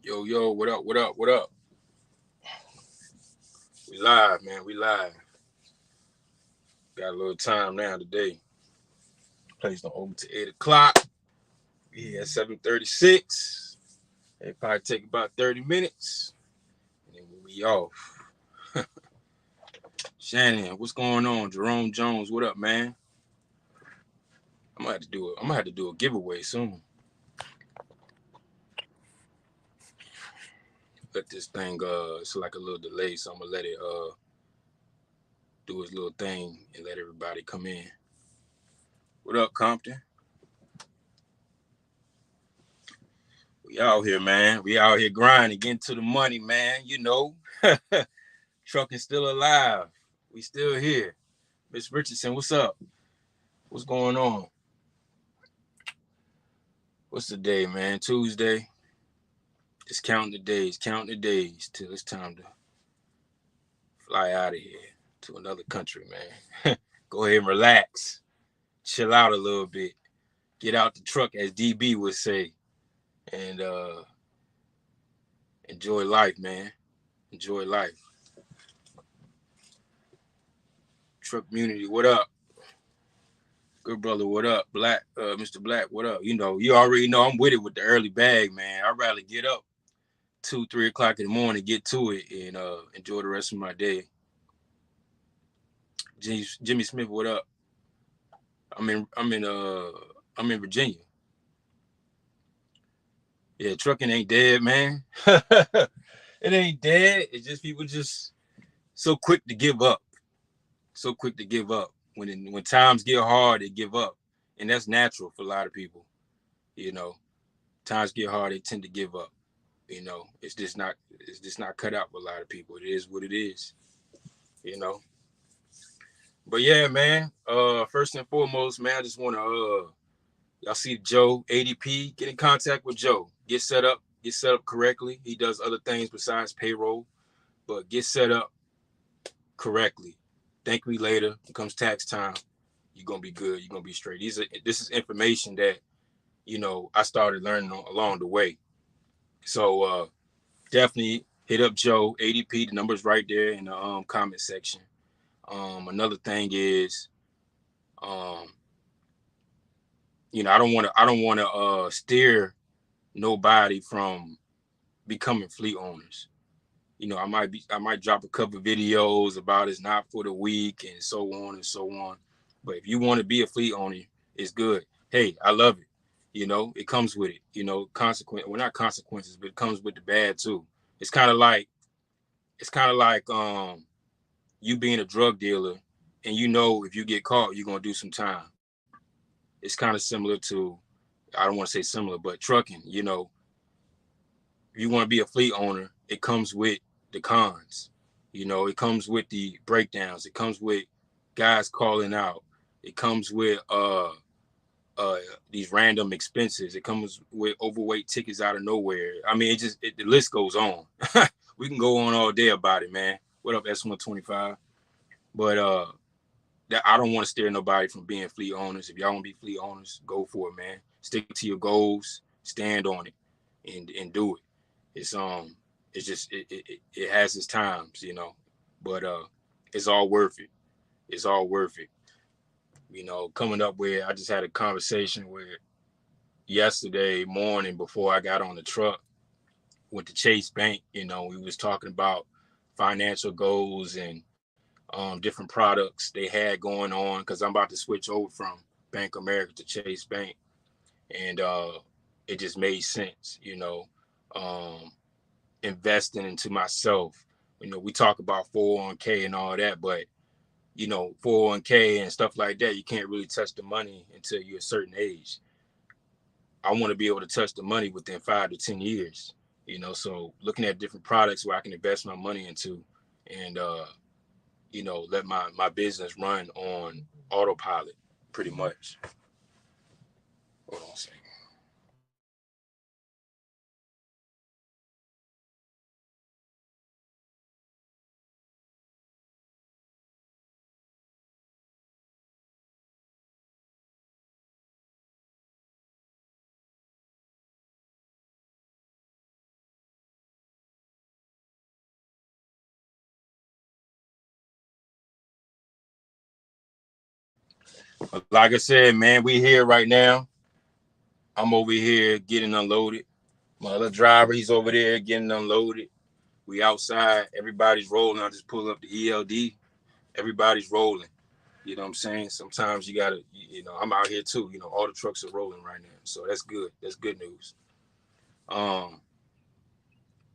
Yo, yo, what up, what up, what up? We live, man. We live. Got a little time now today. Place don't open to 8 o'clock. We here at 7:36. It probably take about 30 minutes. And then we'll be off. Shannon, what's going on? Jerome Jones, what up, man? I'm gonna have to do a giveaway soon. Let this thing it's like a little delay, so I'm gonna let it do its little thing and let everybody come in. What up, Compton? We out here, man. We out here grinding, getting to the money, man. Trucking still alive. We still here. Miss Richardson, what's up? What's going on? What's the day, man? Tuesday. Just counting the days till it's time to fly out of here to another country, man. Go ahead and relax. Chill out a little bit. Get out the truck, as DB would say, and enjoy life, man. Enjoy life. Truck community, what up? Good brother, what up? Black, Mr. Black, what up? You already know I'm with it with the early bag, man. I'd rather get up 2, 3 o'clock in the morning, get to it, and enjoy the rest of my day. Jimmy Smith, what up? I'm in I'm in uh I'm in Virginia. Yeah, trucking ain't dead, man. It ain't dead. It's just people just so quick to give up. So quick to give up. When times get hard, they give up. And that's natural for a lot of people. You know, times get hard, they tend to give up. It's just not cut out for a lot of people. It is what it is, you know. But yeah, man. First and foremost, man, I just wanna y'all see Joe ADP, get in contact with Joe. Get set up correctly. He does other things besides payroll, but get set up correctly. Thank me later. When it comes tax time, you're gonna be good. You're gonna be straight. This is information that I started learning along the way. So definitely hit up Joe ADP. The number's right there in the comment section. Another thing is, um, I don't want to steer nobody from becoming fleet owners. I might drop a couple of videos about it's not for the weak and so on and so on. But if you want to be a fleet owner, it's good. Hey, I love it. It comes with it. Not consequences, but it comes with the bad too. It's kind of like you being a drug dealer, and if you get caught, you're gonna do some time. It's kind of similar to, I don't want to say similar, but trucking. If you want to be a fleet owner, it comes with the cons. It comes with the breakdowns. It comes with guys calling out. It comes with uh these random expenses. It comes with overweight tickets out of nowhere. I mean, the list goes on. We can go on all day about it, man. What up, S125? But that I don't want to steer nobody from being fleet owners. If y'all want to be fleet owners, go for it, man. Stick to your goals, stand on it, and do it. It's it's just it has its times. But it's all worth it. It's all worth it. Coming up with, I just had a conversation with yesterday morning before I got on the truck with the Chase Bank. We was talking about financial goals and different products they had going on, because I'm about to switch over from Bank America to Chase Bank, and it just made sense. Um, Investing into myself. We talk about 401k and all that, but 401k and stuff like that, you can't really touch the money until you're a certain age. I want to be able to touch the money within 5 to 10 years. So looking at different products where I can invest my money into, and let my business run on autopilot, pretty much. Hold on a second. Like I said, man, we here right now. I'm over here getting unloaded. My other driver, he's over there getting unloaded. We outside. Everybody's rolling. I just pull up the ELD. Everybody's rolling. You know what I'm saying? Sometimes you gotta, I'm out here too. All the trucks are rolling right now, so that's good. That's good news. Um,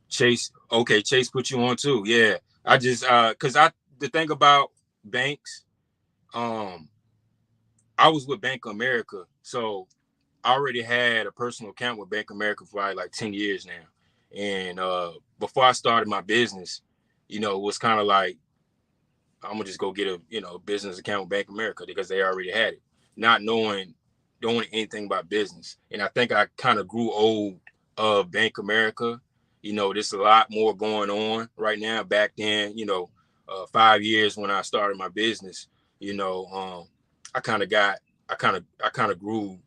Chase, okay, Chase put you on too. Yeah, I just cause the thing about banks, um, I was with Bank of America, so I already had a personal account with Bank of America for like 10 years now. And before I started my business, it was kind of like I'm gonna just go get a business account with Bank of America because they already had it, not knowing anything about business. And I think I kind of grew old of Bank of America. There's a lot more going on right now. Back then, 5 years when I started my business, I kind of got I kind of grew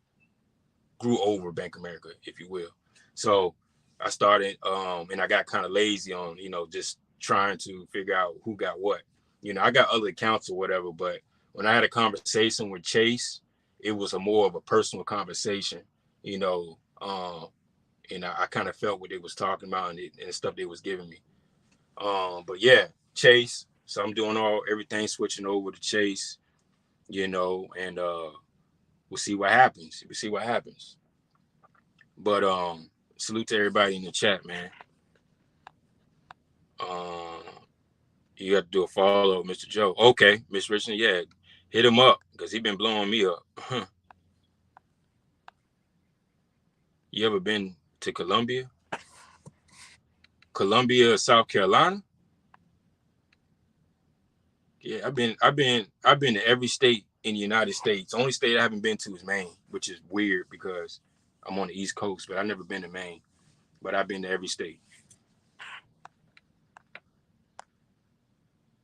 over Bank of America, if you will. So I started and I got kind of lazy on, just trying to figure out who got what. I got other accounts or whatever, but when I had a conversation with Chase, it was a more of a personal conversation, you know, and I kind of felt what they was talking about and stuff they was giving me. But yeah, Chase. So I'm doing everything switching over to Chase, and we'll see what happens. We'll see what happens. But salute to everybody in the chat, man. Um, you got to do a follow, Mr. Joe. Okay, Miss Richardson, yeah, hit him up because he been blowing me up. You ever been to Columbia? Columbia, South Carolina? Yeah, I've been to every state in the United States. The only state I haven't been to is Maine, which is weird because I'm on the East Coast, but I've never been to Maine. But I've been to every state.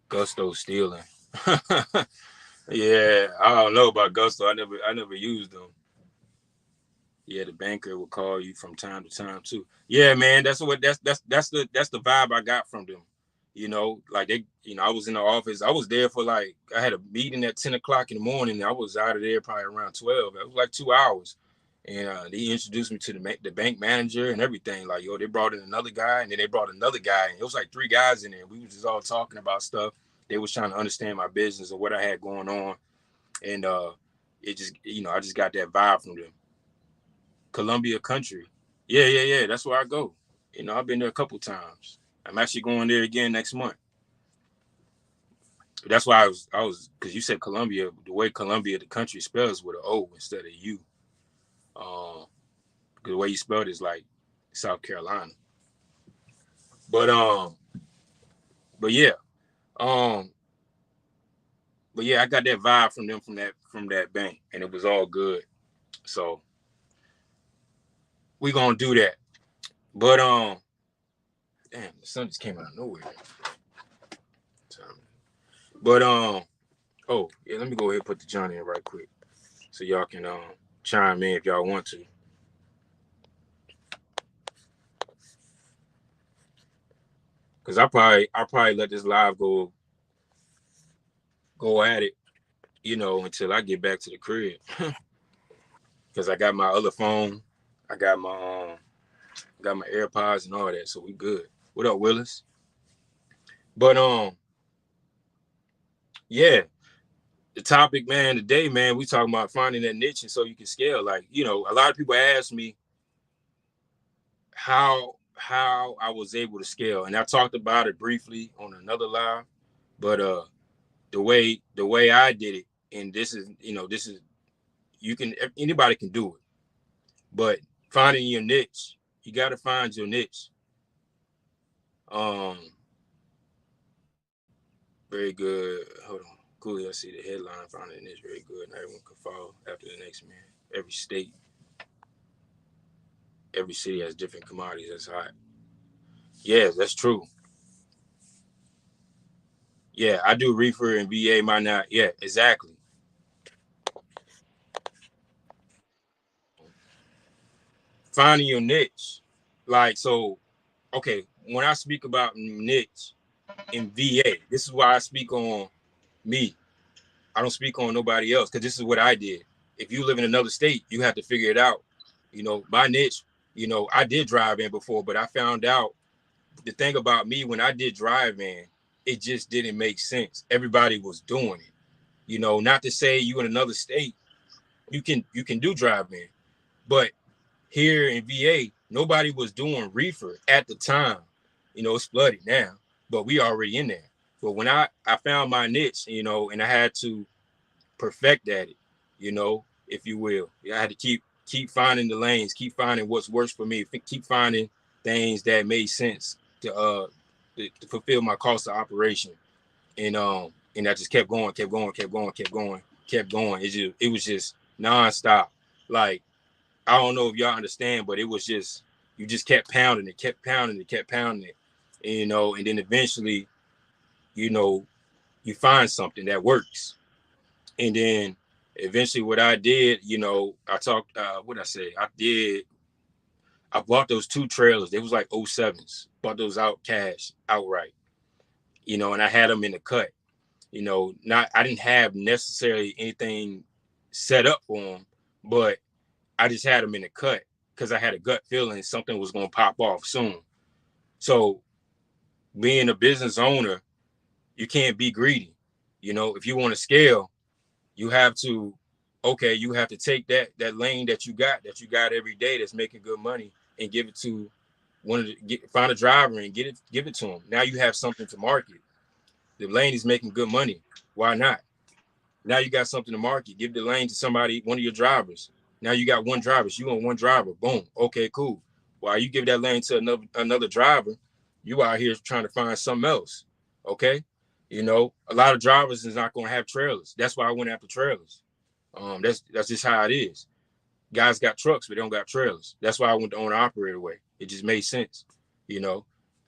Gusto stealing. Yeah, I don't know about Gusto. I never used them. Yeah, the banker will call you from time to time too. Yeah, man, that's the vibe I got from them. Like I was in the office. I was there for like I had a meeting at 10 o'clock in the morning. I was out of there probably around 12. It was like 2 hours, and they introduced me to the bank manager and everything. Like they brought in another guy, and then they brought another guy, and it was like three guys in there. We was just all talking about stuff. They was trying to understand my business and what I had going on, and it just I just got that vibe from them. Columbia Country. Yeah, yeah, yeah. That's where I go. I've been there a couple times. I'm actually going there again next month. That's why I was because you said Columbia. The way Columbia, the country spells with an O instead of U. Um, the way you spelled it is like South Carolina. But but yeah, um, but yeah, I got that vibe from them from that bank, and it was all good. So we gonna do that. But damn, the sun just came out of nowhere. But oh yeah, let me go ahead and put the Johnny in right quick, so y'all can chime in if y'all want to. Cause I probably let this live go at it, until I get back to the crib. Cause I got my other phone, I got my AirPods and all that, so we good. What up, Willis? But yeah, the topic, man, today, man, we talking about finding that niche and so you can scale. Like, a lot of people ask me how I was able to scale, and I talked about it briefly on another live, but the way I did it, and this is you can anybody can do it, but finding your niche, you got to find your niche. Um, very good. Hold on, Cooley. I see the headline. Finding a niche, very good, and everyone can follow after the next man. Every state, every city has different commodities. That's hot. Yeah, that's true. Yeah, I do reefer and VA. Might not. Yeah, exactly. Finding your niche, like so. Okay, when I speak about niche in VA, this is why I speak on me. I don't speak on nobody else because this is what I did. If you live in another state, you have to figure it out. You know, my niche, you know, I did drive in before, but I found out the thing about me when I did drive in, it just didn't make sense. Everybody was doing it. You know, not to say you in another state, you can do drive in, but here in VA, nobody was doing reefer at the time. You know, it's flooded now, but we already in there. But when I found my niche, you know, and I had to perfect at it, you know, if you will. I had to keep finding the lanes, keep finding what's works for me, keep finding things that made sense to fulfill my cost of operation. And I just kept going, kept going, kept going, kept going, kept going. It was just nonstop. Like I don't know if y'all understand, but it was just you just kept pounding it, kept pounding it, kept pounding it, you know, and then eventually, you know, you find something that works. And then eventually what I did, you know, I talked what I say, I bought those two trailers. They was like '07s. Bought those out cash outright, you know, and I had them in the cut. You know, not I didn't have necessarily anything set up for them, but I just had them in the cut because I had a gut feeling something was going to pop off soon. So being a business owner, you can't be greedy. You know, if you want to scale, you have to, okay, you have to take that lane that you got every day that's making good money and give it to find a driver and give it to them. Now you have something to market. The lane is making good money. Why not? Now you got something to market. Give the lane to somebody, one of your drivers. Now you got one driver. So you want one driver. Boom. Okay, cool. While you give that lane to another driver, you out here trying to find something else. Okay. You know, a lot of drivers is not going to have trailers. That's why I went after trailers. That's just how it is. Guys got trucks, but they don't got trailers. That's why I went the owner operator way. It just made sense. You know,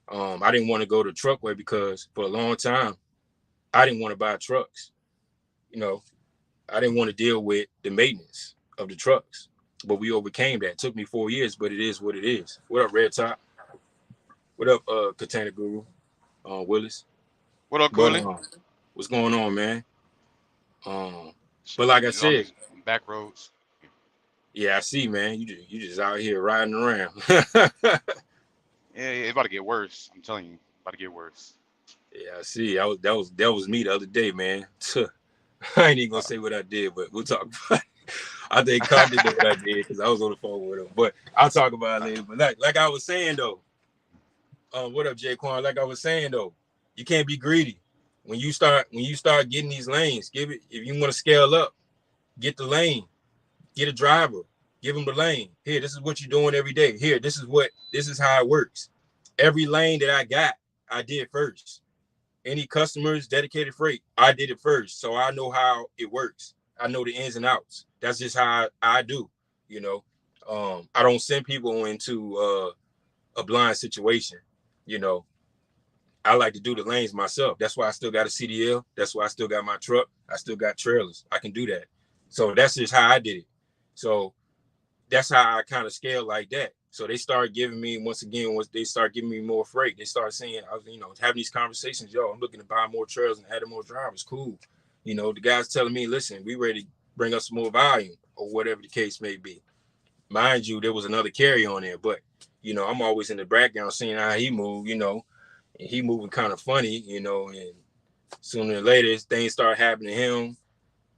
I didn't want to go the truck way because for a long time, I didn't want to buy trucks. You know, I didn't want to deal with the maintenance of the trucks, but we overcame that. It took me 4 years, but it is what it is. What up, Red Top? What up, Container Guru, Willis? What up, But Cooley? what's going on, man? Um, but like Shit, I just on said, these back roads. yeah, I see, man. You just out here riding around. Yeah, it's about to get worse. I'm telling you, about to get worse. Yeah, I see. That was me the other day, man. I ain't even gonna Uh, say what I did, but we'll talk about it. I think Carl did know what I did because I was on the phone with him. But I'll talk about it uh, later. But like I was saying though, what up, Jaquan? Like I was saying though, you can't be greedy. When you start getting these lanes, give it if you want to scale up, get the lane, get a driver, give them the lane. Here, this is what you're doing every day. Here, this is how it works. Every lane that I got, I did first. Any customers, dedicated freight, I did it first. So I know how it works. I know the ins and outs. That's just how I do, you know. I don't send people into a blind situation, you know. I like to do the lanes myself. That's why I still got a CDL. That's why I still got my truck. I still got trailers. I can do that. So that's just how I did it. So that's how I kind of scale like that. So they start giving me once they start giving me more freight, they start saying, I was, having these conversations. Yo, I'm looking to buy more trailers and add more drivers. Cool. You know, the guys telling me, listen, we ready to bring us some more volume or whatever the case may be. Mind you, there was another carry on there, but I'm always in the background seeing how he moved, and he moving kind of funny, and sooner or later things start happening to him.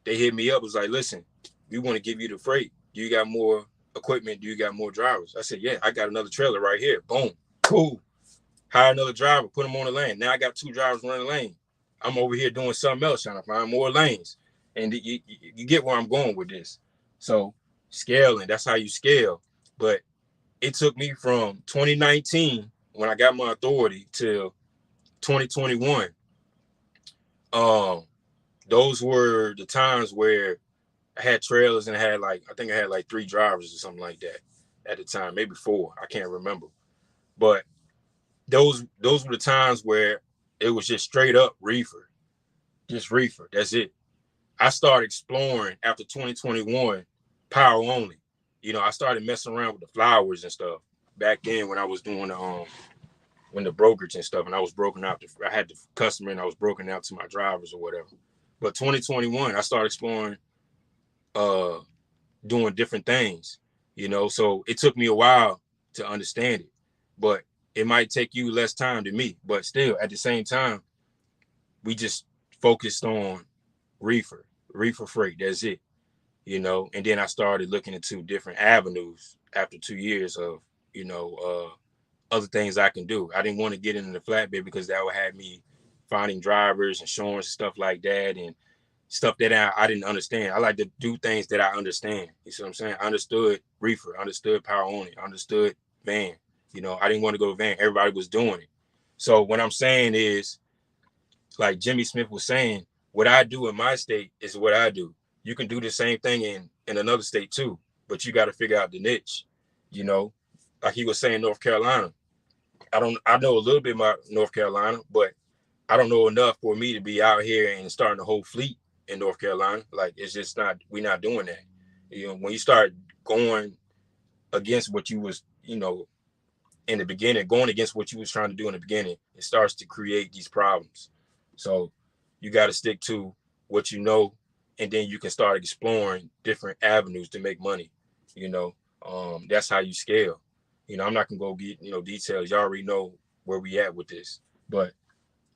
They hit me up, was like, listen, we want to give you the freight. Do you got more equipment? Do you got more drivers? I said, yeah, I got another trailer right here. Boom. Cool. Hire another driver, put him on the lane. Now I got two drivers running the lane. I'm over here doing something else, trying to find more lanes. And you get where I'm going with this. So scaling, that's how you scale. But it took me from 2019 when I got my authority till 2021. Um, those were the times where I had trailers and I think I had like three drivers or something like that at the time, maybe four. I can't remember. But those were the times where it was just straight up reefer, just reefer. That's it. I started exploring after 2021, power only. I started messing around with the flowers and stuff back then when I was doing when the brokerage and stuff, and I was broken out. I had the customer and I was broken out to my drivers or whatever. But 2021, I started exploring, uh, doing different things, you know. So it took me a while to understand it, but it might take you less time than me. But still, at the same time, we just focused on reefer, reefer freight. That's it, you know. And then I started looking into different avenues after 2 years of, you know, other things I can do. I didn't want to get into the flatbed because that would have me finding drivers, insurance, stuff like that, and stuff that I didn't understand. I like to do things that I understand. You see what I'm saying? I understood reefer, I understood power only, I understood van. You know, I didn't want to go van. Everybody was doing it. So what I'm saying is, like Jimmy Smith was saying, what I do in my state is what I do. You can do the same thing in another state too, but you got to figure out the niche. You know, like he was saying, North Carolina. I know a little bit about North Carolina, but I don't know enough for me to be out here and starting a whole fleet in North Carolina. Like it's just not, we're not doing that. You know, when you start going against what you was, you know, in the beginning, going against what you was trying to do in the beginning, it starts to create these problems. So you got to stick to what you know, and then you can start exploring different avenues to make money. You know, that's how you scale. You know, I'm not gonna go get, you know, details. You already know where we at with this, but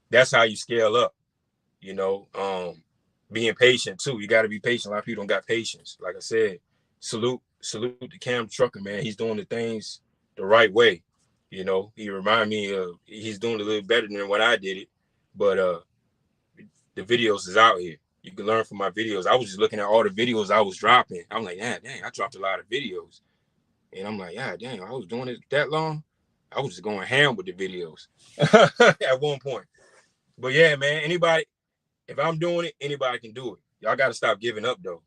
that's how you scale up. You know, being patient too. You got to be patient. A lot of people don't got patience. Like I said, salute the Cam Trucker, man. He's doing the things the right way. You know, he remind me of, he's doing a little better than what I did it, but the videos is out here. You can learn from my videos. I was just looking at all the videos I was dropping. I'm like, yeah, dang, I dropped a lot of videos, and I'm like, yeah, dang, I was doing it that long. I was just going ham with the videos at one point. But yeah, man, anybody, if I'm doing it, anybody can do it. Y'all got to stop giving up, though.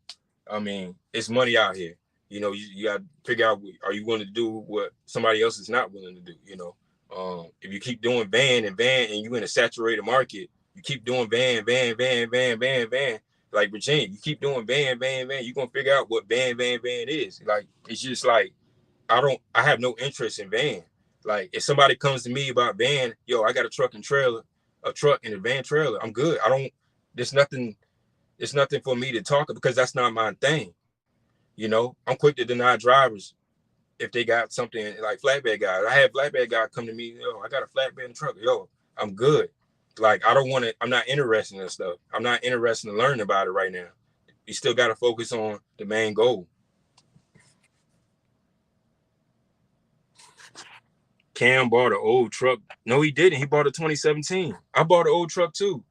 I mean, it's money out here. You know, you got to figure out, are you willing to do what somebody else is not willing to do? You know, if you keep doing van and you in a saturated market, you keep doing van. Like Virginia, you keep doing van. You're going to figure out what van is. Like, it's just like, I have no interest in van. Like, if somebody comes to me about van, yo, I got a truck and trailer, a truck and a van trailer, I'm good. There's nothing, it's nothing for me to talk about because that's not my thing. You know, I'm quick to deny drivers if they got something like flatbed guys. I had flatbed guy come to me, yo, I got a flatbed truck. Yo, I'm good. Like, I don't want to, I'm not interested in this stuff. I'm not interested in learning about it right now. You still got to focus on the main goal. Cam bought an old truck. No, he didn't. He bought a 2017. I bought an old truck too.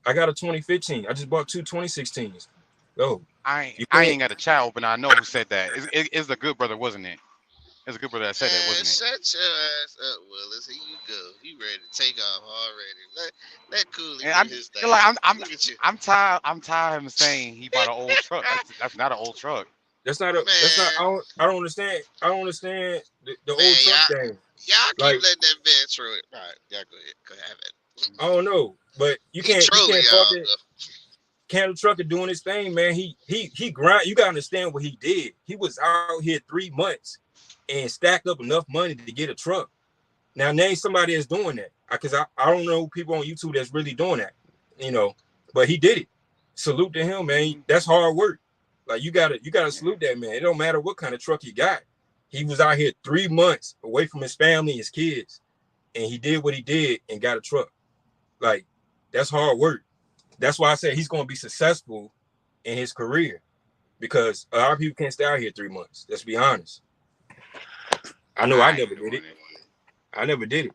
I got a 2015. I just bought two 2016s. Yo, you I can't. ain't got a child, but I know who said that. It's a good brother, wasn't it? It's a good brother that said that, Man, wasn't it? shut your ass up, Willis. Here you go. He ready to take off already. Let Cooley And do I'm his thing. like Look at you, I'm tired. I'm tired of him saying he bought an old truck. That's not an old truck. That's not, man. I don't understand. I don't understand the old Man, truck thing. y'all keep Like, letting that man throw it. All right, y'all go ahead. Go have it. I don't know, but He you trolling can't fault y'all it. though. Cam Trucker doing his thing, man. He grind. You gotta understand what he did. He was out here 3 months and stacked up enough money to get a truck. Now name somebody that's doing that, because I don't know people on YouTube that's really doing that, you know. But he did it. Salute to him, man. Mhm. That's hard work. Like, you gotta Yeah. salute that man. It don't matter what kind of truck he got. He was out here 3 months away from his family and his kids, and he did what he did and got a truck. Like, that's hard work. That's why I say he's gonna be successful in his career, because a lot of people can't stay out here 3 months. Let's be honest. I know I I never ain't did it. doing it. I never did it.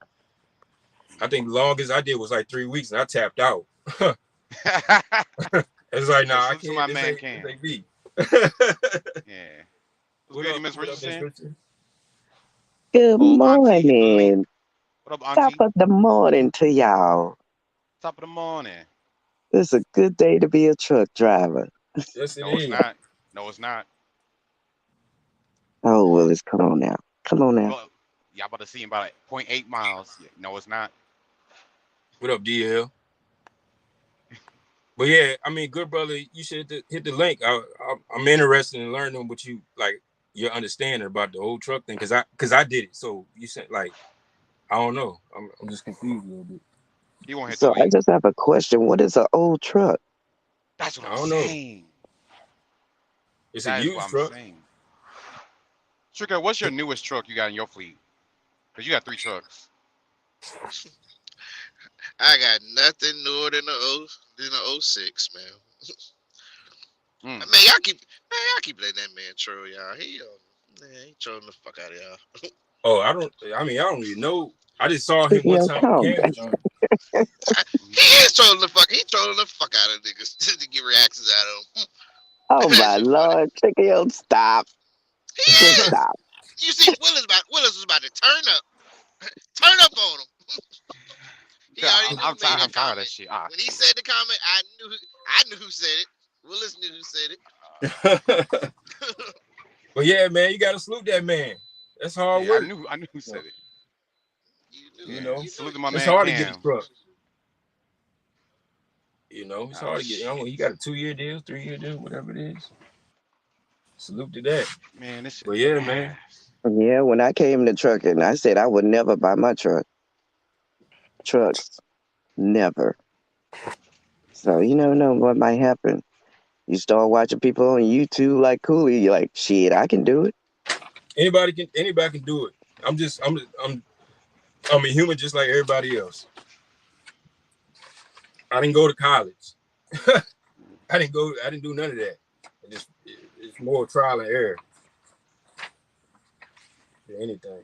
I think the longest I did was like 3 weeks, and I tapped out. It's like, So nah, I salute to can't. my This man ain't this Cam. ain't me. Yeah. What's What good, up? Miss What up, Miss Richardson? Richard? Good Oh, Auntie Lee. morning. What up, Top Auntie? of the morning to y'all. Top of the morning. It's a good day to be a truck driver. Yes, it No, it's is. not. No, it's not. Oh, Willis, come on now. Come on now. Well, y'all about to see him about like point 0.8 miles. Yeah, no, it's not. What up, DL? But yeah, I mean, good brother, you should hit the link. I'm interested in learning what you like, your understanding about the old truck thing, because I did it. So you said, like, I don't know. I'm just confused a little bit. He won't hit the So I link. just have a question. What is an old truck? That's what I I'm don't know. saying. It's a That is what used I'm truck. saying. Trigger, what's your newest truck you got in your fleet? Because you got 3 trucks. I got nothing newer than the 06, man. Mm. Y'all keep letting that man troll y'all. He trolling the fuck out of y'all. Oh, I don't even know. I just saw him Speaking one your time on tongue. camera, John. Mhm. He is trolling the fuck. He trolling the fuck out of niggas to get reactions out of him. Oh That my shit funny. Lord, Chickio, stop. He Just is. stop. You see, Willis was about to turn up on him. He Yeah, already knew who made I'm that tired of that comment. shit. When he said the comment, I knew who said it. Willis knew who said it. But yeah, man, you gotta salute that man. That's hard yeah, work. I knew who You know, said it. You knew you it. Yeah, know, You knew salute it. to my it's man hard to get a Cam. truck. It's Oh hard to get. shit, You got a 2-year deal, 3-year deal, whatever it is. Salute to that. man, this shit But is yeah, man. ass. Yeah, when I came to trucking, I said I would never buy my trucks. Never. So you never know what might happen. You start watching people on YouTube like Cooley, you're like, shit, I can do it. Anybody can do it. I'm a human just like everybody else. I didn't go to college. I didn't do none of that. It's more trial and error than anything.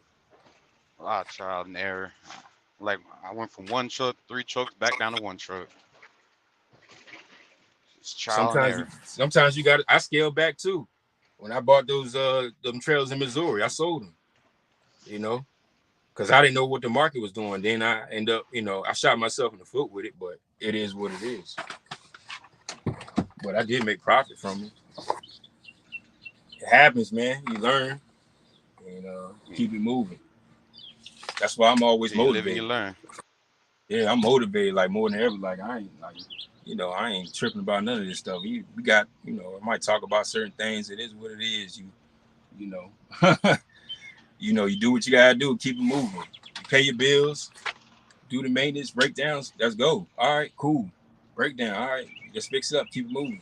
A lot of trial and error. Like I went from 1 truck, 3 trucks, back down to 1 truck. It's trial and error. Sometimes you got I scaled back too. When I bought those them trailers in Missouri, I sold them, you know, because I didn't know what the market was doing. Then I end up, I shot myself in the foot with it, but it is what it is. But I did make profit from it. It happens, man. You learn and Yeah, keep it moving. That's why I'm always you live and you motivated. learn. Yeah, I'm motivated like more than ever. Like I ain't like, I ain't tripping about none of this stuff. We got, I might talk about certain things. It is what it is. You know, you do what you gotta do. Keep it moving. You pay your bills. Do the maintenance breakdowns. Let's go. All right, cool. Breakdown. All right, let's fix it up. Keep it moving.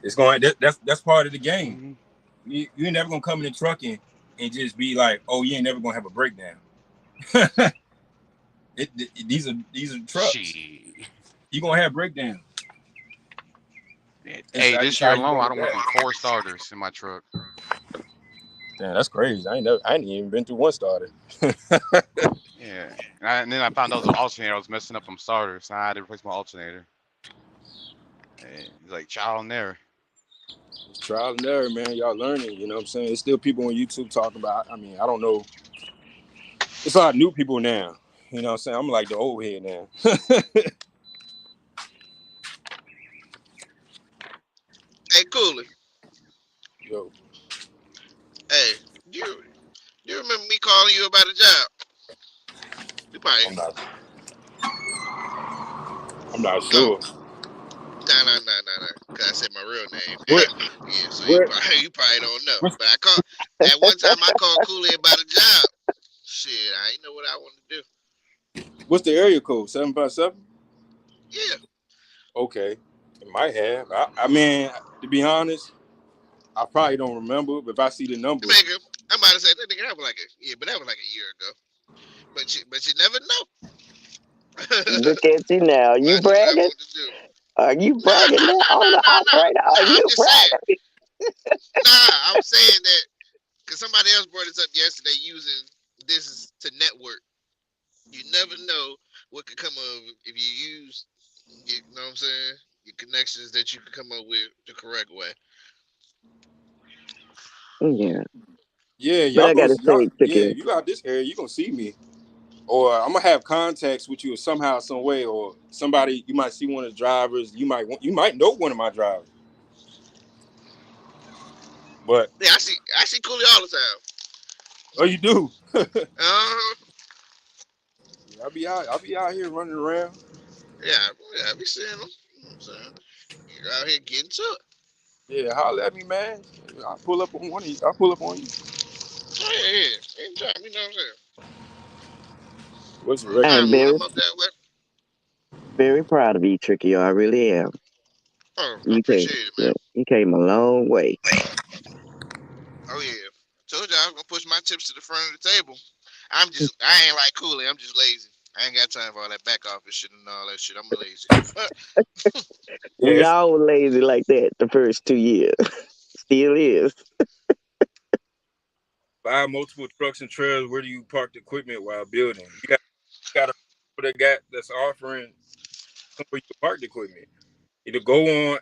It's going. That's part of the game. Mm-hmm. You ain't never gonna come in trucking and just be like, oh, you ain't never gonna have a breakdown. These are trucks. Shit. You gonna have breakdowns. Hey, It's this year how you alone, bring I it don't went back. through 4 starters in my truck. Damn, that's crazy. I ain't even been through one starter. Yeah, and then I found out the alternator I was messing up on starters. So I had to replace my alternator. It's like trial and error. It's trial and error, man. Y'all learning. You know what I'm saying? There's still people on YouTube talking about. I mean, I don't know. It's a lot of new people now. You know what I'm saying? I'm like the old head now. Hey, Cooley. Yo, Hey, do you remember me calling you about a job? You probably I'm not. I'm not no. sure. No. Cause I said my real name. Where? Yeah, so you Where? probably don't know. What's, But at one time I called Cooley about a job. Shit, I ain't know what I wanted to do. what's the area code? 757. Yeah, Okay, it might have. I mean, to be honest, I probably don't remember. But if I see the number, nigga, I might have said that nigga. That was but that was like a year ago. But you never know. Look at you now. You I knew what I bragging? wanted to do. Are you bragging now on the Nah. operator? Are I'm you just saying. bragging? Nah, I'm saying that because somebody else brought this up yesterday using this to network. You never know what could come of if you use, you know what I'm saying, your connections that you could come up with the correct way. Yeah. yeah, But I gotta y'all, say, yeah, Chicken, if you out this area, you gonna see me, or I'm gonna have contacts with you somehow, some way, or somebody you might see one of the drivers. You might know one of my drivers, but Yeah, I see Cooley all the time. oh, you do. Uh-huh. I'll be out here running around. Yeah, I be seeing them. You know what I'm saying? You're out here getting to it. Yeah, holler at me, man. I'll pull up on one of you. I'll pull up on you. Oh, yeah. Anytime, you know what I'm saying? What's the I record am deal? I'm very, up that way. very proud of you, Tricky. I really am. Oh, I You came, appreciate it, man. yeah, you came a long way. Oh yeah. Told you I was gonna push my chips to the front of the table. I ain't like Cooley. I'm just lazy. I ain't got time for all that back office shit and all that shit. I'm lazy. We Yes. all lazy like that the first 2 years. Still is. Buy multiple trucks and trailers. Where do you park the equipment while building? You got a people that got that's offering where you can park the equipment. Either go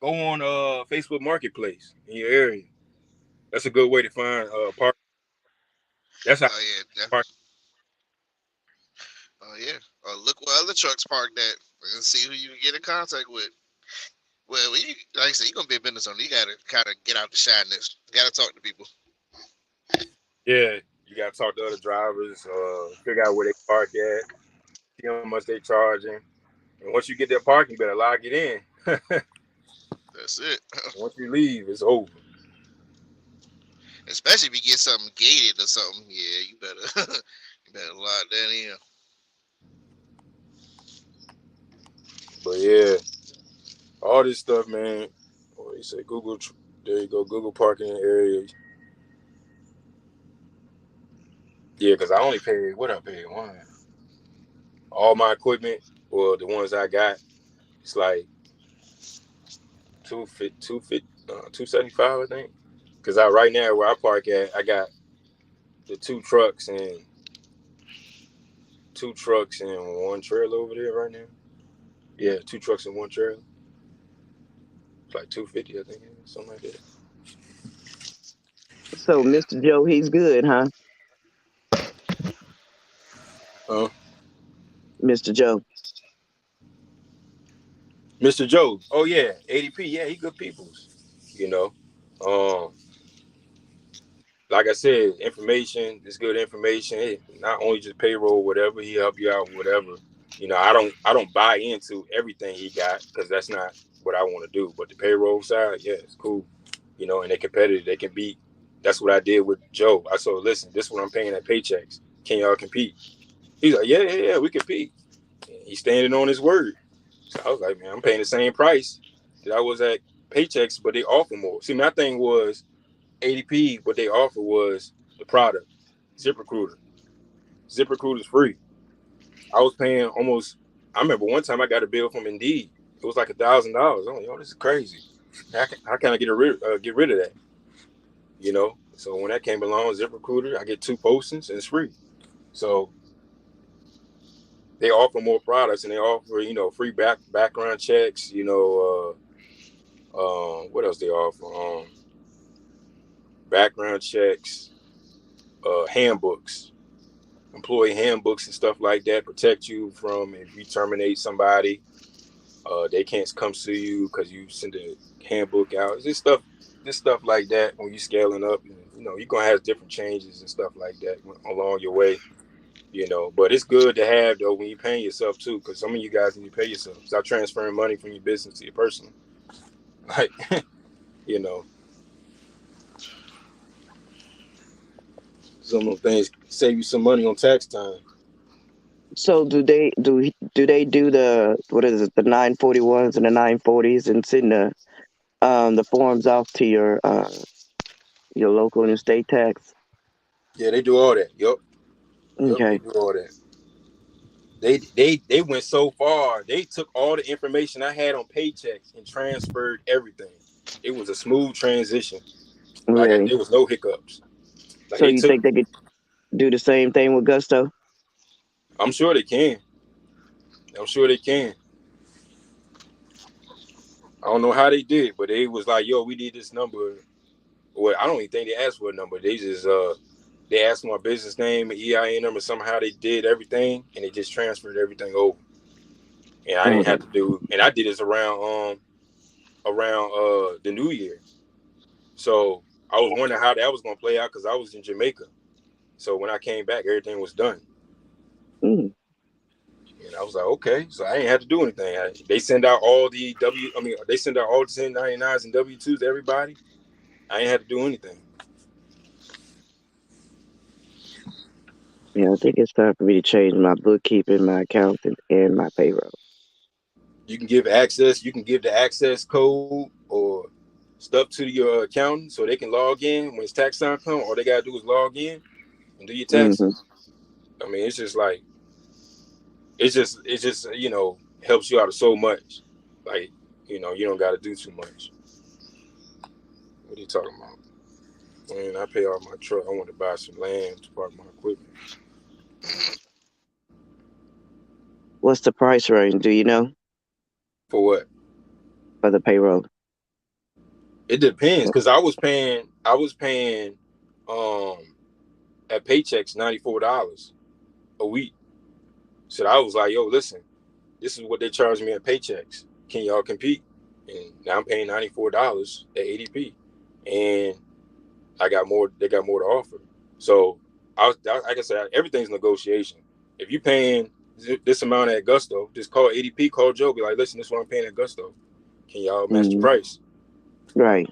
on Facebook Marketplace in your area. That's a good way to find park. That's how Oh yeah, park. oh yeah. Look where other trucks parked at and see who you can get in contact with. Well, when you like I said, you're gonna be a business owner. You gotta kind of get out the shyness. You gotta talk to people. Yeah, you got to talk to other drivers. Figure out where they park at. See how much they charging. And once you get their parking, you better lock it in. That's it. Once you leave, it's over. Especially if you get something gated or something. Yeah, you better you better lock that in. But yeah, all this stuff, man. Oh, you say Google. There you go. Google parking area. Yeah, because I only paid what I paid one. All my equipment, or the ones I got, it's like 275, I think. Because I right now where I park at, I got the two trucks and one trailer over there right now. Yeah, two trucks and one trailer. It's like 250, I think, something like that. So, Mr. Joe, he's good, huh? Huh? Mr. Joe. Mr. Joe. Oh yeah, ADP. Yeah, he good peoples. You know. Um, like I said, information is good information. Hey, not only just payroll, whatever he help you out, whatever. I don't buy into everything he got because that's not what I want to do. But the payroll side, yeah, it's cool. And they're competitive. They can beat. That's what I did with Joe. I said, listen, this is what I'm paying at Paychecks. Can y'all compete? He's like, yeah, yeah, yeah, we compete. And he's standing on his word. So I was like, man, I'm paying the same price that I was at Paychecks, but they offer more. See, my thing was ADP, what they offer was the product, ZipRecruiter. ZipRecruiter is free. I was paying almost. I remember one time I got a bill from Indeed. It was like $1,000. I'm like, yo, this is crazy. How can I get rid of that? So when that came along, ZipRecruiter, I get two postings and it's free. So they offer more products and they offer free background checks. What else they offer? Background checks, handbooks, employee handbooks and stuff like that protect you from if you terminate somebody. They can't come sue you because you send a handbook out. It's this stuff like that when you scaling up. You're gonna have different changes and stuff like that along your way. But it's good to have though when you're paying yourself too, because some of you guys need to pay yourself. Stop transferring money from your business to your personal. Like, you know, some of them things save you some money on tax time. So, do they do the what is it, the 941s and the 940s, and send the forms off to your local and state tax? Yeah, they do all that. Yup, they Okay. do all that. They went so far. They took all the information I had on paychecks and transferred everything. It was a smooth transition. Like Really? there was no hiccups. Like So they you took. think they could do the same thing with Gusto? I'm sure they can. I'm sure they can. I don't know how they did, but they was like, "Yo, we need this number." Well, I don't even think they asked for a number. They asked for my business name and EIN number. Somehow they did everything, and they just transferred everything over. And I didn't Okay. have to do. And I did this around the New Year. So I was wondering how that was gonna play out because I was in Jamaica. So when I came back, everything was done. Mm. And I was like, okay. So I ain't had to do anything. They send out all the they send out all the 1099s and W-2s to everybody. I ain't had to do anything. Yeah, I think it's time for me to change my bookkeeping, my accounting, and my payroll. You can give access. You can give the access code or stuff to your accountant so they can log in when it's tax time come. All they gotta do is log in and do your Hmm. taxes. I mean, it's just like it's just helps you out of so much. Like you don't got to do too much. What are you talking about? Man, I pay off my truck. I want to buy some land to park my equipment. What's the price range? Do you know For what? for the payroll? It depends because I was paying um at Paychecks $94 a week. So I was like, yo, listen, this is what they charge me at Paychecks. Can y'all compete? And now I'm paying $94 at ADP, and I got more. They got more to offer. So like I said, everything's negotiation. If you paying this amount at Gusto, just call ADP, call Joe, be like, listen, this is what I'm paying at Gusto. Can y'all match the Hmm. price? Right.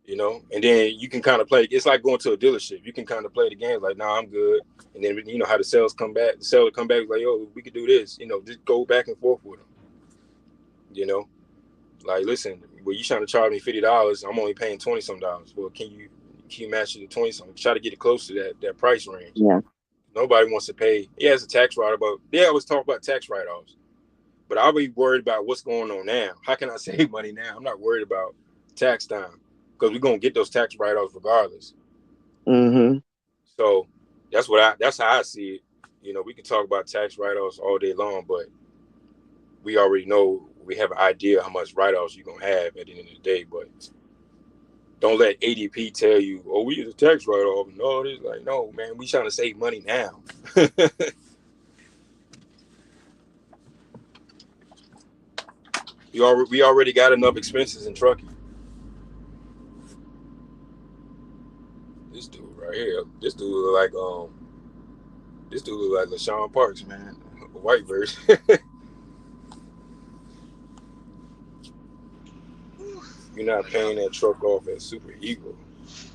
And then you can kind of play. It's like going to a dealership. You can kind of play the game like, nah, I'm good. And then you know how the sales come back. The seller come back like, yo, we could do this. Just go back and forth with them. You know, like, listen, well, you trying to charge me $50? I'm only paying 20 some dollars. Well, can you match it to 20 something? Try to get it close to that price range. Yeah. Nobody wants to pay. Yeah, it's a tax write-off, but I was talking about tax write-offs. But I'll be worried about what's going on now. How can I save money now? I'm not worried about tax time because we're gonna get those tax write-offs regardless. Hmm. So that's how I see it. We can talk about tax write-offs all day long, but we already know we have an idea how much write-offs you're gonna have at the end of the day. But don't let ADP tell you, oh, we use a tax write-off and all this. Like, no, man, we trying to save money now. we already got enough expenses in trucking. This dude right here, this dude look like LaShawn Parks, man, a white version. You're not paying that truck off at Super Eagle.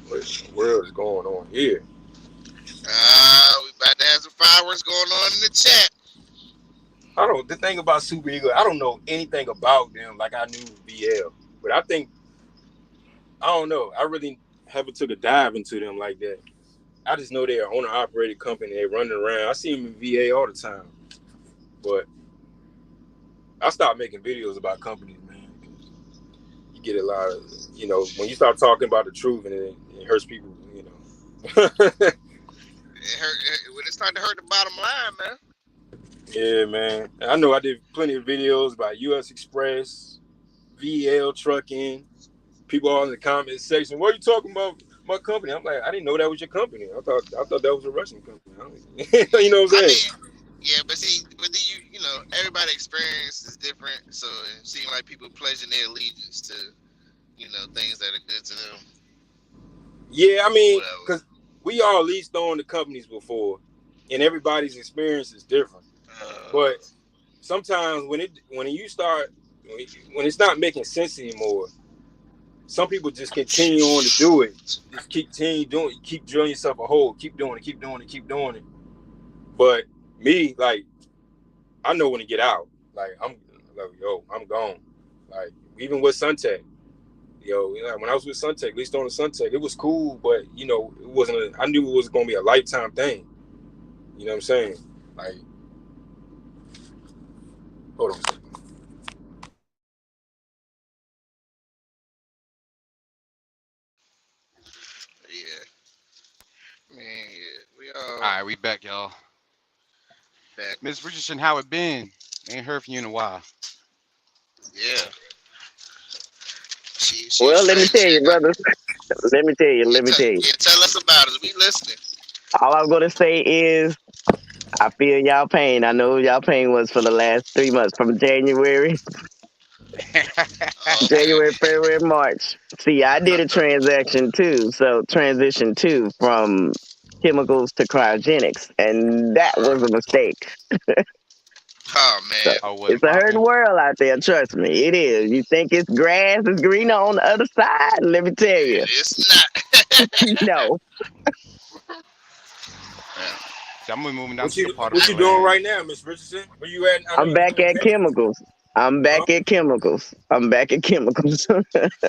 What in the world is going on here? We about to have some fireworks going on in the chat. The thing about Super Eagle, I don't know anything about them like I knew VL, but I don't know. I really haven't took a dive into them like that. I just know they're an owner-operated company. They're running around. I see them in VA all the time. But I stopped making videos about companies, man. You get a lot of, when you start talking about the truth and it hurts people, It hurt when it started to hurt the bottom line, man. Yeah, man. I know I did plenty of videos about US Express, VL Trucking. People all in the comment section, what are you talking about my company? I'm like, I didn't know that was your company. I thought that was a Russian company. You know what I'm saying? Yeah, but see, everybody's experience is different, so it seems like people pledging their allegiance to, things that are good to them. Yeah, I mean, because we all leased on the companies before, and everybody's experience is different. But sometimes when it's not making sense anymore, some people just continue on to do it. Just continue doing it. Keep drilling yourself a hole. Keep doing it. Keep doing it. Keep doing it. But me, like, I know when to get out. Like, I'm like, yo, I'm gone. Like, even with Suntech, when I was with Suntech, at least on the Suntech, it was cool, but it wasn't. I knew it was going to be a lifetime thing. You know what I'm saying? Like, hold on a second. Yeah, man. Yeah, we all. All right, we back, y'all. Back. Miss Richardson, how it been? Ain't heard from you in a while. Yeah. Well, let me tell you, brothers. Let me tell you. Yeah, tell us about it. We listening. All I'm gonna say is I feel y'all pain. I know y'all pain was for the last 3 months from January, January, February, March. See, I did a transaction too. So transition too from chemicals to cryogenics, and that was a mistake. Oh man. So Oh, was it's it a hurting popping? world out there. Trust me, it is. You think it's grass is greener on the other side? Let me tell you, It's not. no. See, I'm moving down What to the you part of what the you doing land. right now, Miss Richardson? Where you at? I know I'm you was back doing at chemicals. chemicals. I'm Huh? back at chemicals. I'm back at chemicals.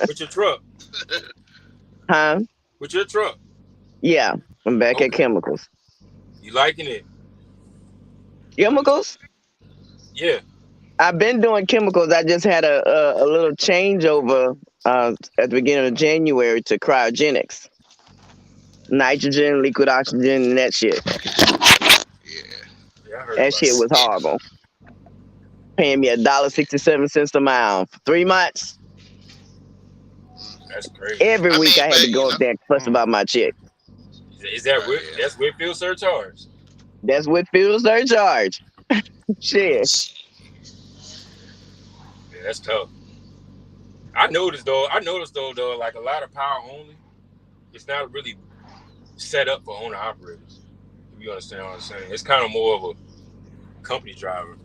With your truck. Huh? With your truck. Yeah, I'm back at Okay. chemicals. You liking it? Chemicals? Yeah. I've been doing chemicals. I just had a little changeover at the beginning of January to cryogenics, nitrogen, liquid oxygen, and that shit. Yeah. Yeah, I heard That about shit that. was horrible. Paying me $1.67 a mile for 3 months. That's crazy. Every I week mean, I had to but go up there and fuss Mm. about my check. Is that right, with that's with fuel surcharge? That's with fuel surcharge. Shit. Yeah, that's tough. I noticed though, like a lot of power only, it's not really set up for owner operators. If you understand what I'm saying, it's kind of more of a company driver.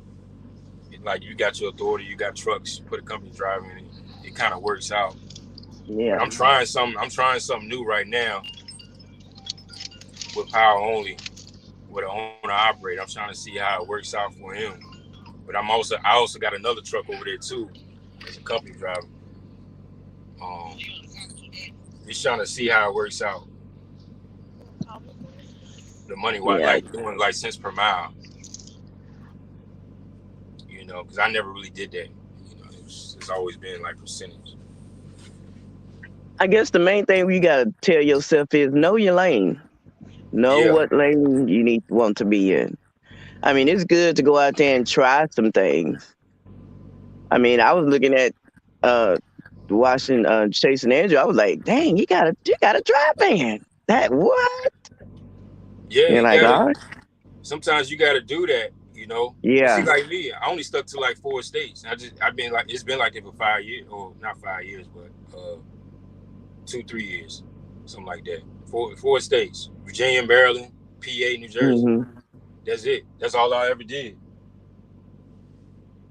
Like you got your authority, you got trucks, put a company driver in it. It kind of works out. But Yeah. I'm trying something. I'm trying something new right now with power only, with an owner operator. I'm trying to see how it works out for him. But I also got another truck over there too, as a company driver. Um, just trying to see how it works out. The money, Yeah. like doing like cents per mile, because I never really did that. It's always been like percentage. I guess the main thing you gotta tell yourself is know your lane. Know Yeah, what lane you want to be in. I mean, it's good to go out there and try some things. I mean, I was looking at uh watching Chase and Andrew. I was like, dang, you got a dry van. That what? yeah, You're you like, gotta. all right, Sometimes you gotta do that. But see, yeah. like me, I only stuck to like 4 states. I've been like it's been like it for 5 years, or not 5 years, but 2, 3 years, something like that. Four states: Virginia, Maryland, PA, New Jersey. Hmm. That's it. That's all I ever did.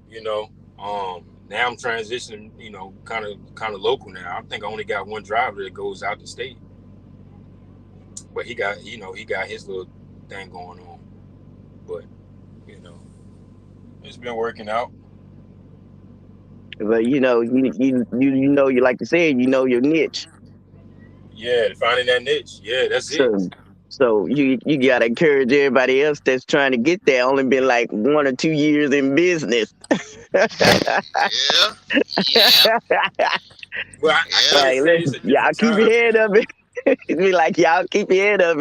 You know. Now I'm transitioning. Kind of local now. I think I only got one driver that goes out the state, but he got his little thing going on. But you know, it's been working out. But you like to say, you know your niche. Yeah, finding that niche. Yeah, that's it. So you gotta encourage everybody else that's trying to get there. Only been like 1 or 2 years in business. yeah, yeah, Well, I yeah. can't Like, say it's listen, a y'all different keep your time. head up. It be like y'all keep your head up.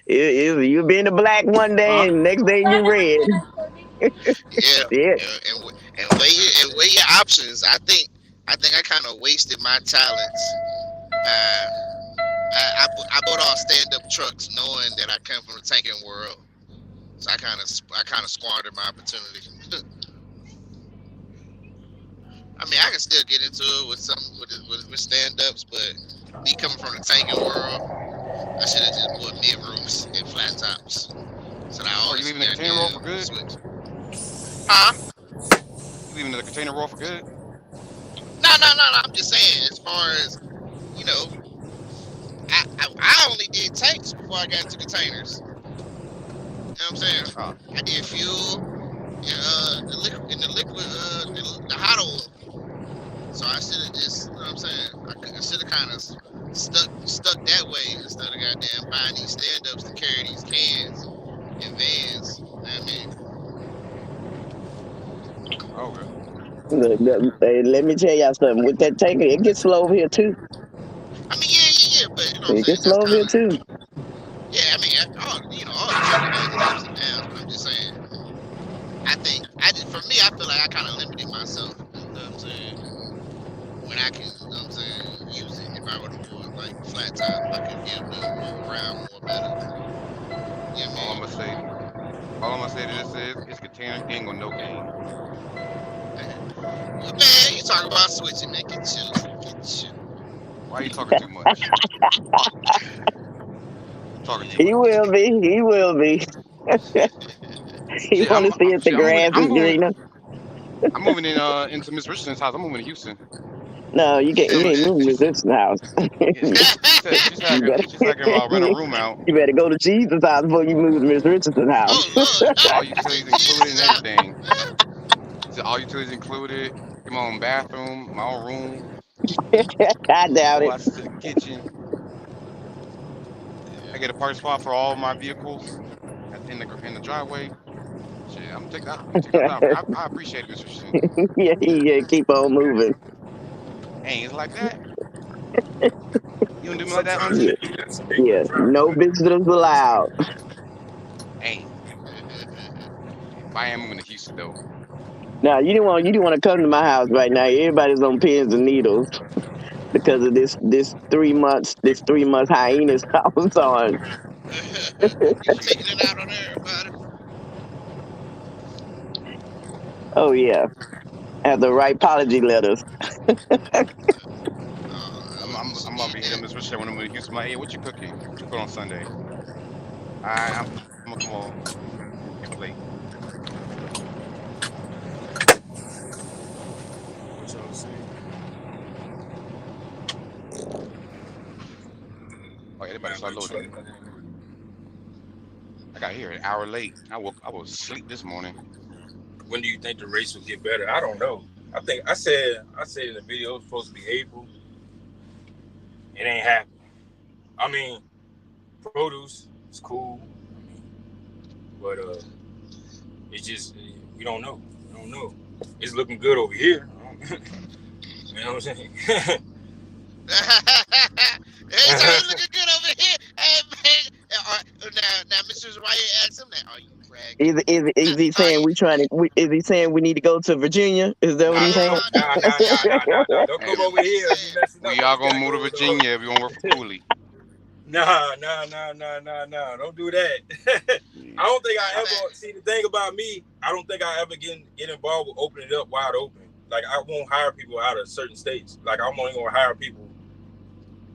You be in the black one day Huh? and next day you red. Yeah, Yeah. and weigh your options. I think I kind of wasted my talents. Uh, I bought all stand up trucks, knowing that I come from the tanking world. So I kind of squandered my opportunity. I mean, I can still get into it with some with stand ups, but me coming from the tanking world, I should have just bought mid roofs and flat tops. So that I Oh, you always leaving the container roll for goddamn good? switch. Huh? You leaving the container roll for good? No, no, no, no. I'm just saying, as far as you know, I only did tanks before I got into containers. You know what I'm saying? Oh, I did fuel and the liquid, the hot oil. So I should have just, you know what I'm saying? I should have kind of stuck that way instead of goddamn buying these stand ups to carry these cans and vans. You know what I mean? okay. Hey, let me tell y'all something. With that tanker, it gets slow over here too. I mean, yeah, yeah, yeah. But you know what I'm It saying? gets That's slow over kind here of, too. yeah. I mean, all the trucking has its ups and downs. But I'm just saying. For me, I feel like I kind of limited myself. You know what I'm saying? When I can, you know what I'm saying, use it. If I would have bought like flat top, I could be able to move around more better. You know what I All I'm mean? gonna say, all I'm gonna say to this is, it's container ain't gonna no gain. Well, man, you talk about switching, man. Get chill. Get chill. Why you talking too much? You talking too He much. will be. He will be. He Shit, want to see if the I'm moving. grass is greener. I'm moving in into Miss Richardson's house. I'm moving to Houston. No, you She can't. said, You I'm ain't gonna, moving she, to this house. yeah, she said You better. she said I can rent a room out. You better go to Jesus' house before you move to Miss Richardson's house. Oh Lord, All you said utilities included Jesus and out. everything. all utilities included. Get my own bathroom, my own room. I doubt Full it. access to the kitchen. I get a parking spot for all my vehicles in the driveway. Shit, I'm taking that job. I appreciate it, Mr. Shin. Yeah, yeah, keep on moving. Hey, it's like that. You don't do me like that, Sometimes auntie. Yeah, you got some big yeah. drive. No visitors allowed. Hey, if I am moving to Houston though, Now you didn't want to come to my house right now. Everybody's on pins and needles because of this 3 months hiatus I was on. You taking it out on everybody? Oh yeah, have the right apology letters. I'm You gonna need be hitting that. them, especially when I'm in Houston. Like, hey, what you cooking? What you cook on Sunday? I'm gonna come over and get a plate. What y'all saying? Oh yeah, they about to Man, start like loading. truck. I got here an hour late. I was asleep this morning. When do you think the race will get better? I don't know. I said in the video it's supposed to be April. It ain't happening. I mean, produce is cool, but it's just we don't know. We don't know. It's looking good over here. You know what I'm saying? Hey, so it looking good over here. Hey man, now Mrs. Wyatt asked him that. Are you bragging? Is he Are saying you? is he saying we need to go to Virginia? Is that what Nah, he's saying? Nah. Don't come hey, over He here and be said, messing up we what all we gonna got move to going on. Virginia if you want to work for Cooley. Nah. Don't do that. I don't think I matter of fact, ever see the thing about me. I don't think I ever get involved with opening it up wide open. Like I won't hire people out of certain states. Like I'm only gonna hire people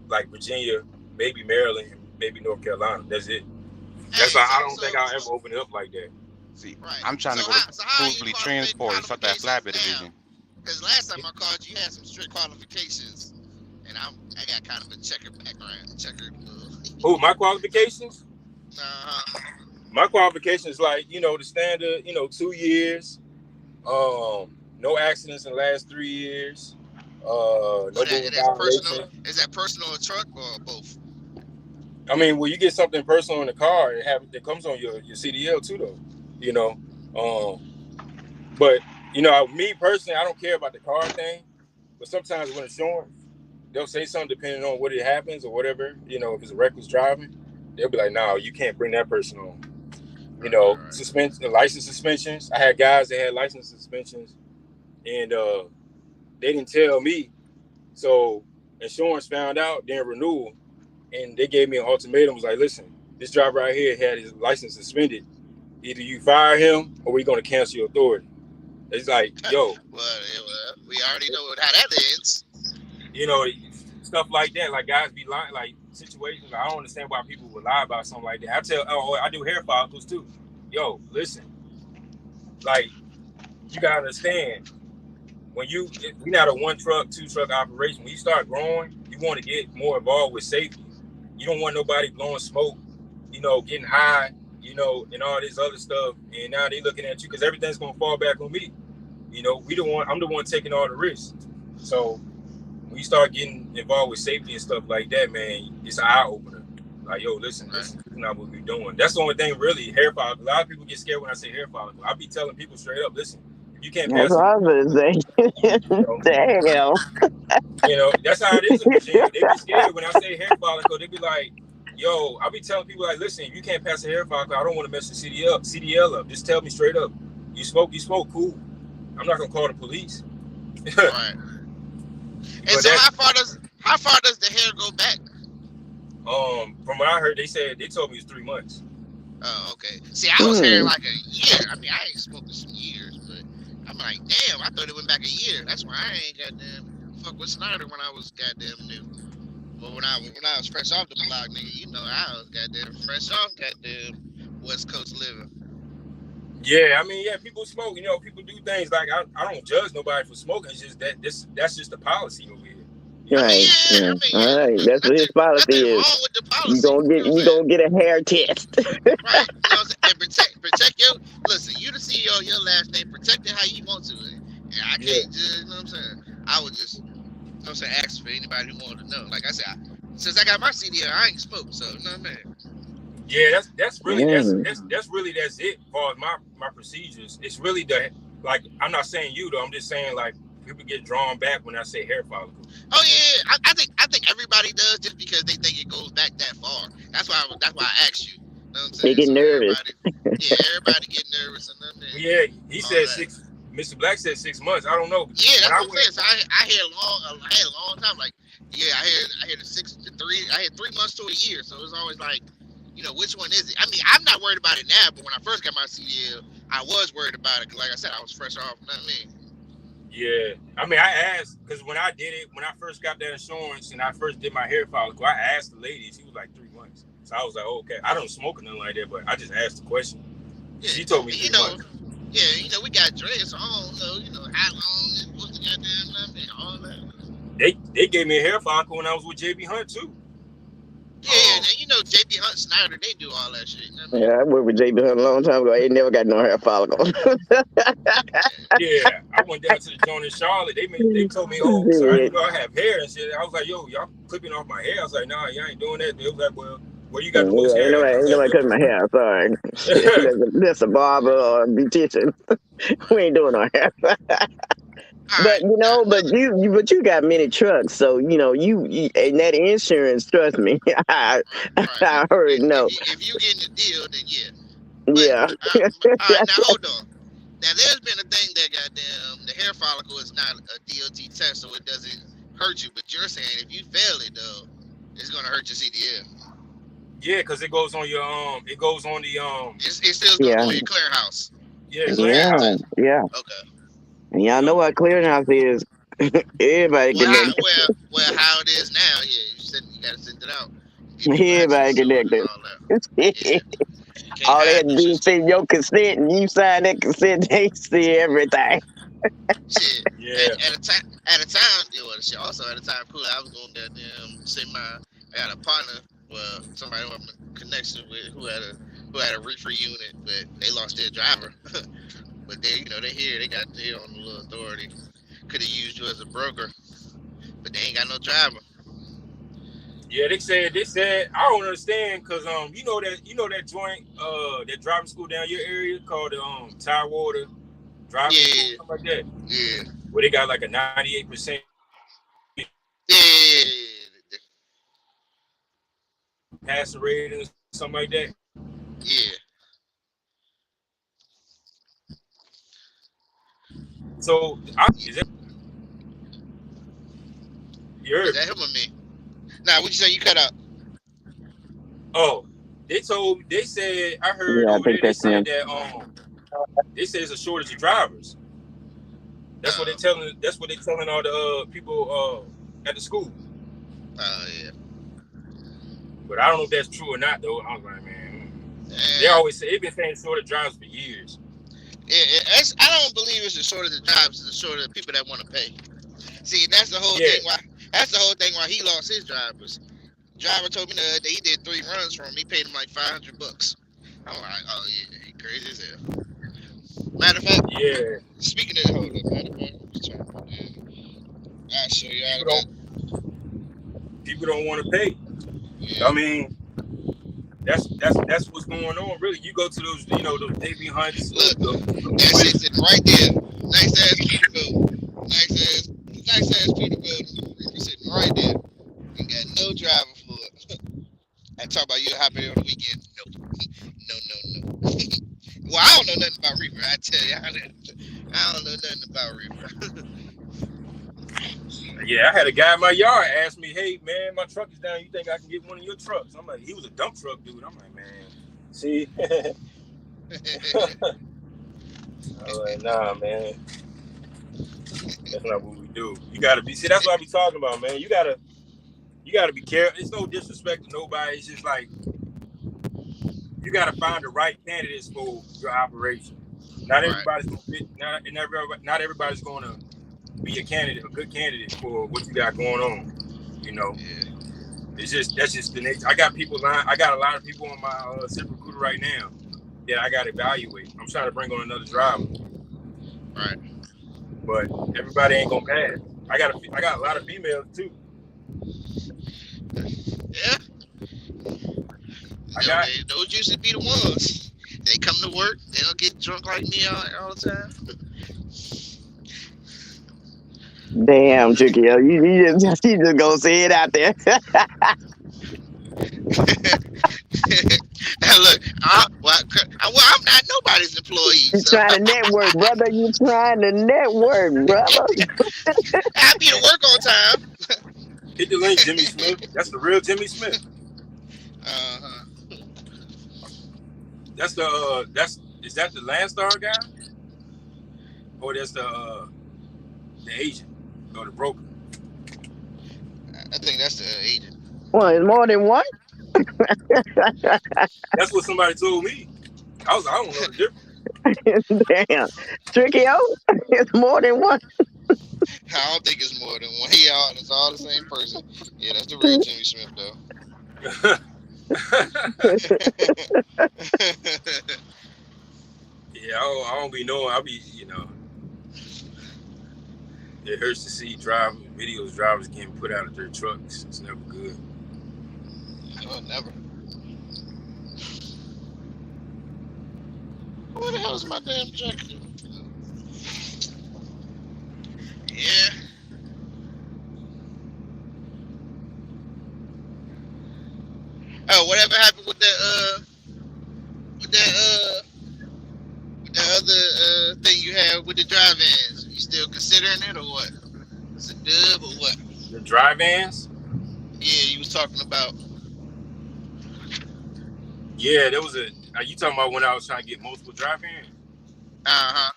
like Virginia, maybe Maryland, maybe North Carolina. That's it. That's hey, like so I don't so think I'll ever open it up like that. See, right. I'm trying to go to So how are Cooley your Transport and start that qualifications flatbed now? division. Because last time I called you, you had some strict qualifications, and I got kind of a checkered background, checkered. Oh, my qualifications? Uh-huh. My qualifications like, the standard, 2 years, no accidents in the last 3 years, no moving That's personal. violation. Is that personal or truck or both? I mean, when you get something personal in the car, it comes on your CDL too, though. You know, but me personally, I don't care about the car thing. But sometimes when insurance, they'll say something depending on what it happens or whatever. If it's a reckless driving, they'll be like, "No, you can't bring that person on." Right. Suspension, license suspensions. I had guys that had license suspensions, and they didn't tell me. So insurance found out, then renewal, and they gave me an ultimatum. Was like, listen, this driver right here had his license suspended. Either you fire him or we're gonna cancel your authority. It's like, yo, Well, we already know how that ends. you know, stuff like that. Like guys be lying, like situations. I don't understand why people would lie about something like that. I do hair follicles too. Yo, listen, like you gotta understand when we not a one truck, two truck operation. When you start growing, you want to get more involved with safety. You don't want nobody blowing smoke, getting high, and all this other stuff. And now they looking at you because everything's gonna fall back on me. I'm the one taking all the risks. So when you start getting involved with safety and stuff like that, man, it's an eye opener. Like, yo, listen, Right. this is not what we're doing. That's the only thing really, hair follicle. A lot of people get scared when I say hair follicle. I be telling people straight up, listen, if you can't That's pass what it, I was gonna say. you know, Damn. that's how it is in Virginia. They be scared when I say hair follicle. They be like, yo, I be telling people like, listen, if you can't pass a hair follicle, I don't want to mess the CDL up. Just tell me straight up. You smoke, cool. I'm not gonna call the police. Right. And But so that's how far does the hair go back? from what I heard, they told me it's 3 months. Oh, okay. See, I was hearing Hmm. like a year. I mean, I ain't smoked in some years, but I'm like, damn, I thought it went back a year. That's why I ain't goddamn fuck with Snyder when I was goddamn new. But when I was fresh off the block, nigga, I was goddamn fresh off goddamn West Coast living. Yeah, I mean, yeah, people smoke. People do things like I don't judge nobody for smoking. It's just that's just the policy over here. Right. Yeah. All right. That's what his nothing policy is. wrong with the policy. You know what I'm You saying? gonna get a hair test. Right. You know what I'm saying? And protect your. Listen, you the CEO of your last name. Protect it how you want to. And I Yeah. can't just. You know what I'm saying? I would just. You know what I'm saying? Ask for anybody who wanted to know. Like I said, since I got my CDL, I ain't smoked. So you know what I mean? Yeah, that's really Mm. that's it for my procedures. It's really like I'm not saying you though. I'm just saying like people get drawn back when I say hair follicle. Oh yeah, I think everybody does just because they think it goes back that far. That's why I asked you. You know what I'm They saying? get So nervous. everybody get nervous and nothing. Yeah, he All said that. 6. Mr. Black said 6 months. I don't know. Yeah, When that's I what I'm went, saying. So I hear a long time. Like, yeah, I hear the 6 to 3. I had 3 months to a year. So it's always like, which one is it? I mean, I'm not worried about it now, but when I first got my CDL, I was worried about it because, like I said, I was fresh off. You know what I mean? yeah, I mean I asked because when I did it, when I first got that insurance and I first did my hair follicle, I asked the lady. She was like 3 months. So I was like, okay, I don't smoke or nothing like that, but I just asked the question. Yeah, She told me and 3 months. yeah, we got dreads, so I don't know, how long it's supposed to goddamn nothing, all that. They gave me a hair follicle when I was with JB Hunt too. Yeah, and JB Hunt, Snyder, they do all that shit. You know what I mean? Yeah, I worked with JB Hunt a long time ago. I ain't never got no hair follicle. Yeah, I went down to the joint in Charlotte. They told me, oh, so I have hair and shit. I was like, yo, y'all clipping off my hair. I was like, nah, y'all ain't doing that. They was like, well, where you got the most hair? Ain't nobody cutting my hair. Sorry, that's a barber or a beautician. We ain't doing no hair. All But right, you got many trucks, so you and that insurance. Trust me, I right. I already know. If you getting the deal, then yeah. But Yeah, all right, now hold on. Now there's been a thing that goddamn the hair follicle is not a DOT test, so it doesn't hurt you. But you're saying if you fail it though, it's gonna hurt your CDL. Yeah, because it goes on your it goes on the It still goes yeah, on your clearinghouse. yeah, It's gonna fail the yeah, test. clearinghouse. yeah. Okay. And y'all You know know, what clearinghouse is. Everybody connected. How it is now? Yeah, you gotta send it out. Get people access Everybody to it and connected. all that. Yeah, can't All they hide had to this do shit. is send your consent, and you sign that consent. They see everything. Shit. yeah, At a time, it was shit. Also at a time, cool. I was going goddamn send my. I got a partner, well, somebody who I'm in connection with who had a reefer unit, but they lost their driver. But they here, they got they on the little authority. Could have used you as a broker, but they ain't got no driver. yeah. They said I don't understand because you know that joint that driving school down your area called Tidewater Driving School, Yeah, something like that. yeah, Where they got like a 98% yeah, passing rating or something like that. yeah. So is that you Was heard me? that him or me? Nah, what you say? You cut out. Oh, they said I heard Yeah, I over think there they that's said him. that they said it's a shortage of drivers. That's what Uh, they telling. That's what they telling all the people at the school. yeah. But I don't know if that's true or not though. I was like, man, they And always say they've been saying shortage of drivers for years. I don't believe it's a shortage of jobs. It's a shortage of people that want to pay. See, that's the whole Yeah, thing. Why he lost his drivers. Driver told me the other day he did 3 runs for him. He paid him like $500. I'm like, oh yeah, he crazy as hell. Matter of fact, yeah. speaking of, hold up, matter of fact, I'm just trying to put I'll show you all People about. don't want to pay. Yeah. I mean, that's what's going on. Really, you go to those those JB Hunts, Look, that with shit sitting right there. Nice ass Peterbilt. Nice ass Peterbilt. Reaper sitting right there. Ain't got no driver for it. I talk about you hopping on the weekend. No. Well, I don't know nothing about Reaper. I tell you, I don't know nothing about Reaper. yeah, I had a guy in my yard ask me, "Hey man, my truck is down. You think I can get one of your trucks?" I'm like, he was a dump truck dude. I'm like, man, see, I was like, nah, man, that's not what we do. You gotta be. See, that's what I be talking about, man. You gotta be careful. It's no disrespect to nobody. It's just like you gotta find the right candidates for your operation. Not Right. everybody's gonna fit. Not everybody's gonna be a good candidate for what you got going on. You know, Yeah. that's just the nature. I got I got a lot of people on my ZipRecruiter right now that I got to evaluate. I'm trying to bring on another driver, Right. but everybody ain't gonna pass. I got a lot of females too. Yeah. I got Those used to be the ones. They come to work. They don't get drunk like me all the time. Damn, Tricky, you just gonna say it out there. And look, I'm not nobody's employee, You so trying to network, brother. You trying to network, brother. I be to work on time. hit the link, Jimmy Smith. That's the real Jimmy Smith. Uh-huh. That's is that the Landstar guy, or that's the agent or the broker? I think that's the agent. Well, it's more than one. That's what somebody told me. I was like, I don't know the difference. Damn, Tricky, it's more than one. I don't think it's more than one. It's all the same person. Yeah, that's the real Jimmy Smith though. Yeah, I don't be knowing. I be, it hurts to see drivers getting put out of their trucks. It's never good. No, never. Where the hell is my damn jacket? Yeah. Oh, whatever happened with that other thing you had with the drive-ins? You still considering it or what? It's a dub or what? The drive-ins? Yeah, you was talking about. Yeah, there was are you talking about when I was trying to get multiple drive-ins? Uh-huh.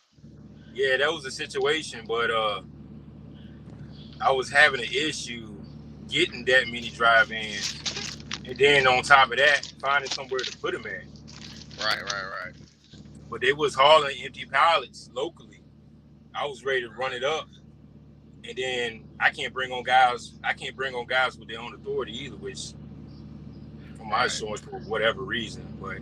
Yeah, that was a situation, but I was having an issue getting that many drive-ins, and then on top of that, finding somewhere to put them at. Right. But they was hauling empty pallets locally. I was ready to run it up, and then I can't bring on guys with their own authority either, which for my insurance for whatever reason. But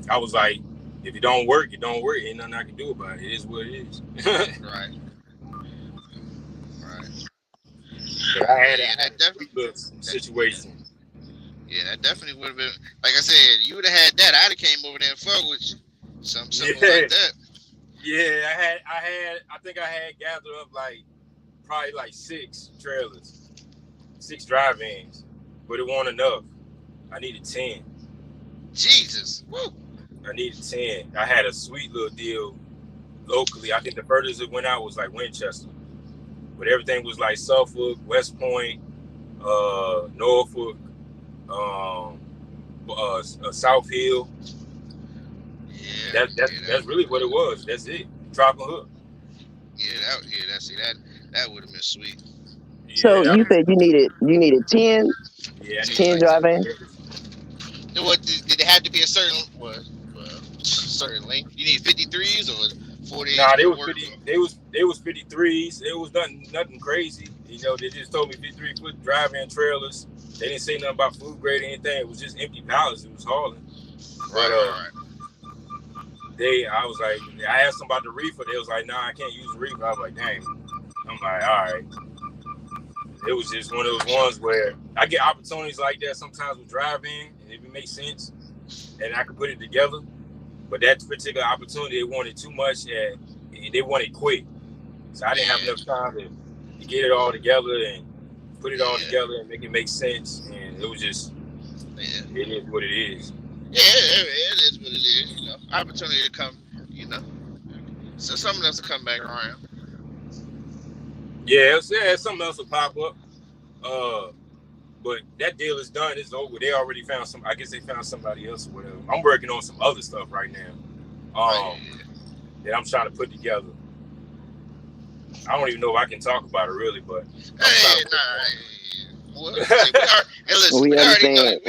I was like, if it don't work, it don't work. Ain't nothing I can do about it. It is what it is. Right. But I had a situation. Yeah, that definitely would have been. Like I said, you would have had that. I'd have came over there and fuck with you. Something like that. Yeah, I think I had gathered up probably 6 trailers, 6 drive-ins, but it wasn't enough. I needed 10. Jesus. Woo. I needed 10. I had a sweet little deal locally. I think the furthest it went out was like Winchester, but everything was like Suffolk, West Point, Norfolk, South Hill. Yeah, that's really what it was. That's it. Drop a hook. That would have been sweet. Yeah, So you said you needed 10? Yeah, 10 drive-ins? What did it have to be a certain length? You need 53s or 40? Nah, they was 53s. It was nothing crazy. They just told me 53-foot drive-in trailers. They didn't say nothing about food grade or anything. It was just empty pallets. It was hauling. Right. I asked them about the reefer. They was like, nah, I can't use the reefer. I was like, dang. I'm like, all right. It was just one of those ones where I get opportunities like that sometimes with drive-in, and if it makes sense, and I can put it together. But that particular opportunity, they wanted too much, and they wanted quick. So I didn't have enough time to get it all together and put it all together and make it make sense. And it was just, it is what it is. Yeah, it is what it is. Opportunity to come. So something else to come back around. Yeah, something else will pop up. But that deal is done. It's over. They already found I guess they found somebody else or whatever. I'm working on some other stuff right now. That I'm trying to put together. I don't even know if I can talk about it really, but We already know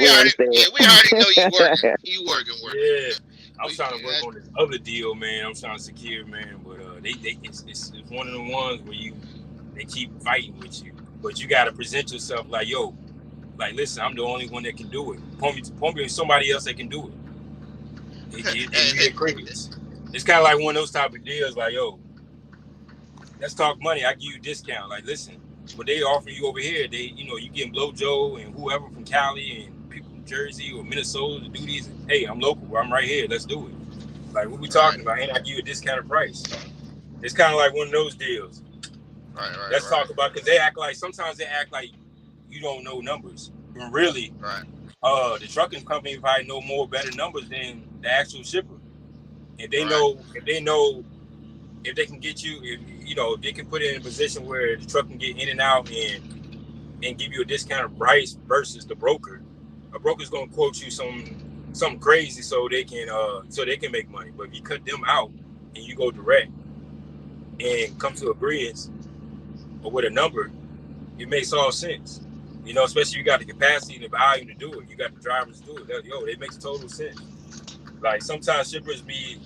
you working. Yeah. I'm trying to work on this other deal, man. I'm trying to secure, man. But it's one of the ones where they keep fighting with you. But you got to present yourself like, yo, like, listen, I'm the only one that can do it. Point me to somebody else that can do it. And you get crickets. It's kind of like one of those type of deals, like, yo, let's talk money. I give you a discount. Like, listen, what they offer you over here, you getting Blojo and whoever from Cali and people from Jersey or Minnesota to do these. Hey, I'm local. I'm right here. Let's do it. Like, what we talking about? And I give you a discounted price. It's kind of like one of those deals. Right. Let's talk about, because sometimes they act like you don't know numbers. And really, the trucking company probably know more better numbers than the actual shipper. If they know, if they can get you, if they can put it in a position where the truck can get in and out and give you a discounted price versus the broker. A broker's gonna quote you something crazy so they can make money. But if you cut them out and you go direct and come to agreements or with a number, it makes all sense. Especially you got the capacity and the volume to do it. You got the drivers to do it. It makes total sense. Like sometimes shippers be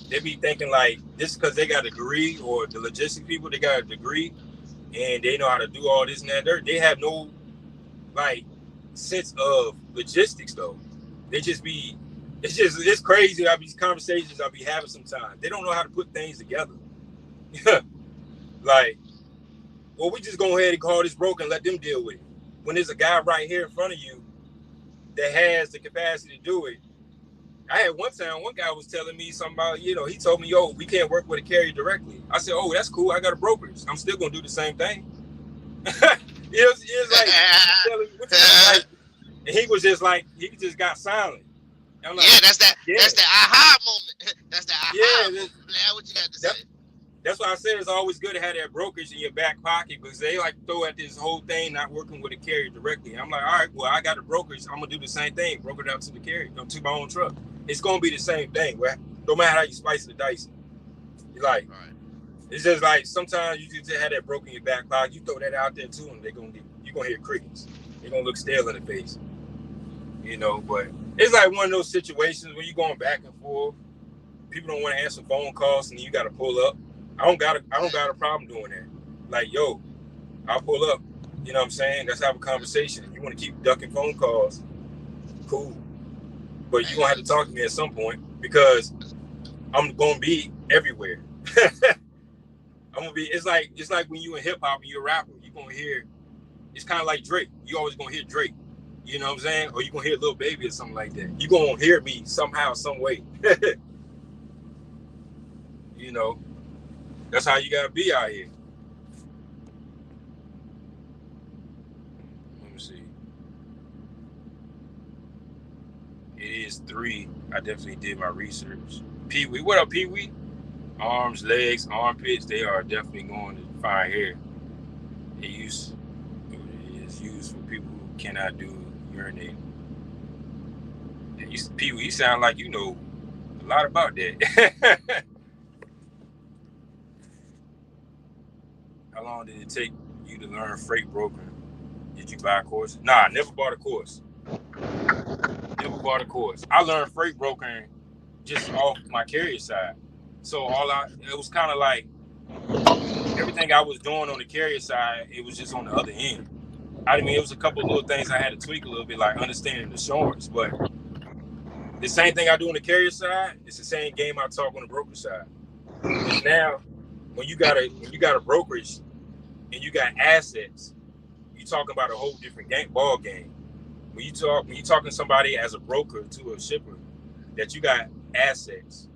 thinking like this because they got a degree, or the logistics people, they got a degree and they know how to do all this and that. They have no like sense of logistics though. It's crazy. These conversations I'll be having sometimes. They don't know how to put things together. Like, well, we just go ahead and call this broker and let them deal with it. When there's a guy right here in front of you that has the capacity to do it. I had one guy was telling me something about, he told me, yo, we can't work with a carrier directly. I said, oh, that's cool. I got a brokerage. I'm still going to do the same thing. it was like, and he was just like, he just got silent. I'm like, that's the aha moment. That's the aha moment. What you got to say? That's why I said it's always good to have that brokerage in your back pocket, because they like throw at this whole thing not working with a carrier directly. And I'm like, all right, well, I got a brokerage. I'm going to do the same thing, broker it out to the carrier, to my own truck. It's going to be the same thing, right? No matter how you spice the dice. Like, it's just like sometimes you just have that broker in your back pocket. You throw that out there too, and you're going to hear crickets. They're going to look stale in the face. But it's like one of those situations where you're going back and forth. People don't want to answer phone calls, and you got to pull up. I don't got a problem doing that. Like, yo, I'll pull up. You know what I'm saying? Let's have a conversation. If you want to keep ducking phone calls, cool. But you're going to have to talk to me at some point, because I'm going to be everywhere. It's like when you in hip hop and you're a rapper, you're going to hear, it's kind of like Drake. You always going to hear Drake. You know what I'm saying? Or you're going to hear Lil Baby or something like that. You're going to hear me somehow, some way. That's how you got to be out here. Let me see. It is 3. I definitely did my research. Pee-wee. What up, Pee-wee? Arms, legs, armpits, they are definitely going to find hair. It is used for people who cannot do urinating. Pee-wee, you sound like you know a lot about that. How long did it take you to learn freight brokering? Did you buy a course? Nah, I never bought a course. I learned freight brokering just off my carrier side. So it was kind of like everything I was doing on the carrier side, it was just on the other end. It was a couple of little things I had to tweak a little bit, like understanding the insurance, but the same thing I do on the carrier side, it's the same game I talk on the broker side. And now, when you got a brokerage and you got assets, you're talking about a whole different ball game. When you talking to somebody as a broker to a shipper that you got assets,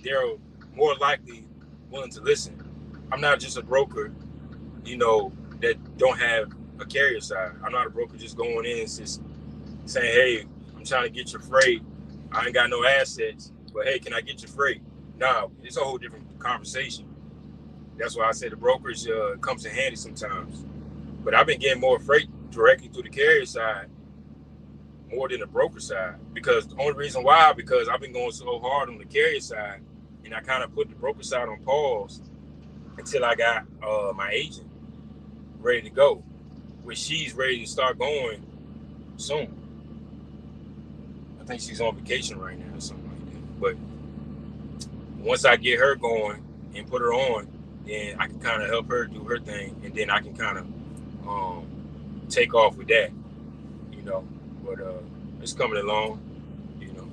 they're more likely willing to listen. I'm not just a broker, that don't have a carrier side. I'm not a broker just going in and just saying, hey, I'm trying to get your freight. I ain't got no assets, but hey, can I get your freight? No, it's a whole different conversation. That's why I say the brokerage comes in handy sometimes. But I've been getting more freight directly through the carrier side more than the broker side. Because the only reason why, because I've been going so hard on the carrier side, and I kind of put the broker side on pause until I got my agent ready to go, which she's ready to start going soon. I think she's on vacation right now or something like that. But once I get her going and put her on, then I can kind of help her do her thing, and then I can kind of um, take off with that, you know. But it's coming along, you know.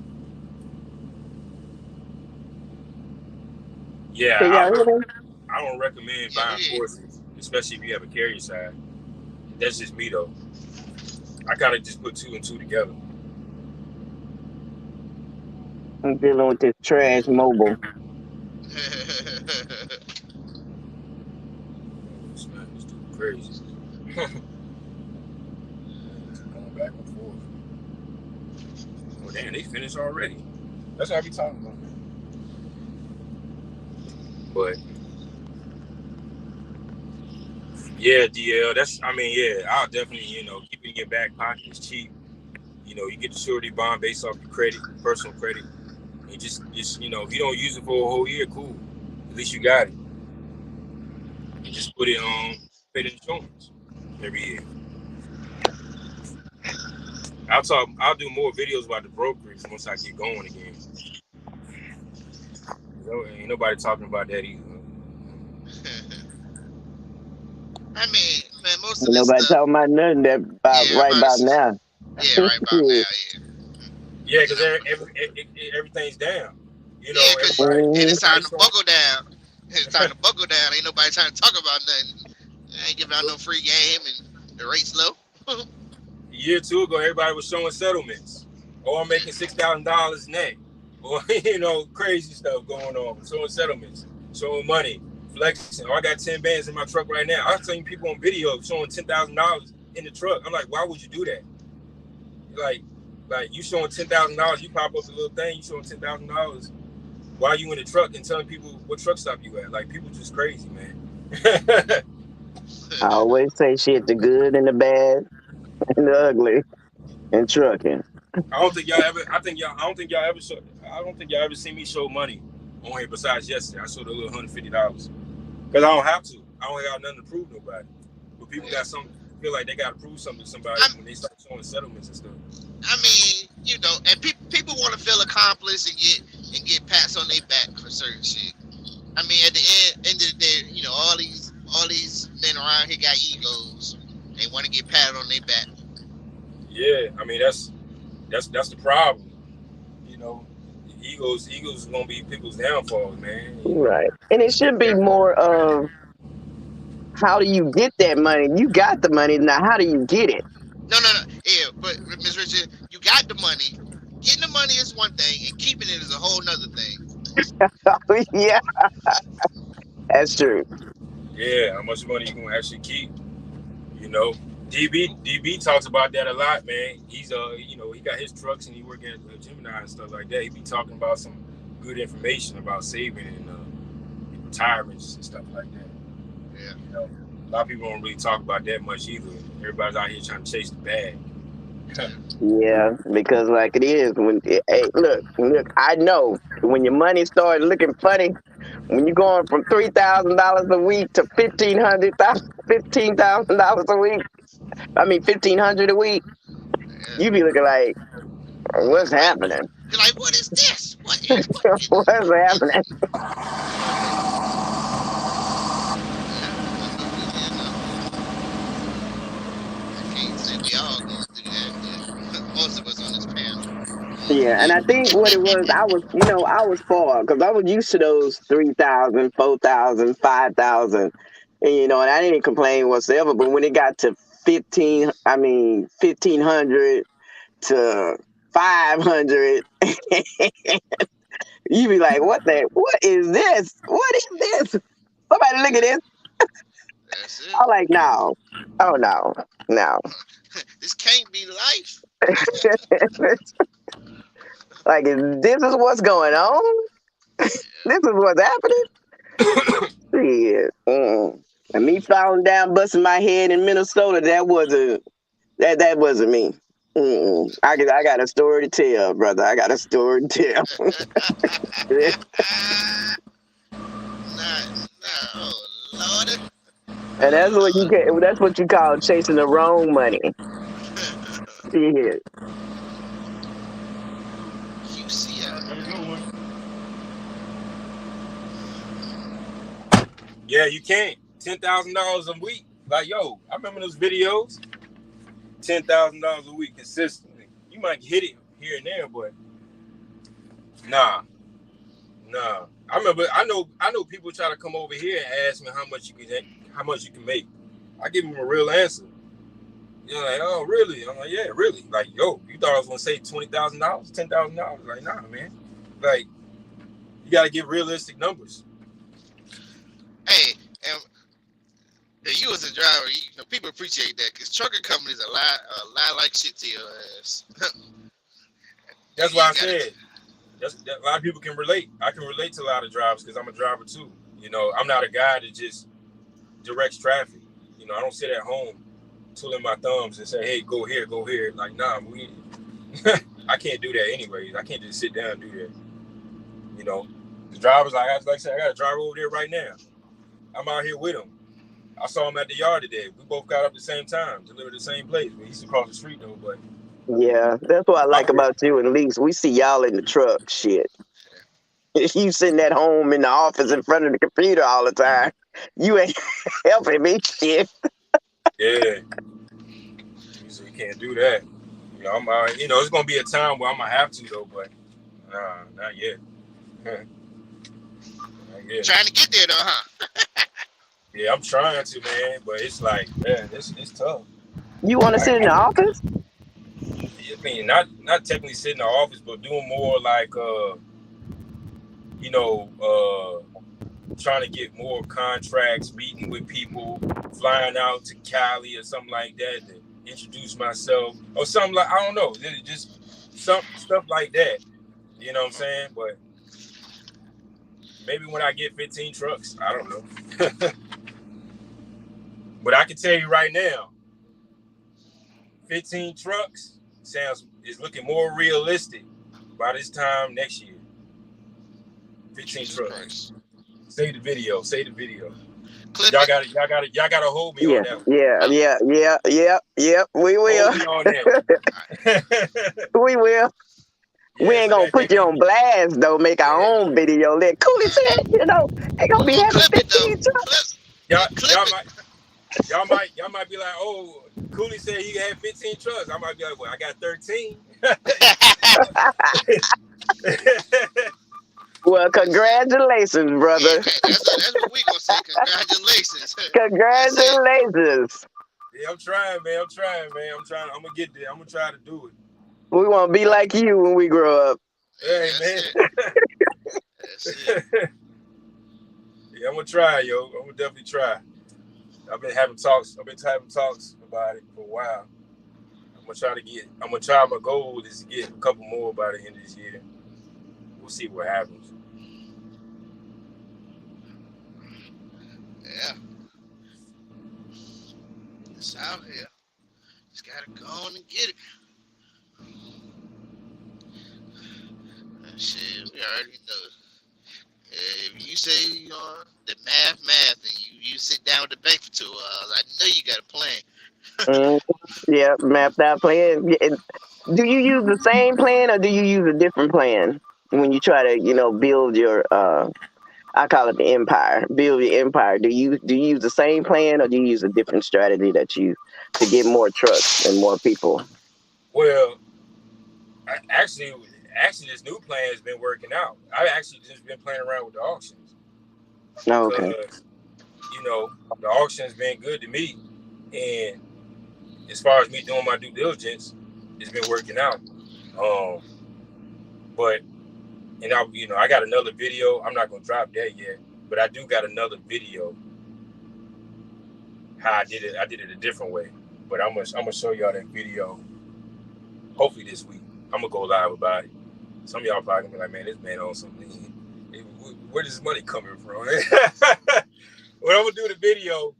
Yeah, Can y'all hear me? I don't recommend Yeah, buying we. courses, especially if you have a carrier side. That's just me though. I kind of just put two and two together. I'm dealing with this trash mobile. This man is too crazy. Going back and forth. Oh damn, they finished already. That's what I be talking about. But yeah, DL. Yeah. I'll definitely, keep it in your back pocket. It's cheap. You get the surety bond based off your credit, personal credit. And just if you don't use it for a whole year, cool. At least you got it. And just put it on, pay the insurance every year. I'll do more videos about the brokerage once I get going again. Ain't nobody talking about that either. I mean, man, most of Ain't this nobody stuff. talking about nothing that Yeah, right about now. yeah, right about now. Yeah, Yeah, you because know. everything's down. Yeah, cause and Everybody it's time to showing. buckle down. It's time to buckle down. Ain't nobody trying to talk about nothing. I ain't giving out no free game and the rate's low. A year or two ago, everybody was showing settlements. Oh, I'm making $6,000 net. Or crazy stuff going on. Showing settlements, showing money, flexing. Oh, I got 10 bands in my truck right now. I've seen people on video showing $10,000 in the truck. I'm like, why would you do that? Like, you showing $10,000, you pop up the little thing, you showing $10,000 while you in the truck and telling people what truck stop you at. Like, people just crazy, man. I always say shit, the good and the bad and the ugly in trucking. I don't think y'all ever. I don't think y'all ever show. I don't think y'all ever seen me show money on here. Besides yesterday, I showed a little $150 because I don't have to. I don't got nothing to prove nobody. But people got something. Feel like they got to prove something to somebody I, when they start showing settlements and stuff. I mean, and people want to feel accomplished and get pats on their back for certain shit. I mean, at the end of the day, all these men around here got egos. They want to get patted on their back. Yeah, I mean that's the problem. You know, egos is gonna be people's downfalls, man. Right. And it should be more of how do you get that money? You got the money, now how do you get it? No. Yeah, but Miss Richard, you got the money. Getting the money is one thing, and keeping it is a whole nother thing. Yeah, that's true. Yeah, how much money you gonna actually keep? You know, DB talks about that a lot, man. He's he got his trucks and he work at Gemini and stuff like that. He be talking about some good information about saving and retirements and stuff like that. Yeah. A lot of people don't really talk about that much either. Everybody's out here trying to chase the bag. Yeah, because like it is hey, look, I know when your money starts looking funny, when you're going from $3,000 a week to $15,000 a week, I mean 1,500 a week, Yeah. you be looking like, what's Like, happening? you're like, what is this? What What's happening? I can't say we all going through that, but most of us on this panel going through Yeah, and I think what it was, that. I was far because I was used to those 3,000, 4,000, 5,000, and and I didn't complain whatsoever. But when it got to 1,500 to 500, you be like, what is this? What is this? Somebody look at this. That's it. I'm like, no, oh no. This can't be life. Like, this is what's going on. This is what's happening. Shit. And me falling down, busting my head in Minnesota, that wasn't me. I got a story to tell, brother. I got a story to tell. Nah, oh Lord. And that's what you get. That's what you call chasing the wrong money. Shit. QCI. Yeah, you can't. $10,000 a week Like, yo, I remember those videos, $10,000 a week consistently. You might hit it here and there, but nah. I know people try to come over here and ask me how much you can make. I give them a real answer. You're like, oh, really? I'm like, yeah, really. Like, yo, you thought I was gonna say $20,000, $10,000? Like, nah, man. Like, you gotta give realistic numbers. Hey, and you as a driver, people appreciate that because trucking companies lie like shit to your ass. That's why I said. A lot of people can relate. I can relate to a lot of drivers because I'm a driver too. I'm not a guy that just directs traffic. I don't sit at home twiddling my thumbs and say, "Hey, go here, go here." Like, nah, I can't do that anyways. I can't just sit down and do that. The drivers, like I said, I got a driver over there right now. I'm out here with him. I saw him at the yard today. We both got up at the same time, delivered the same place. He's across the street though, but Yeah, that's what I like about you and Leaks. We see y'all in the truck. Shit. You sitting at home in the office in front of the computer all the time. You ain't helping me. Shit. Yeah. So you can't do that. It's gonna be a time where I'm gonna have to though, but nah, not yet. Not yet. Trying to get there though, huh? Yeah, I'm trying to, man, but it's like, man, it's tough. You want to sit in the office? I mean, not technically sit in the office, but doing more like, trying to get more contracts, meeting with people, flying out to Cali or something like that to introduce myself or something like, I don't know, just stuff like that. You know what I'm saying? But maybe when I get 15 trucks, I don't know. But I can tell you right now, 15 trucks is looking more realistic by this time next year. 15 trucks. Say the video. Y'all gotta hold me on that one. Yeah. We will. Hold me on that. We will. Yeah, we ain't gonna put you on blast though. Make our own video. Let Cooley said, ain't gonna be having 15 trucks. Y'all might be like, oh, Cooley said he had 15 trucks. I might be like, well, I got 13. Well, congratulations, brother. That's what we gonna say. Congratulations. Congratulations. Yeah, I'm trying, man. I'm gonna get there. I'm gonna try to do it. We want to be like you when we grow up. Hey, man. That's it. Yeah, I'm gonna try, yo. I'm gonna definitely try. I've been having talks about it for a while. I'm gonna try. My goal is to get a couple more by the end of this year. We'll see what happens. Yeah. It's out here. Just gotta go on and get it. Shit, we already know. If you say the math, and you sit down with the bank for 2 hours, I know you got a plan. Yeah, mapped out plan. Do you use the same plan or do you use a different plan when you try to, build your I call it the empire. Build your empire. Do you use the same plan or do you use a different strategy to get more trucks and more people? Well, actually, this new plan has been working out. I've actually just been playing around with the auctions. Oh, okay. Because, the auction's been good to me. And as far as me doing my due diligence, it's been working out. I got another video. I'm not going to drop that yet. But I do got another video how I did it. I did it a different way. But I'm gonna show y'all that video hopefully this week. I'm going to go live about it. Some of y'all probably gonna be like, man, this man on something. Where does this money coming from? When I'm gonna do the video,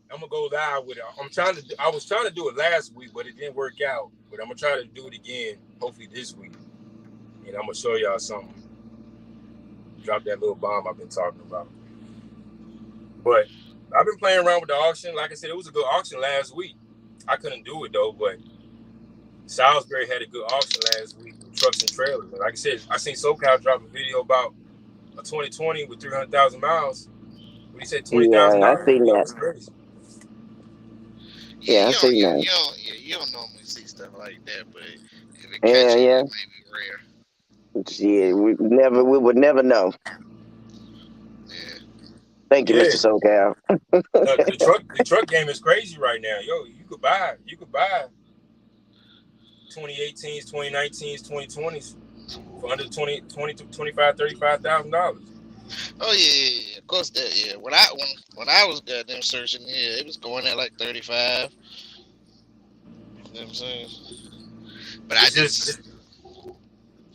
I'm gonna go live with it. I was trying to do it last week, but it didn't work out. But I'm gonna try to do it again, hopefully this week. And I'm gonna show y'all something. Drop that little bomb I've been talking about. But I've been playing around with the auction. Like I said, it was a good auction last week. I couldn't do it though, but Salisbury had a good auction last week with trucks and trailers. And like I said, I seen SoCal drop a video about a 2020 with 300,000 miles. What he said, 20,000 Yeah, I miles? seen That that. was crazy. Yeah, Yeah, I seen that. you don't normally see stuff like that, but if it catch Yeah, it, yeah. it may be rare. Shit, we would never know. Yeah. Thank you, Yeah, Mr. SoCal. the truck game is crazy right now. Yo, you could buy 2018s, 2019s, 2020s for under 20 to 25, $35,000. Oh yeah, yeah, yeah. Of course that. Yeah. When I was goddamn searching, yeah, it was going at like 35. You know what I'm saying? But I It's just just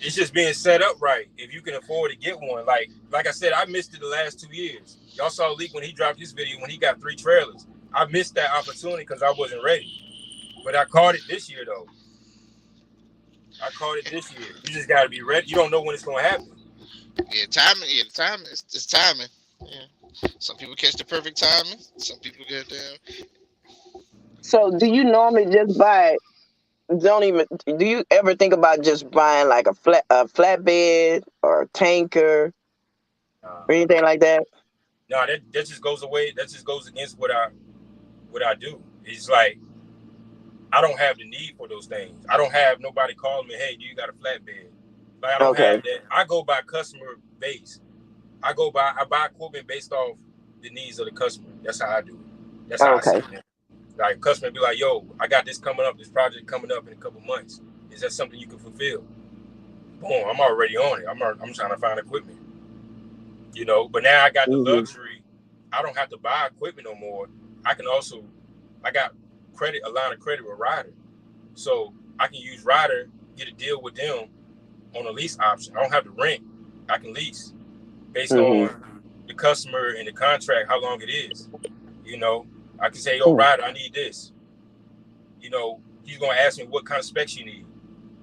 it's just being set up right. If you can afford to get one, like I said, I missed it the last 2 years. Y'all saw Leak when he dropped his video when he got 3 trailers. I missed that opportunity because I wasn't ready. But I caught it this year though. I caught it this year. You just got to be ready. You don't know when it's gonna happen. yeah, timing. Yeah, the timing. It's timing. Yeah. Some people catch the perfect timing. Some people get down. So, do you normally just buy? Don't even. Do you ever think about just buying like a flatbed or a tanker Uh, or anything like that? no, that just goes away. That just goes against what I do. It's like I don't have the need for those things. I don't have nobody calling me, hey, do you got a flatbed? Like I don't Okay. have that. I go by customer base. I buy equipment based off the needs of the customer. That's how I do it. That's how I see Okay. it. Like customer be like, yo, I got this coming up, this project coming up in a couple months. Is that something you can fulfill? Boom, I'm already on it. I'm trying to find equipment. But now I got the Hmm. luxury. I don't have to buy equipment no more. I can also I got a line of credit with Ryder. So I can use Ryder, get a deal with them on a lease option. I don't have to rent. I can lease based Hmm. on the customer and the contract, how long it is. You know, I can say, yo, Ryder, I need this. He's gonna ask me what kind of specs you need.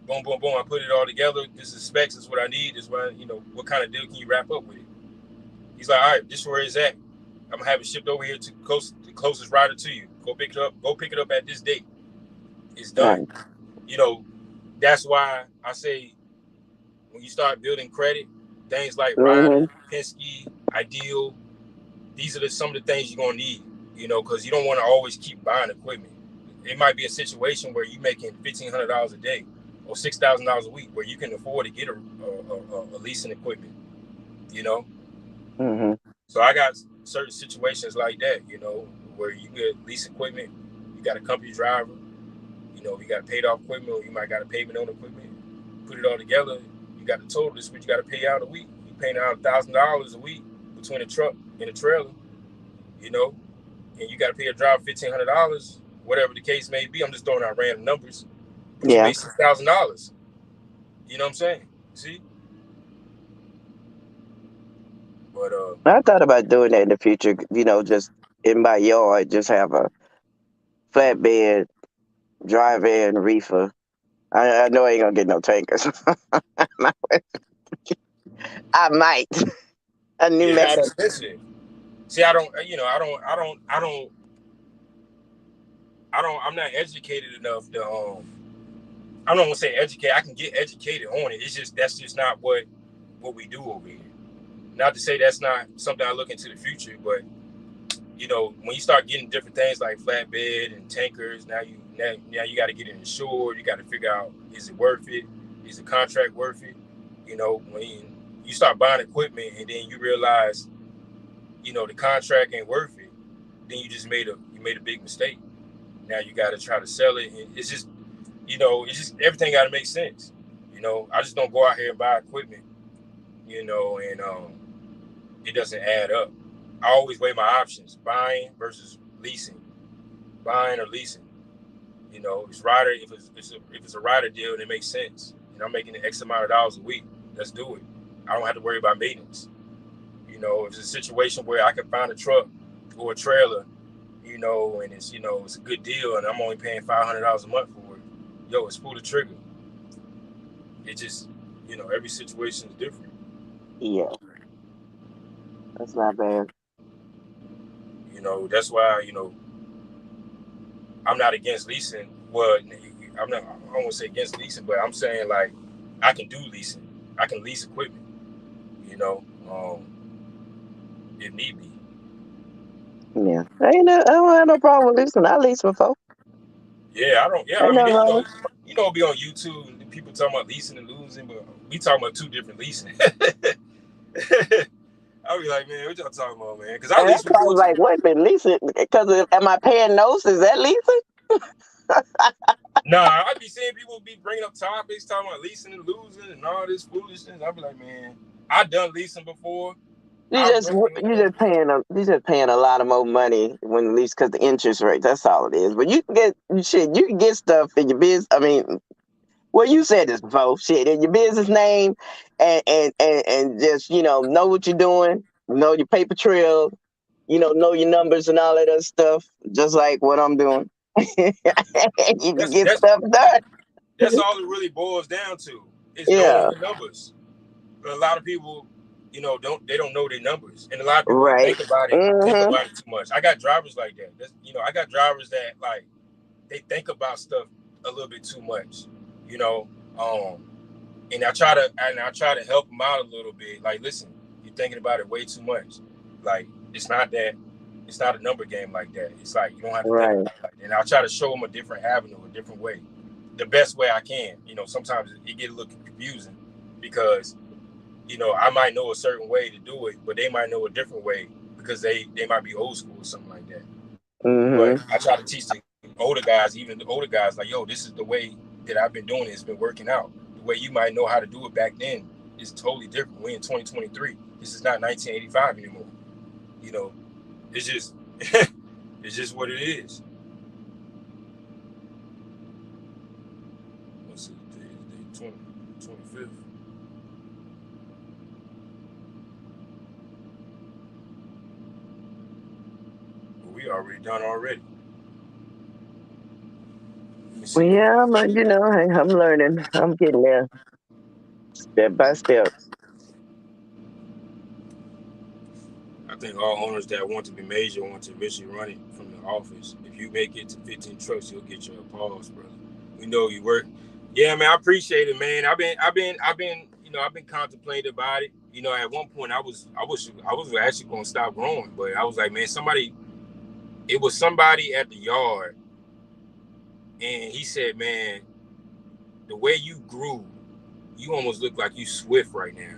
Boom, boom, boom. I put it all together. This is specs. This is what I need. This is what kind of deal can you wrap up with it? He's like, all right, this is where it's at. I'm gonna have it shipped over here to the closest Ryder to you. Go pick it up. Go pick it up at this date. It's done. Right. You know, that's why I say when you start building credit, things like Hmm. Ryder, Penske, Ideal, these are some of the things you're gonna need. Because you don't want to always keep buying equipment. It might be a situation where you're making $1,500 a day or $6,000 a week, where you can afford to get a leasing equipment. You know, Hmm. so I got certain situations like that. Where you get lease equipment, you got a company driver. You got paid off equipment, or you might got a payment on equipment. Put it all together, you got the total. This is what you got to pay out a week. You paying out $1,000 a week between a truck and a trailer. You know, and you got to pay a driver $1,500, whatever the case may be. I'm just throwing out random numbers, but you Yeah. made $6,000. You know what I'm saying? See, but I thought about doing that in the future. Just in my yard, just have a flatbed, drive in, reefer. I know I ain't gonna get no tankers. I might. A new yeah, it's method. expensive. See, I don't, I'm not educated enough to I don't want to say educated. I can get educated on it. It's just that's just not what we do over here. Not to say that's not something I look into the future, but when you start getting different things like flatbed and tankers, now you got to get it insured. You got to figure out, is it worth it? Is the contract worth it? When you start buying equipment and then you realize, the contract ain't worth it, then you made a big mistake. Now you got to try to sell it, and it's just everything got to make sense. I just don't go out here and buy equipment, and it doesn't add up. I always weigh my options: buying versus leasing, buying or leasing. It's rider. If it's a rider deal, and it makes sense. I'm making an X amount of dollars a week. Let's do it. I don't have to worry about maintenance. If it's a situation where I can find a truck or a trailer, and it's a good deal, and I'm only paying $500 a month for it. Yo, it's pull the trigger. It just, every situation is different. Yeah, that's not bad. That's why, I'm not against leasing. Well, I'm not. I don't want to say against leasing, but I'm saying like I can do leasing. I can lease equipment. You know, if need be. Yeah, I don't have no problem with leasing. I leased before. Yeah, I don't. Yeah, I Ain't mean, nothing wrong. be on YouTube and people talking about leasing and losing, but we talking about two different leasing. I'll be like, man, what y'all talking about, man? Because I And lease that's why I before was too. like, wait a minute, leasing? Because am I paying notes? Is that leasing? Nah, I be seeing people be bringing up topics talking about leasing and losing and all this foolishness. I be like, man, I done leasing before. You I just recommend. you just paying a lot of more money when at least because the interest rate. That's all it is. But you can get shit. You can get stuff in your business. I mean, well, you said this before. Shit in your business name, and just know what you're doing. Know your paper trail. Know your numbers and all that other stuff. Just like what I'm doing. You can That's get that's stuff done. that's all it really boils down to is knowing Yeah. your numbers. But a lot of people, don't know their numbers, and a lot of people Right. think Mhm. about it too much. I got drivers like that. I got drivers that like they think about stuff a little bit too much, you know. Um, and I try to help them out a little bit. Like, listen, you're thinking about it way too much. Like, it's not that. It's not a number game like that. It's like you don't have to think Right. about it like that. And I try to show them a different avenue, a different way, the best way I can. Sometimes it get a little confusing because I might know a certain way to do it, but they might know a different way because they might be old school or something like that. But Mhm. I try to teach the older guys, even the older guys, like, yo, this is the way that I've been doing it. It's been working out. The way you might know how to do it back then is totally different. We're in 2023. This is not 1985 anymore. You know, it's just it's just what it is. What's it? Day 25th. Well, we already done already. Let me Well, see. yeah, but hey, I'm learning. I'm getting there step by step. I think all owners that want to be major want to eventually run it from the office. If you make it to 15 trucks, you'll get your applause, brother. We know you work. Yeah, man, I appreciate it, man. I've been contemplating about it. At one point I was actually gonna stop growing, but I was like, man, it was somebody at the yard, and he said, man, the way you grew, you almost look like you Swift right now.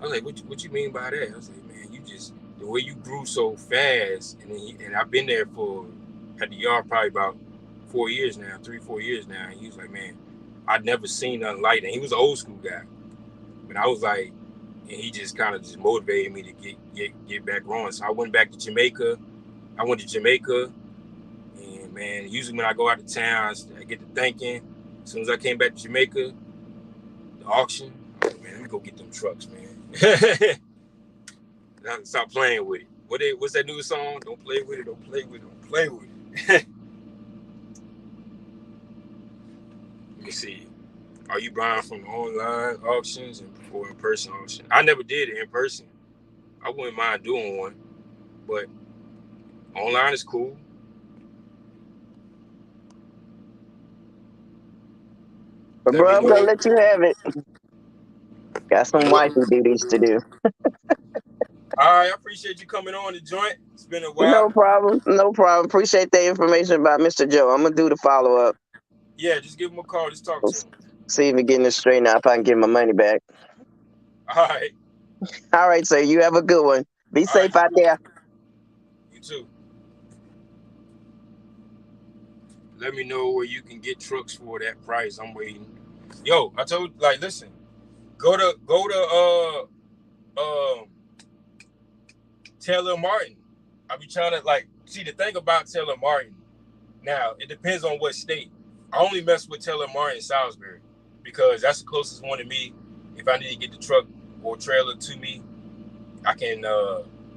I was like, what you mean by that? I was like, man, you just the way you grew so fast, and I've been there for at the yard probably about 4 years now, 3 4 years now. And he was like, man, I'd never seen nothing like that. He was an old school guy, but I was like, and he just kind of just motivated me to get back on. So I went back to Jamaica. I went to Jamaica, and man, usually when I go out of town, I get to thinking. As soon as I came back to Jamaica, the auction, I was like, man, let me go get them trucks, man. Stop playing with it. What's that new song? Don't play with it. Don't play with it. Don't play with it. Let me see. Are you buying from online auctions or in person auction? I never did it in person. I wouldn't mind doing one, but online is cool. But Let me bro, I'm know. gonna let you have it. Got some What? wifey duties to do. All right, I appreciate you coming on the joint. It's been a while. No problem. No problem. Appreciate the information about Mr. Joe. I'm gonna do the follow up. Yeah, just give him a call. Just talk to him. See if we getting this straightened out. If I can get my money back. All right. All right, sir. You have a good one. Be All right. safe out there. You too. Let me know where you can get trucks for that price. I'm waiting. Yo, I told like listen, go to Taylor Martin. I be trying to like see the thing about Taylor Martin. Now it depends on what state. I only mess with Taylor Martin in Salisbury because that's the closest one to me. If I need to get the truck or trailer to me, I can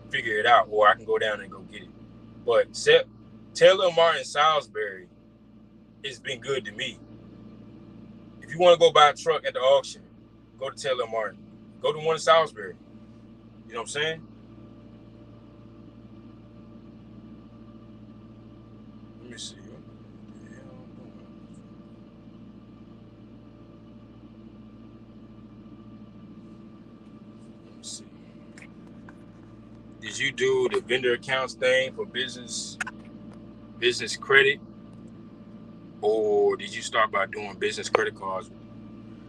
figure it out, or I can go down and go get it. But Taylor Martin Salisbury has been good to me. If you want to go buy a truck at the auction, go to Taylor Martin. Go to one in Salisbury. You know what I'm saying? Let me see. Let me see. Did you do the vendor accounts thing for business credit? or did you start by doing business credit cards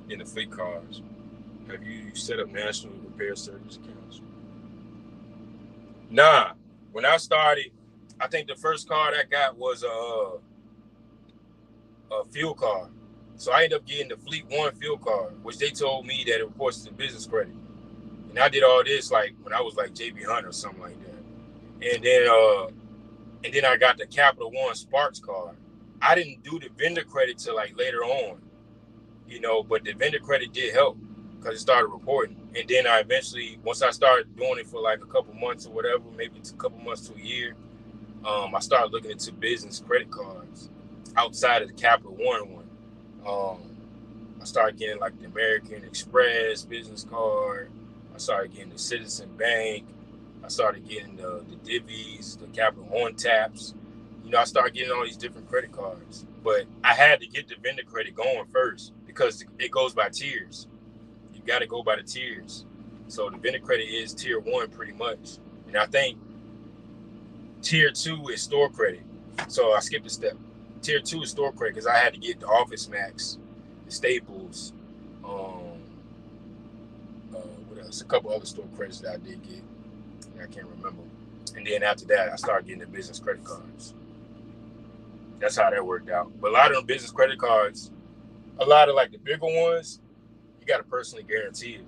in the fleet cars? Have you set up national repair service accounts? Nah. When I started, I think the first card I got was a fuel card. So I ended up getting the Fleet One fuel card, which they told me that it reports to business credit. And I did all this like when I was like JB Hunt or something like that. And then I got the Capital One Sparks card. I didn't do the vendor credit till like later on, but the vendor credit did help because it started reporting. And then I eventually, once I started doing it for like a couple months or whatever, maybe it's a couple months to a year, I started looking into business credit cards outside of the Capital One. I started getting like the American Express business card. I started getting the Citizen Bank. I started getting the Divvies, the Capital One Taps. I started getting all these different credit cards. But I had to get the vendor credit going first because it goes by tiers. You got to go by the tiers. So the vendor credit is tier 1 pretty much. And I think tier 2 is store credit. So I skipped a step. Tier 2 is store credit because I had to get the Office Max, the Staples, what else? A couple other store credits that I did get. I can't remember. And then after that, I started getting the business credit cards. That's how that worked out. But a lot of them business credit cards, a lot of like the bigger ones, you got to personally guarantee it.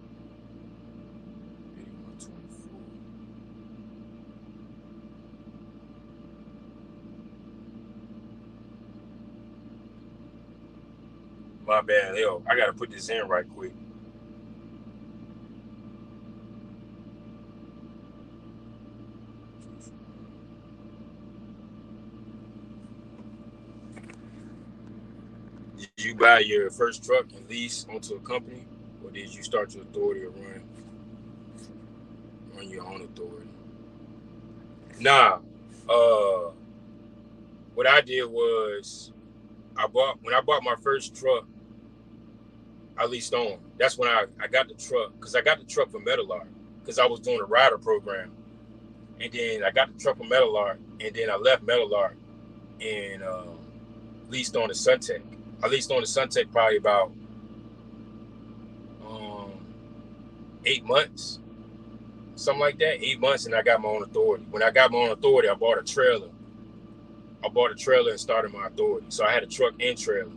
My bad. Yo, I got to put this in right quick. Did you buy your first truck and lease onto a company, or did you start your authority or run your own authority? Nah. What I did was when I bought my first truck, I leased on. That's when I got the truck, because I got the truck from Metalart, because I was doing a rider program. And then I got the truck from Metalart, and then I left Metalart and leased on the Suntech. I leased on the Suntech probably about 8 months, something like that. 8 months, and I got my own authority. When I got my own authority, I bought a trailer. And started my authority. So I had a truck and trailer,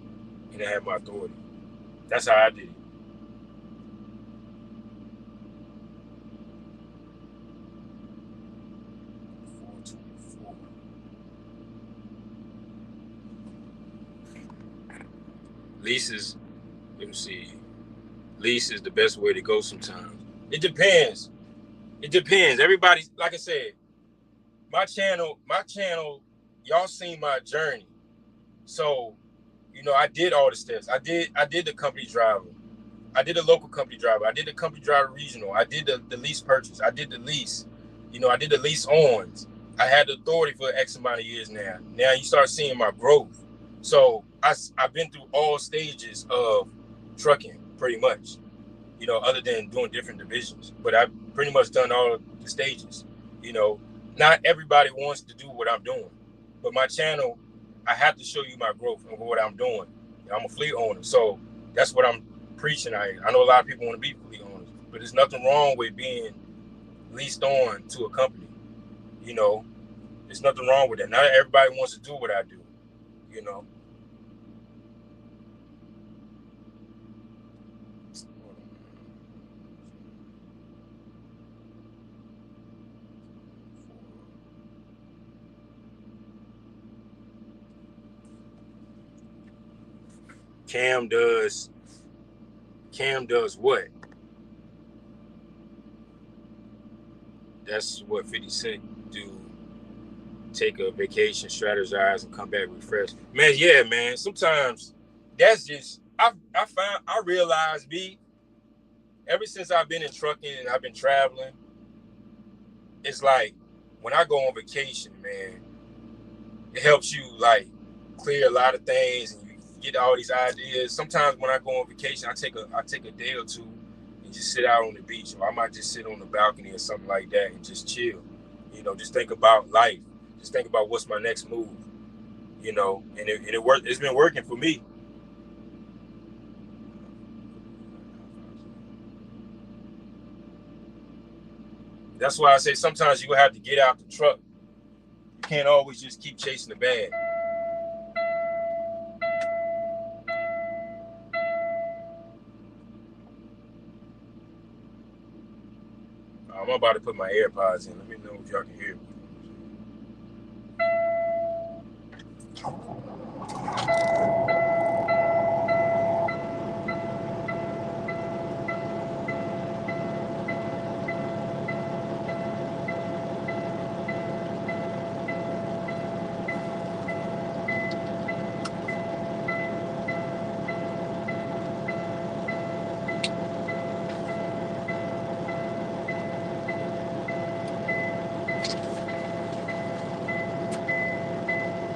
and I had my authority. That's how I did it. Leases, let me see. Lease is the best way to go sometimes. It depends. Everybody, like I said, my channel, y'all seen my journey. So, I did all the steps. I did the company driver. I did the local company driver. I did the company driver regional. I did the lease purchase. I did the lease. I did the lease ons. I had the authority for X amount of years now. Now you start seeing my growth. So I've been through all stages of trucking pretty much, other than doing different divisions. But I've pretty much done all the stages. Not everybody wants to do what I'm doing. But my channel, I have to show you my growth and what I'm doing. I'm a fleet owner. So that's what I'm preaching. I know a lot of people want to be fleet owners, but there's nothing wrong with being leased on to a company. There's nothing wrong with that. Not everybody wants to do what I do. Cam does what? That's what 50 Cent do. Take a vacation, strategize, and come back refreshed. Man, yeah, man. Sometimes that's just I realized ever since I've been in trucking and I've been traveling, it's like when I go on vacation, man, it helps you like clear a lot of things and you get all these ideas. Sometimes when I go on vacation, I take a day or two and just sit out on the beach, or I might just sit on the balcony or something like that and just chill. Just think about life. Just think about what's my next move. you know, and it worked. It's been working for me. That's why I say sometimes you have to get out the truck. You can't always just keep chasing the bag. I'm about to put my AirPods in. Let me know if y'all can hear me.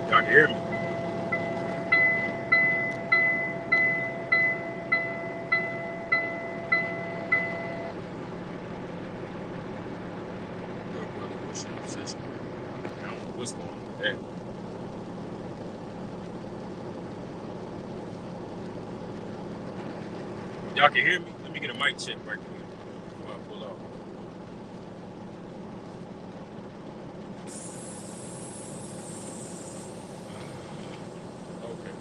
Y'all can hear me. I don't know what's going on with that. Y'all can hear me? Let me get a mic check right quick before I pull off. Okay.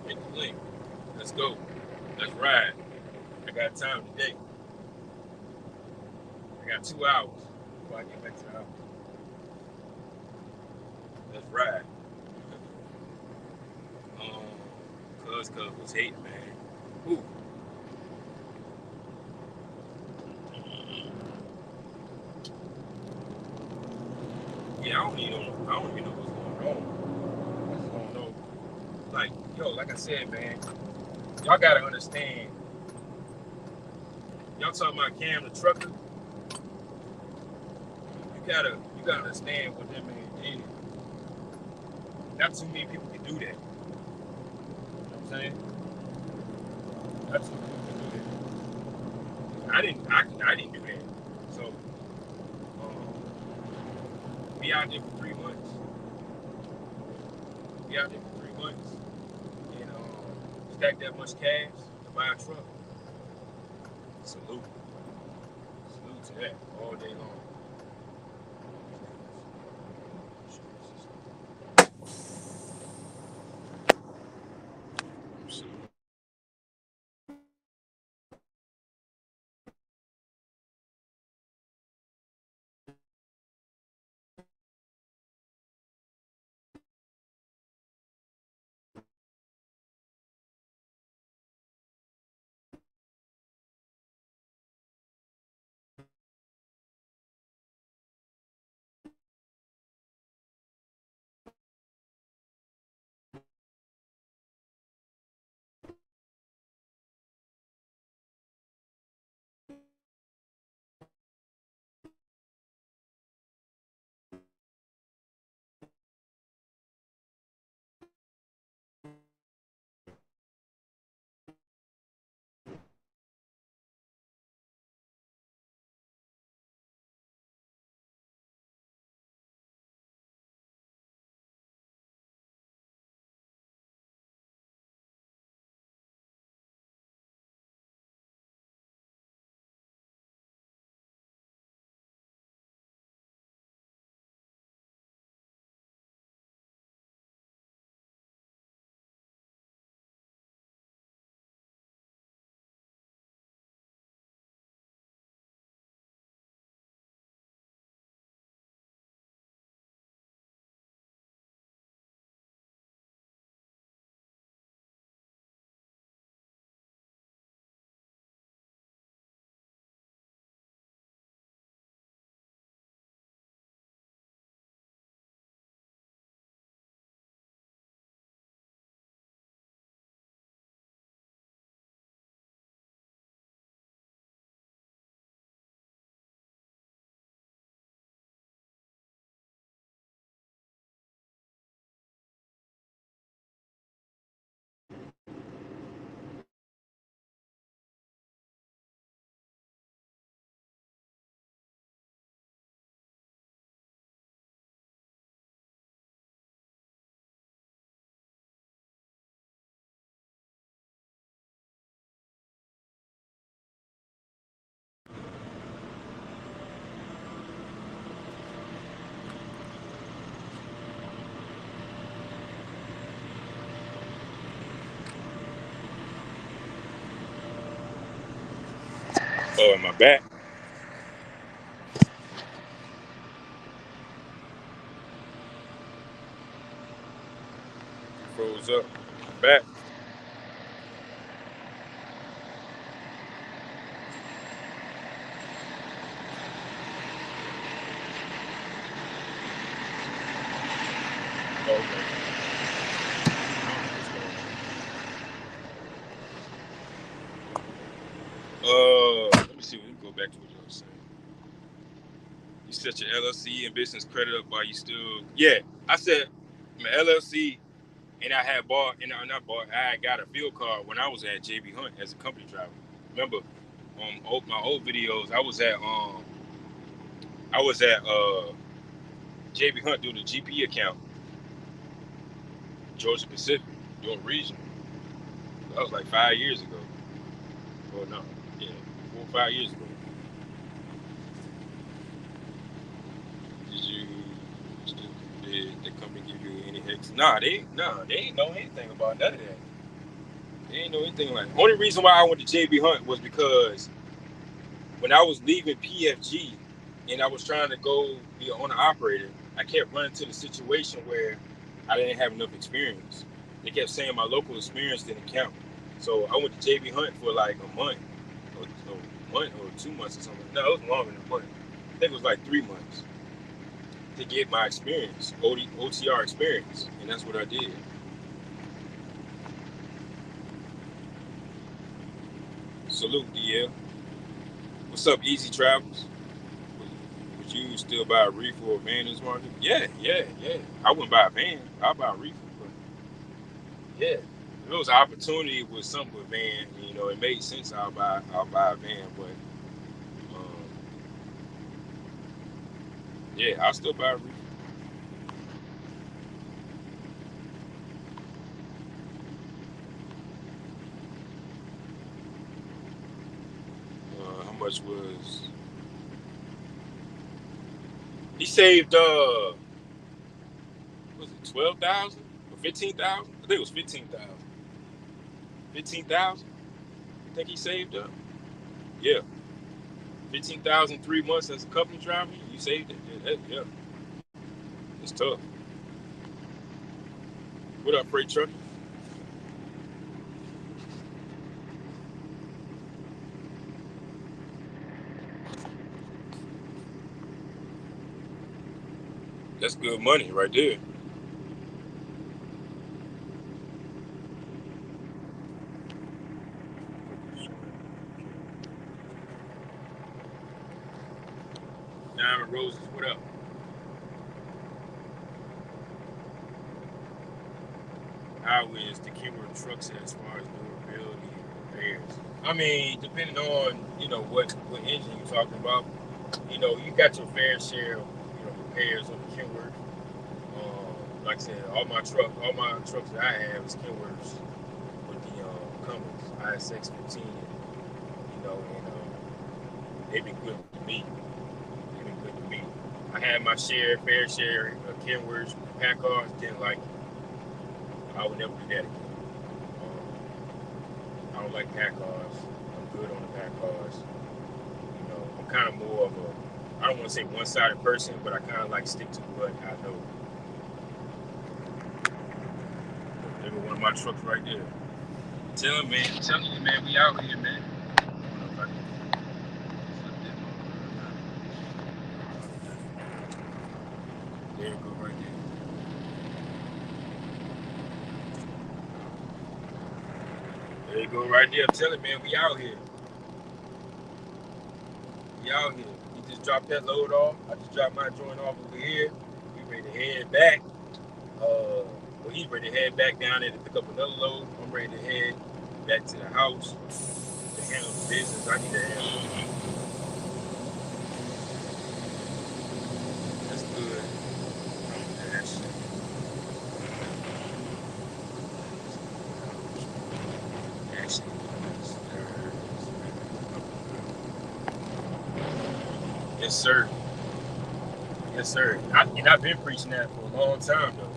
Hit the link. Let's go. Let's ride. I got time today. I got 2 hours before I get back to the house. Let's ride. Um, Cuz was hating, man. Ooh. Yeah, I don't even know what's going on. I just don't know. Like, yo, like I said, man, y'all gotta understand. Y'all talking about Cam the trucker. You gotta understand what that man did. Not too many people can do that. You know what I'm saying? Not too many people can do that. I didn't do that. So be out there for 3 months. Be out there for 3 months and stack that much cash to buy a truck. Salute. Salute to that all day long. Oh, my back. Froze up. Back. Oh, okay. Let me see. Let me go back to what you were saying. You set your LLC and business credit up while you still. Yeah, I said my LLC, and I had bought, and I not bought. I had got a field card when I was at JB Hunt as a company driver. Remember, my old videos, I was at JB Hunt doing the GP account, Georgia Pacific, doing regional. That was like 5 years ago. Or no, yeah, 4 or 5 years ago. Did you? Did the company give you any hicks? They ain't know anything about none of that. They ain't know anything like. Only reason why I went to JB Hunt was because when I was leaving PFG and I was trying to go be an owner operator, I kept running into the situation where I didn't have enough experience. They kept saying my local experience didn't count. So I went to JB Hunt for like a month, or 2 months or something. No, it was longer than a month. I think it was like 3 months to get my experience, OTR experience, and that's what I did. Salute, DL. What's up, Easy Travels? Would you still buy a reefer or a van in this market? Yeah, yeah, yeah. I wouldn't buy a van. I'd buy a reefer, but yeah. If it was an opportunity with something with van, it made sense. I'll buy a van, but um, yeah, I'll still buy a reefer. How much he saved? Was it 12,000 or 15,000? I think it was 15,000. 15,000. You think he saved up? Yeah, 15,000 3 months as a company driver. You saved it. Yeah. It's tough. What up, freight truck? That's good money right there. Diamond Roses, what up? How is the Kenworth trucks as far as durability and repairs? I mean, depending on what engine you're talking about, you got your fair share of repairs on the Kenworth. Like I said, all my trucks that I have is Kenworths with the Cummins ISX 15, they've been good to me. They've been good to me. I had my fair share of Kenworths, Packards, didn't like it. I would never do that again. I don't like pack cars. I'm good on the pack cars. I'm kind of more of I don't want to say one-sided person, but I kind of like stick to what I know. Maybe one of my trucks right there. Tell him, man. Tell you, man, we out here, man. There you go, right there. There you go, right there. Tell him, man, we out here. We out here. He just dropped that load off. I just dropped my joint off over here. We ready to head back. He's ready to head back down there to pick up another load. I'm ready to head back to the house to handle the business I need to handle. That's good. That's yes, sir. Yes, sir. I've been preaching that for a long time, though.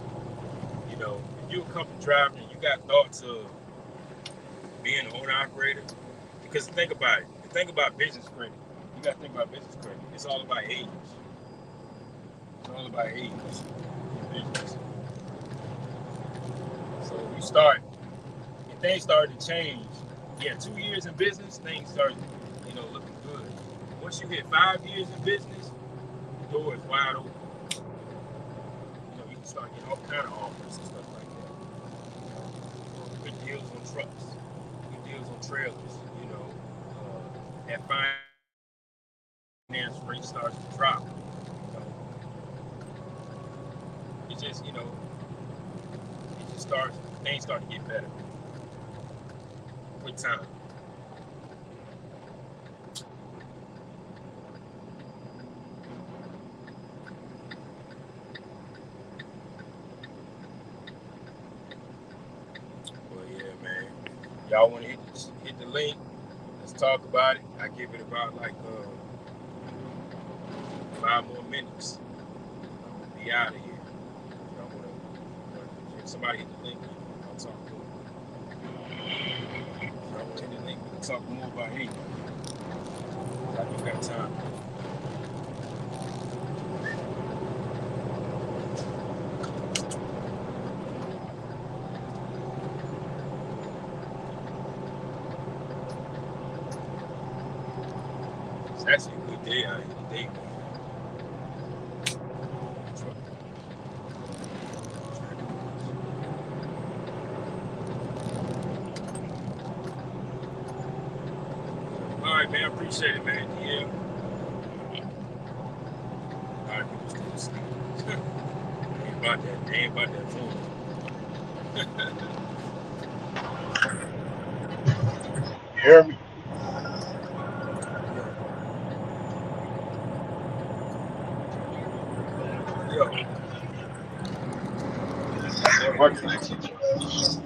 If you're a company driver and you got thoughts of being an owner operator, because think about it. The think about business credit. You got to think about business credit. It's all about age. It's all about age in business. So you start, and things started to change. Yeah, 2 years in business, things start, looking good. Once you hit 5 years in business, the door is wide open. You can start getting all kind of offers and stuff like that. Good deals on trucks, good deals on trailers. That finance rate starts to drop. It just, it just starts. Things start to get better with time. Well, yeah, man. Y'all want to hit the link? Let's talk about it. I give it about like 5 more minutes. We'll be out of here. Y'all if somebody hit the link, I'll talk more. Y'all want to hit the link? We'll talk more about anything. I do got time. It's actually a good day out here today, man. All right, man. I appreciate it, man. Yeah. All right, people still asleep. Ain't about that. They ain't about that phone. You hear me? Yo. My connection trash.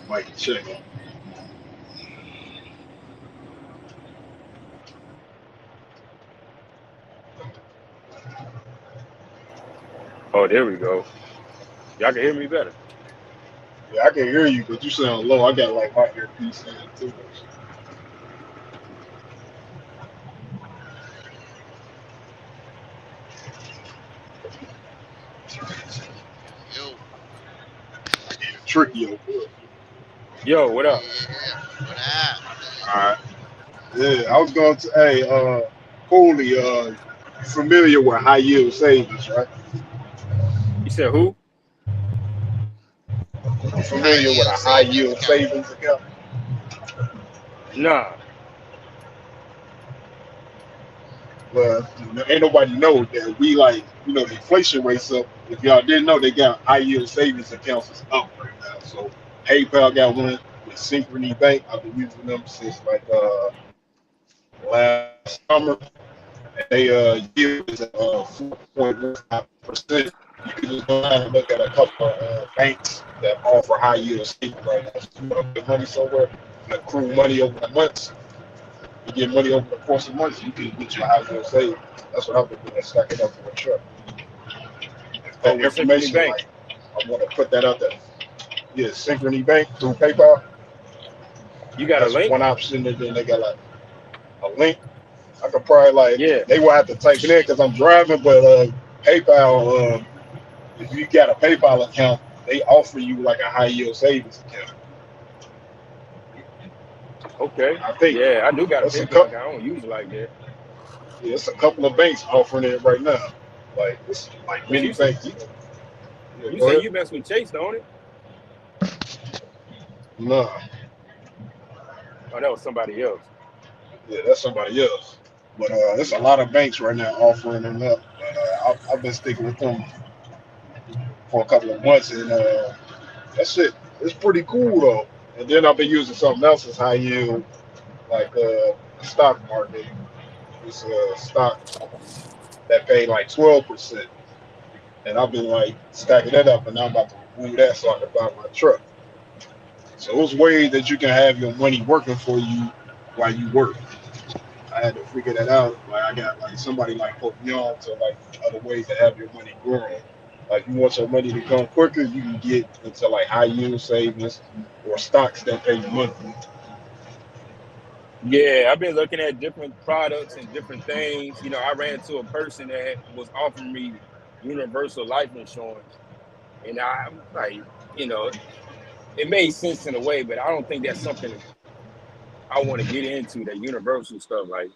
Mic check. Oh, there we go. Y'all can hear me better. Yeah, I can hear you, but you sound low. I got like my earpiece in too. Yo, Yeah, tricky over here. Yo, what up? yeah. What up? All right. Yeah, I was going to. Hey, Cooley, familiar with high yield savings, right? You said who? You High familiar with yield a high savings yield account. savings account? Nah. Well, ain't nobody know that we like, the inflation rates up. If y'all didn't know, they got high yield savings accounts is up right now. So PayPal got one with Synchrony Bank. I've been using them since like last summer, and they yield is at 4.15%. You can just go down and look at a couple of banks that offer high yield savings right now. So you want to put money somewhere and accrue money over the months. You get money over the course of months, you can get your high yield savings. That's what I've been doing, stacking up for a truck. If Oh, that with Synchrony information, Bank. like, I want to put that out there. Yeah, Synchrony Bank through PayPal. You got a That's link? one option. And then they got like a link. I could probably like Yeah. they will have to type it in because I'm driving. But PayPal, if you got a PayPal account, they offer you like a high yield savings account. Okay. I think Yeah, I do got a it's a PayPal couple. account. I don't use it like that. Yeah, it's a couple of banks offering it right now. Like it's like But many you say banks. you, Yeah, you go say ahead. you mess with Chase, don't it? No, Oh, that was somebody else. yeah, that's somebody else. But there's a lot of banks right now offering them up. And I've been sticking with them for a couple of months, and that's it. It's pretty cool though. And then I've been using something else as high yield, like stock market. It's a stock that paid like 12%, and I've been like stacking that up, and now I'm about to remove that so I can buy my truck. So it's ways that you can have your money working for you while you work. I had to figure that out. Like I got like somebody like put me on to like other ways to have your money growing. Like you want your money to come quicker, you can get into like high yield savings or stocks that pay you monthly. Yeah, I've been looking at different products and different things. I ran into a person that was offering me universal life insurance, and I'm like, you know, it made sense in a way, but I don't think that's something I want to get into. That universal stuff. Like,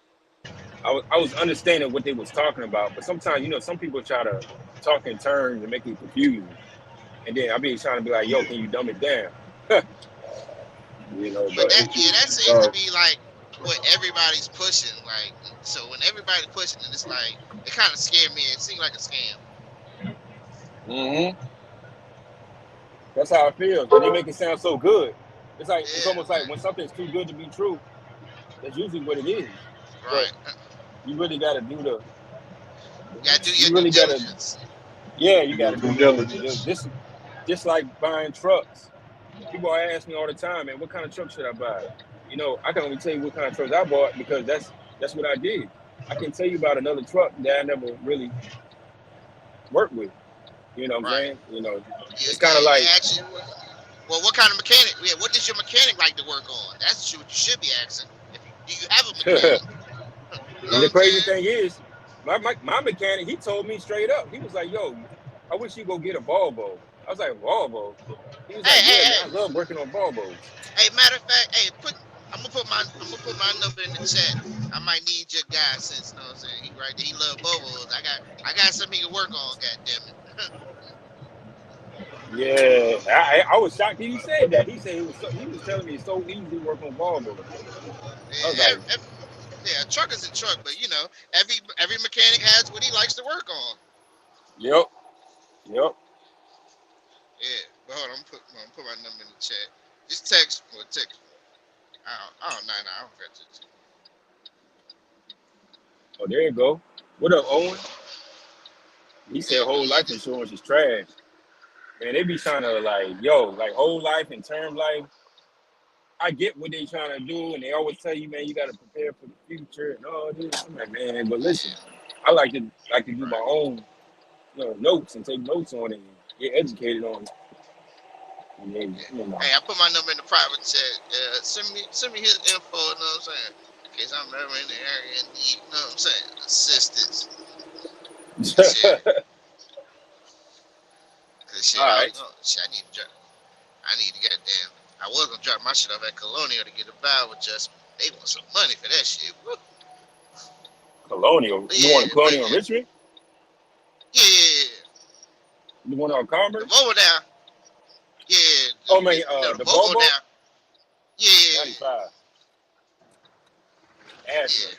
I was understanding what they was talking about, but sometimes, some people try to talk in terms and make it confusing, and then I be trying to be like, yo, can you dumb it down? But But that Get you. yeah, that seems to Uh, be like what everybody's pushing. Like so when everybody's pushing it, it's like it kind of scared me. It seemed like a scam. hmm that's how it feels, and they make it sound so good. It's Yeah, almost like when something's too good to be true. That's usually what it is. But right. you really got to do You gotta do your you due really got to, diligence. yeah, you got your to do due your own due diligence. diligence. Just like buying trucks. People ask me all the time, man, what kind of truck should I buy? I can only tell you what kind of trucks I bought because that's what I did. I can tell you about another truck that I never really worked with. You know what I'm Right. saying? Yeah, It's kind of yeah. They like, ask you, well, what kind of mechanic? Yeah, what does your mechanic like to work on? That's what you should be asking. If you, do you have a mechanic? You know and the what I'm crazy saying? thing is, my mechanic, he told me straight up. He was like, "Yo, I wish you go get a Volvo." I was like, "Volvo?" He was Hey, like, hey, "Yeah, man, I hey, love working on Volvos." hey. Matter of fact, hey, I'm gonna put my number in the chat. I might need your guy since you know what I'm saying. He right there. He love Bobos. I got something he can work on. God damn it. Yeah, I was shocked that he said that. He said he was telling me it's so easy to work on Volvos. I was Yeah, like, yeah, a truck is a truck, but every mechanic has what he likes to work on. "Yep, yep." Yeah, but hold on, I'm put my number in the chat. Just text. I don't know. I don't got to. Oh, there you go. What up, Owen? He said Yeah, but whole yeah, life insurance is trash. Man, they be trying to like, yo, like whole life and term life. I get what they trying to do, and they always tell you, man, you got to prepare for the future and all this. I'm like, man, but listen, yeah, I like to do my right. own, notes and take notes on it and get educated on it. And then, Yeah. Hey, I put my number in the private chat. Send me his info. You know what I'm saying? In case I'm ever in the area and need, you know what I'm saying, assistance. Cause shit, cause all shit, right. shit, I need to goddamn. I was gonna drop my shit off at Colonial to get a valve adjustment. They want some money for that shit. Woo. Colonial, But you want a yeah, but Colonial in yeah, Richmond? yeah, yeah, yeah. You want on The Commerce? Volvo down. Yeah, Oh man, no, the the Volvo Volvo down. Yeah, 95 Astra. yeah.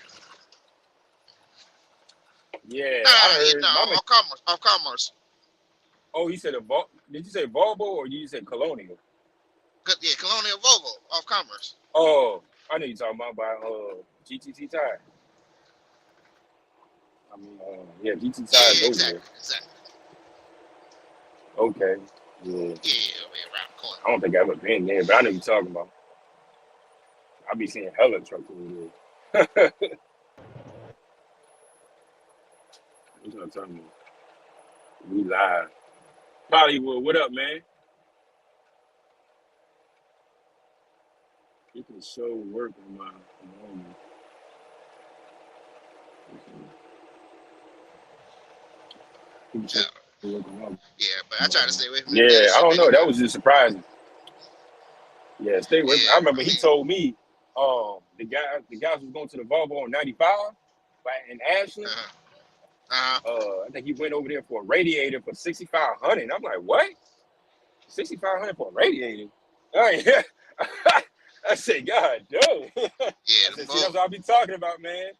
Yeah, No, I no, yeah, heard no, off commerce, off commerce. Oh, you said a Vol. Did you say Volvo or you said Colonial? Yeah, Colonial Volvo, off commerce. Oh, I know you talking about by GTC tire. I mean, yeah, GT Yeah, tires yeah, over there. exactly. Okay, yeah. Yeah, yeah, around the corner. I don't think I've ever been there, but I know you're talking about. I be seeing hella trucks over there. What's what I'm talking about? We live. Hollywood, what up, man? You can show work on my phone. You can show work on my Yeah, but I try to phone. stay away from the Yeah, I dealership don't know. That anyway. was just surprising. Yeah, stay away from. I Yeah, remember I he mean, told me, the guys was going to the Volvo on 95, right in Ashland. uh-huh, uh-huh. I think he went over there for a radiator for 6,500. I'm like, what? 6,500 for a radiator? Yeah. I said, God, damn. Yeah, I them said, see, that's Volvo, what I be talking about, man.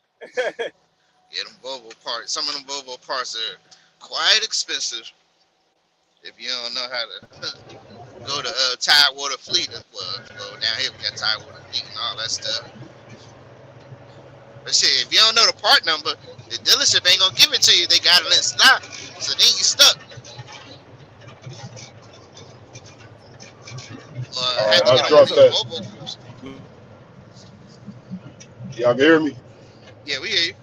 yeah, them Volvo parts. Some of them Volvo parts are quite expensive if you don't know how to go to Tidewater Fleet. Well, down here we got Tidewater Fleet and all that stuff. But shit, if you don't know the part number, the dealership ain't gonna give it to you. They got it in stock, so then you stuck. All right, Had to I get Nah, on one that's of dropped them a that. Volvo groups. Y'all can hear me? Yeah, we hear you.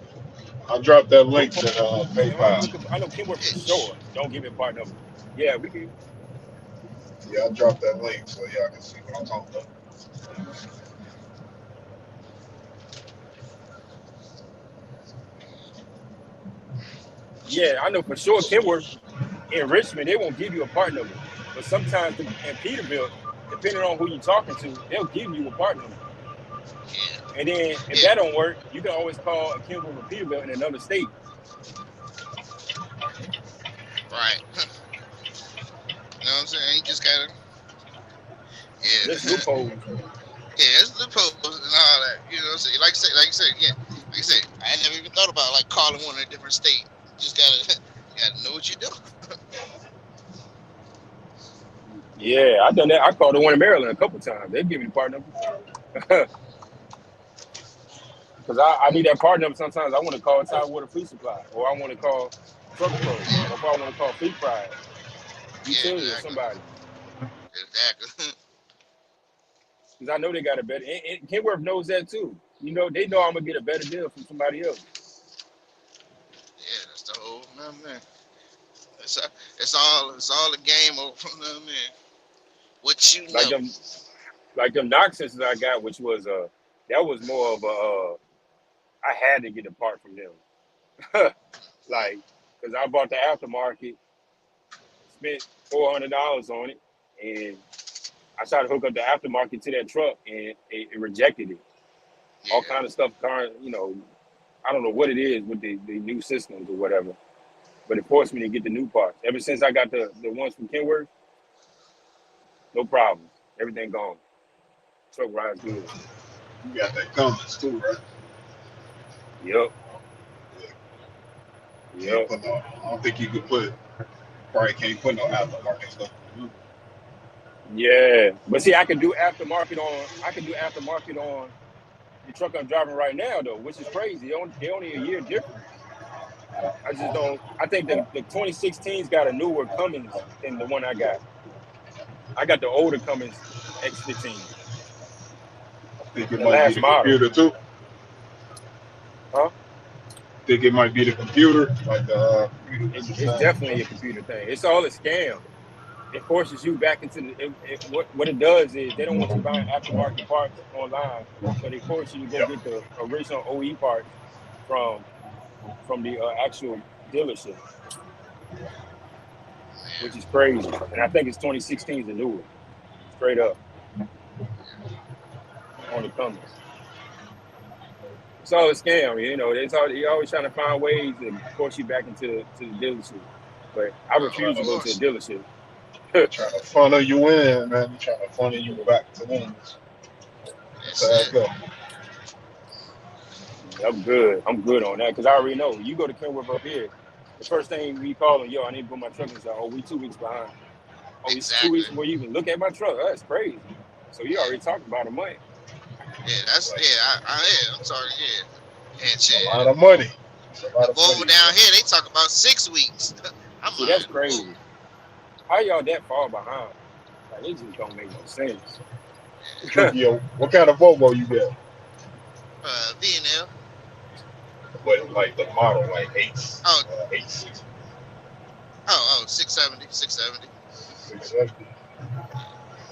I dropped that Who? link to I'm PayPal. looking. I know Kenworth for Yeah, sure. Don't give me a part number. Yeah, we can. Yeah, I dropped that link so y'all can see what I'm talking about. Yeah, I know for sure Kenworth in Richmond they won't give you a part number, but sometimes in Peterbilt, depending on who you're talking to, they'll give you a part number. yeah, And then if yeah. that don't work, you can always call a Kenworth or Peterbilt in another state. Right. You know what I'm saying? You just gotta, There's yeah, loopholes. yeah. There's loopholes and all that. You know what I'm saying? Like I said again, like I said, I never even thought about like calling one in a different state. You just gotta, you gotta know what you're doing. Yeah, I done that. I called the one in Maryland a couple times. They give me the part number because I need that part number. Sometimes I want to call Tidewater Fleet Supply, or I want to call Truck Pro, Yeah, or if I want to call Fleet Pride, yeah, Utility, or exactly, somebody. exactly. Because I know they got a better. And Kenworth knows that too. You know, they know I'm gonna get a better deal from somebody else. Yeah, that's the whole, you know what I mean? It's, it's all a game of, you know what I mean? What you Like know. them knock sensors I got, which was that was more of a I had to get a part from them. Mm, Like, because I bought the aftermarket, spent $400 on it, and I tried to hook up the aftermarket to that truck, and it rejected it. All yeah, kind of stuff, I don't know what it is with the new systems or whatever, but it forced me to get the new parts. Ever since I got the ones from Kenworth, no problems. Everything gone. Truck rides good. You got that Cummins too, right? Yep. Yeah, can't Yep. put no. I don't think you could put. Probably can't put no aftermarket stuff. Yeah. But see, I can do aftermarket on the truck I'm driving right now though, which is crazy. They only a year difference. I just don't I think the 2016's got a newer Cummins than the one I got. I got the older Cummins X15, Think it the might be last the model. computer too. Huh? Think it might be the computer, like the computer that's It's inside the definitely a Cummins. computer thing. It's all a scam. It forces you back into what it does is they don't want you buying aftermarket parts online, so they force you to go Yep. get the original OE parts from the actual dealership, which is crazy. And I think it's 2016 is the new one, straight up on the Cummins. It's all a scam, you know. You're always trying to find ways to force you back into the dealership, but I of refuse to Trying go to a course. dealership. trying to funnel you in, man. They're trying to funnel you back to them. That's That's how it it. go. I'm good. I'm good on that because I already know. You go to Kenworth up here, the first thing we call them, yo, I need to put my truck in. So, oh, we 2 weeks behind. Oh, it's 2 weeks Exactly. before you even look at my truck. That's crazy. So you Yeah, already talked about a month. yeah. That's Like yeah. Yeah. I'm sorry. Yeah. And it's a shit. lot of money. It's a The lot of Volvo money. down here, they talk about 6 weeks. I'm See, that's like, whoa. crazy. How y'all that far behind? Like it just don't make no sense. Yeah. What kind of Volvo you got? V&L. What like the model, like Oh, 860, oh, 670, 670. 670.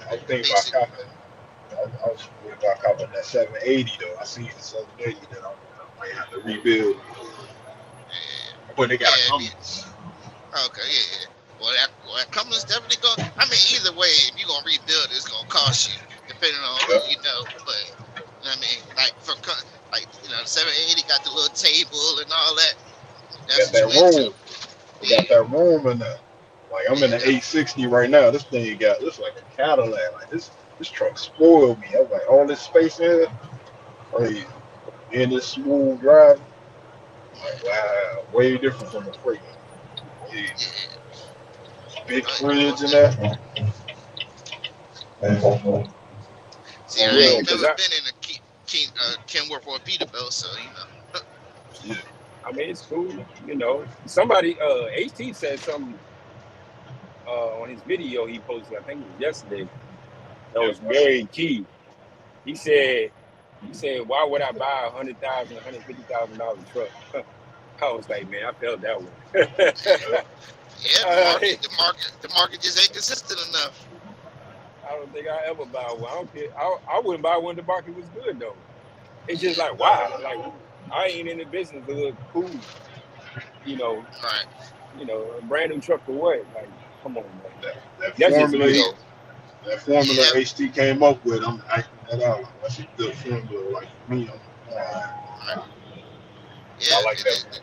I was thinking about Basic. copping. I was thinking about copping that 780 though. I seen the 780 that I might have to rebuild, but they Yeah, got a yeah. Cummins. Okay, yeah. Well, that Cummins definitely go. I mean, either way, if you're gonna rebuild it, it's gonna cost you, depending on who Yeah. you know. But I mean, like like the 780 got the little table and all that. That's Got what you that into. room. We got Yeah, that room in there. Like I'm in yeah, the definitely. 860 right now. This thing got this like a Cadillac. Like this truck spoiled me. I was like all this space in it, like in this smooth drive. Like wow, way different from the freight. Yeah, Yeah, big oh yeah, fridge most in definitely. there. Man, See, on I Yeah, ain't real. because never been in a Kenworth or a Peterbilt, so Yeah, I mean it's cool. You know, somebody HT said something on his video he posted. I think it was yesterday. That yeah, was I see. very key. He said You said, why would I buy $100,000, $150,000 truck? I was like, man, I felt that one. Yeah. Yeah, I the market just ain't consistent enough. don't think I ever buy one. I don't care. I wouldn't buy one. The market was good though. It's just Yeah, like why? Like I ain't in the business to look cool. You know, right. a brand new truck for what? Like, come on, man. That That's just me formula, Yeah, though. that formula yeah, HT came up with, I'm acting that out. Like, that's a good formula. Like for me, right. I Yeah. like that.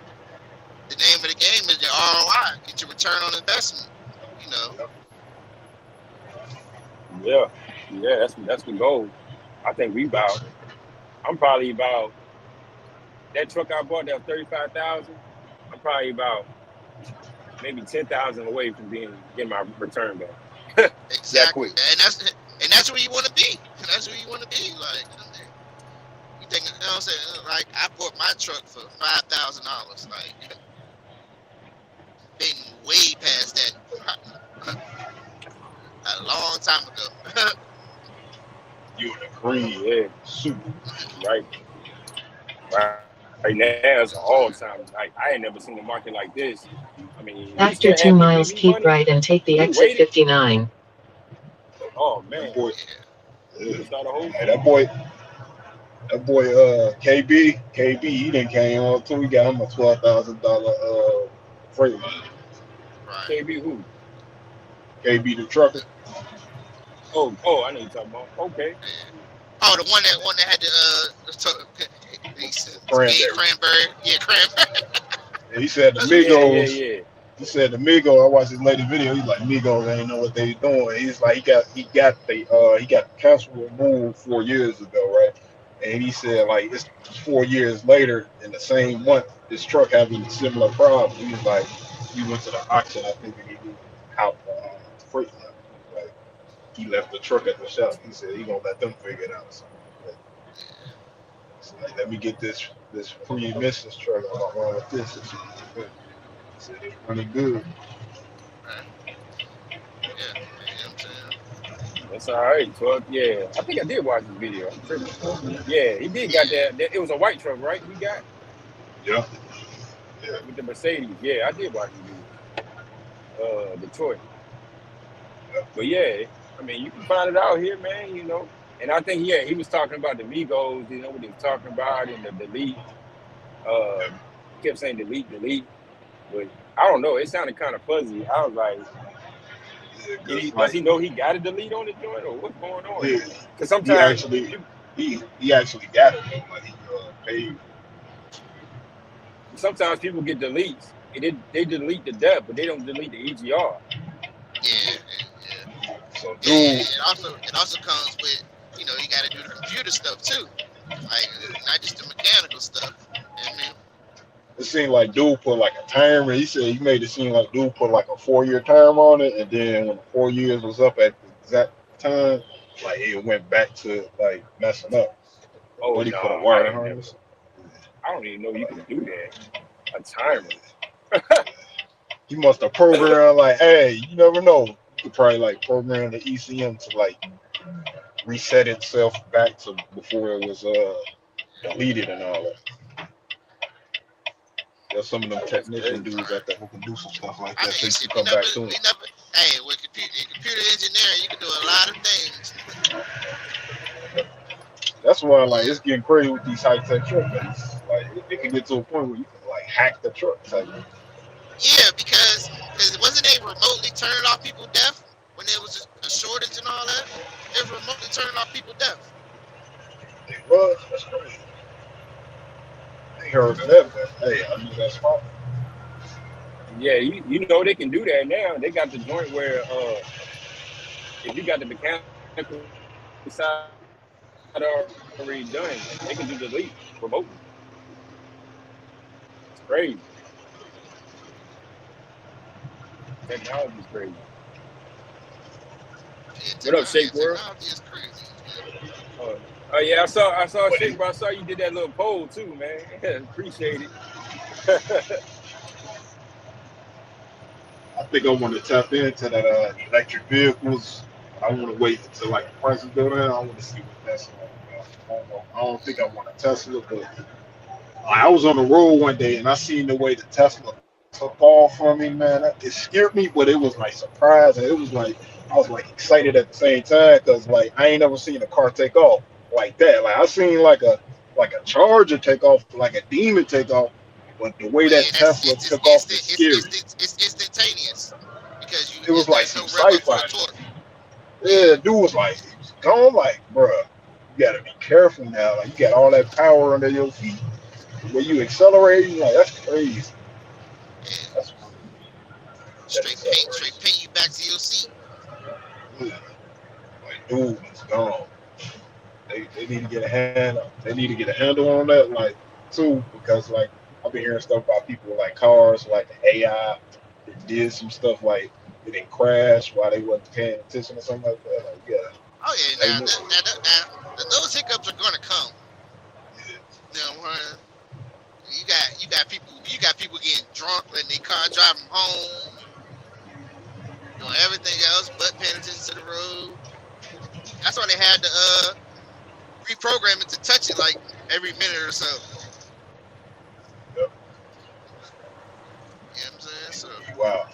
The name of the game is your ROI. Get your return on investment. You know. Yep. Yeah, yeah. That's the goal. I think we about. I'm probably about that truck I bought that was 35,000. I'm probably about maybe 10,000 away from getting my return back. That Exactly. quick. And that's where you want to be. That's where you want to be. Like, I mean, you think, you know what I'm saying? Like, I bought my truck for $5,000. Like, been way past that a long time ago. You in the green Yeah, suit. right. Right now it's all time. Like I ain't never seen a market like this. I mean, we still had After PPP 2 miles, money. keep right and take We the exit waited. 59. Oh That man, boy, Yeah. we could start a whole hey, fleet. that boy, KB, he didn't came on too. He got him a $12,000 freight line. Right. KB who? KB the trucker, Oh, I know you talking about. Okay. Yeah. Oh, the one that had he gave cranberry. cranberry. Yeah, cranberry. And he said the That's what he Yeah, said. yeah, Migos. yeah. He said the Migos. I watched his latest video. He's like Migos ain't know what they doing. He's like he got council removed 4 years ago, right? And he said like it's 4 years later in the same month, this truck having a similar problem. He was like, he went to the auction, I think, and he did out freight line. Like he left the truck at the shop. He said he gonna let them figure it out or something. Like, so like, let me get this free emissions truck. I'm wrong with this. And shit. He said it's running good. Right. Yeah. You know what I'm saying? That's all right. 12. Yeah, I think I did watch this video. I'm tripping. Yeah, he did got Yeah. that. It was a white truck, right? He got Yeah, yeah. with the Mercedes. Yeah, I did watch the video. Detroit. But yeah, I mean, you can find it out here, man. And I think he was talking about the Migos. You know what he was talking about and the delete. Yeah, He kept saying delete, delete, but I don't know. It sounded kind of fuzzy. I was like, yeah, because does like he know he got a delete on the joint or what's going on yeah, here? Because he sometimes actually people, he actually got it though. Like he paid. sometimes people get deletes and they delete the depth, but they don't delete the EGR. Yeah. Yeah. So Yeah. Yeah. dude, It also comes with you got to do the computer stuff too, like not just the mechanical stuff. You know what I mean? it seemed like dude put like a timer. He said he made it seem like dude put like a 4 year time on it, and then when the 4 years was up at the exact time, like it went back to like messing up. Oh But he no, put a I wire ain't never. harness. I don't even know you can do that. A timer. He must have programmed like, hey, you never know. You could probably like program the ECM to like reset itself back to before it was deleted and all that. There's some of them That's technician crazy. dudes Right. out there who can do some stuff like I that, so mean, you can shit. come back to them. We never. Hey, with computer engineering, you can do a lot of things. That's why like it's getting crazy with these high tech truck things. Like it can get to a point where you can like hack the truck. Type of, Yeah, because wasn't they remotely turning off people deaf when there was a shortage and all that? They was remotely turning off people deaf. it was. That's crazy. I ain't heard of that, but hey, I knew that's possible. Yeah, you know they can do that now. They got the joint where if you got the mechanical side already done, they can do delete remotely. It's crazy. Technology's crazy. Yeah, What up, Shake World? technology is crazy. Oh, oh yeah, I saw But Shake, but I saw you did that little poll too, man. Appreciate it. I think I want to tap into that electric vehicles. I want to wait until like the prices go down. I want to see what that's like. I don't think I want a Tesla, but I was on the road one day and I seen the way the Tesla took off from me, man. It scared me, but it was like surprising. It was like I was like excited at the same time because like I ain't never seen a car take off like that. Like I seen like a Charger take off, like a Demon take off, but the way But that yeah, that's Tesla took off is scary. it's instantaneous because It was like there's some no rev up for sci-fi the shit. torque. Yeah, Yeah, dude was like, he was gone. Like, bruh, you gotta be careful now. Like, you got all that power under your feet. When you accelerate, you like that's crazy. yeah. That's that Straight acceleration. paint you back to your seat. Yeah. Like, dude is gone. They need to get a they need to get a handle on that, like too, because like I've been hearing stuff about people like cars, like the AI that did some stuff like it didn't crash while they wasn't paying attention or something like that. Like, yeah, Oh yeah, they know. those hiccups are gonna come. Yeah. You know, you got people getting drunk, letting their car drive them home, doing everything else but paying attention to the road. That's why they had to reprogram it to touch it like every minute or so. Yep. You know what I'm saying? So Wow.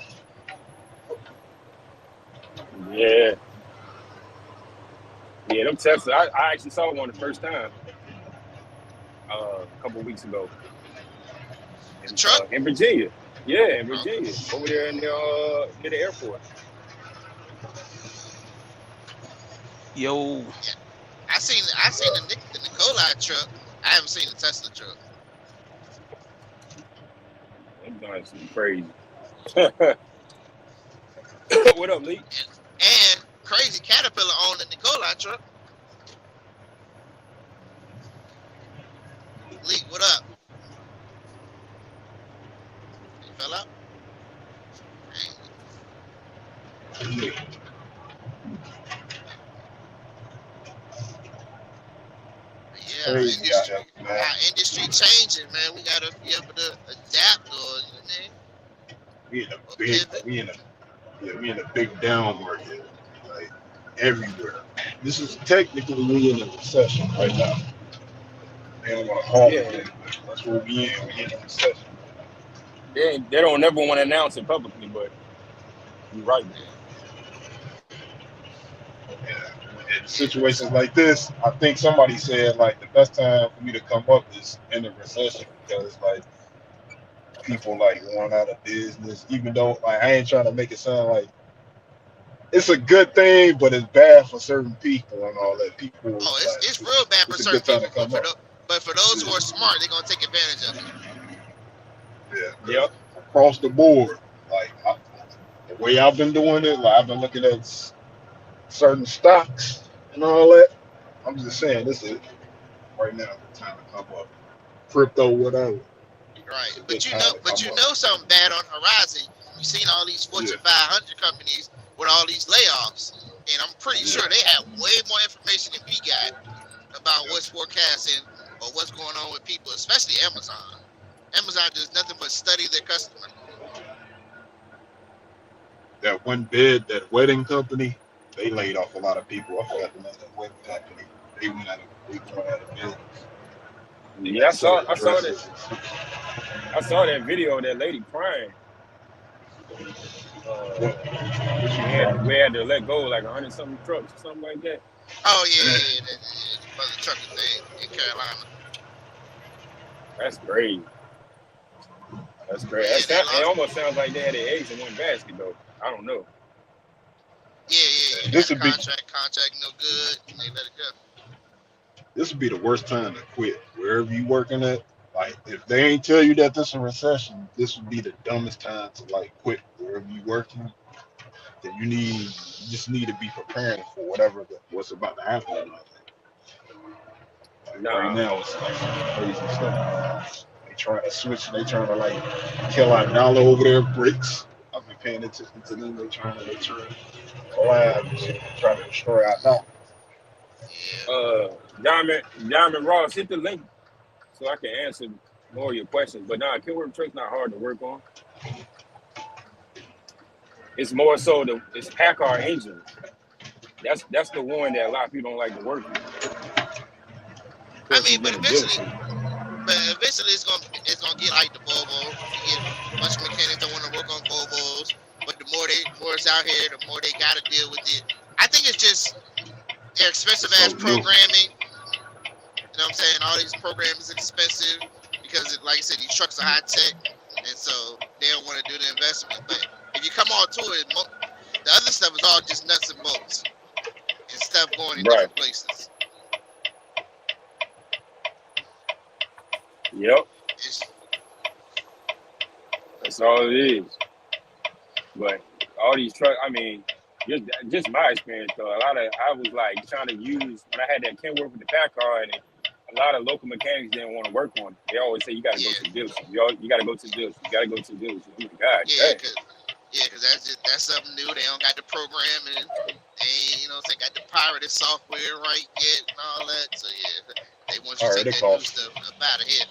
Yeah. Yeah, them Tesla. I actually saw one the first time a couple of weeks ago the truck, in Virginia. Yeah, in oh, Virginia, over there in the near the airport. Yo, yeah, I seen the Nikolai truck. I haven't seen the Tesla truck. Them guys is crazy. What up, Lee? And crazy Caterpillar owned the Nikolai truck. Lee, what up? You fell out? Yeah, Crazy out here, man. our industry changing, man. We gotta be able to adapt or you know what I mean, We in a or big, pivot. we in a big downward here, like everywhere. This is technically we in a recession right now. They don't want to call it Yeah, that, but that's what we in. We in a recession. they don't never want to announce it publicly, but you're right. Yeah. In situations like this, I think somebody said like the best time for me to come up is in a recession because like people like going out of business, even though like I ain't trying to make it sound like it's a good thing, but it's bad for certain people and all that. People Oh, like it's real bad for it's a certain good time people, to come up. but for those who Yeah, are smart, they're gonna take advantage of it. yeah. Yep. Because across the board, like the way I've been doing it, like I've been looking at certain stocks and all that. I'm just saying this is right now the time to come up. Crypto, whatever. Right. It's a good time to But come you up. know something bad on the horizon. You've seen all these Yeah, Fortune 500 companies with all these layoffs, and I'm pretty yeah, sure they have way more information than we got about yeah. what's forecasting or what's going on with people, especially Amazon. Amazon does nothing but study their customer. That one bed, that wedding company, they laid off a lot of people. I forgot the name of that wedding company. They went out of they going out of business. They Yeah, like selling I saw that. dresses and shit. I saw that video of that lady crying. What, Uh, what she we crying? had to let go like 100 something trucks or something like that. Oh yeah, Man, yeah, for the trucker thing in Carolina. That's crazy. That's But great. yeah, they It lost. almost sounds like they had their eggs in one basket, though. I don't know. Yeah, and they had a contract no good, and they let it go. this would be the worst time to quit wherever you working at. Like if they ain't tell you that this is a recession, this would be the dumbest time to like quit wherever you working. Then you just need to be preparing for whatever what's about to happen. Like right Nah, now, it's like some crazy stuff. They trying to switch. They trying to like kill our dollar over there. Bricks. I've been paying attention to them. They trying to collab and shit. Trying to destroy our dollar. Yeah. Diamond Ross, hit the link so I can answer more of your questions. But nah, Kenworth truck's not hard to work on. It's more so it's Packard engine. That's the one that a lot of people don't like to work with. course, but it's been a eventually, dealership. it's gonna get like the Volvo. You get a bunch of mechanics that want to work on Volvos, but the more it's out here, the more they got to deal with it. I think it's just they're expensive It's ass so new. programming. You know what I'm saying? All these programs is expensive because, like I said, these trucks are high tech, and so they don't want to do the investment. But if you come on to it, the other stuff is all just nuts and bolts and stuff going in Right. different places. Yep. It's, That's all it is. But all these trucks, I mean, just my experience though. I was like trying to use when I had that Kenworth with the pack car, and a lot of local mechanics didn't want to work on it. They always say you got to go yeah, to the dealership. You got to go to the dealership. You got to go to the dealership. Oh my God, yeah, dang. because that's something new. They don't got the programming. They got the pirated software right yet and all that. So yeah, they want I you to heard take it that new costs, stuff about ahead.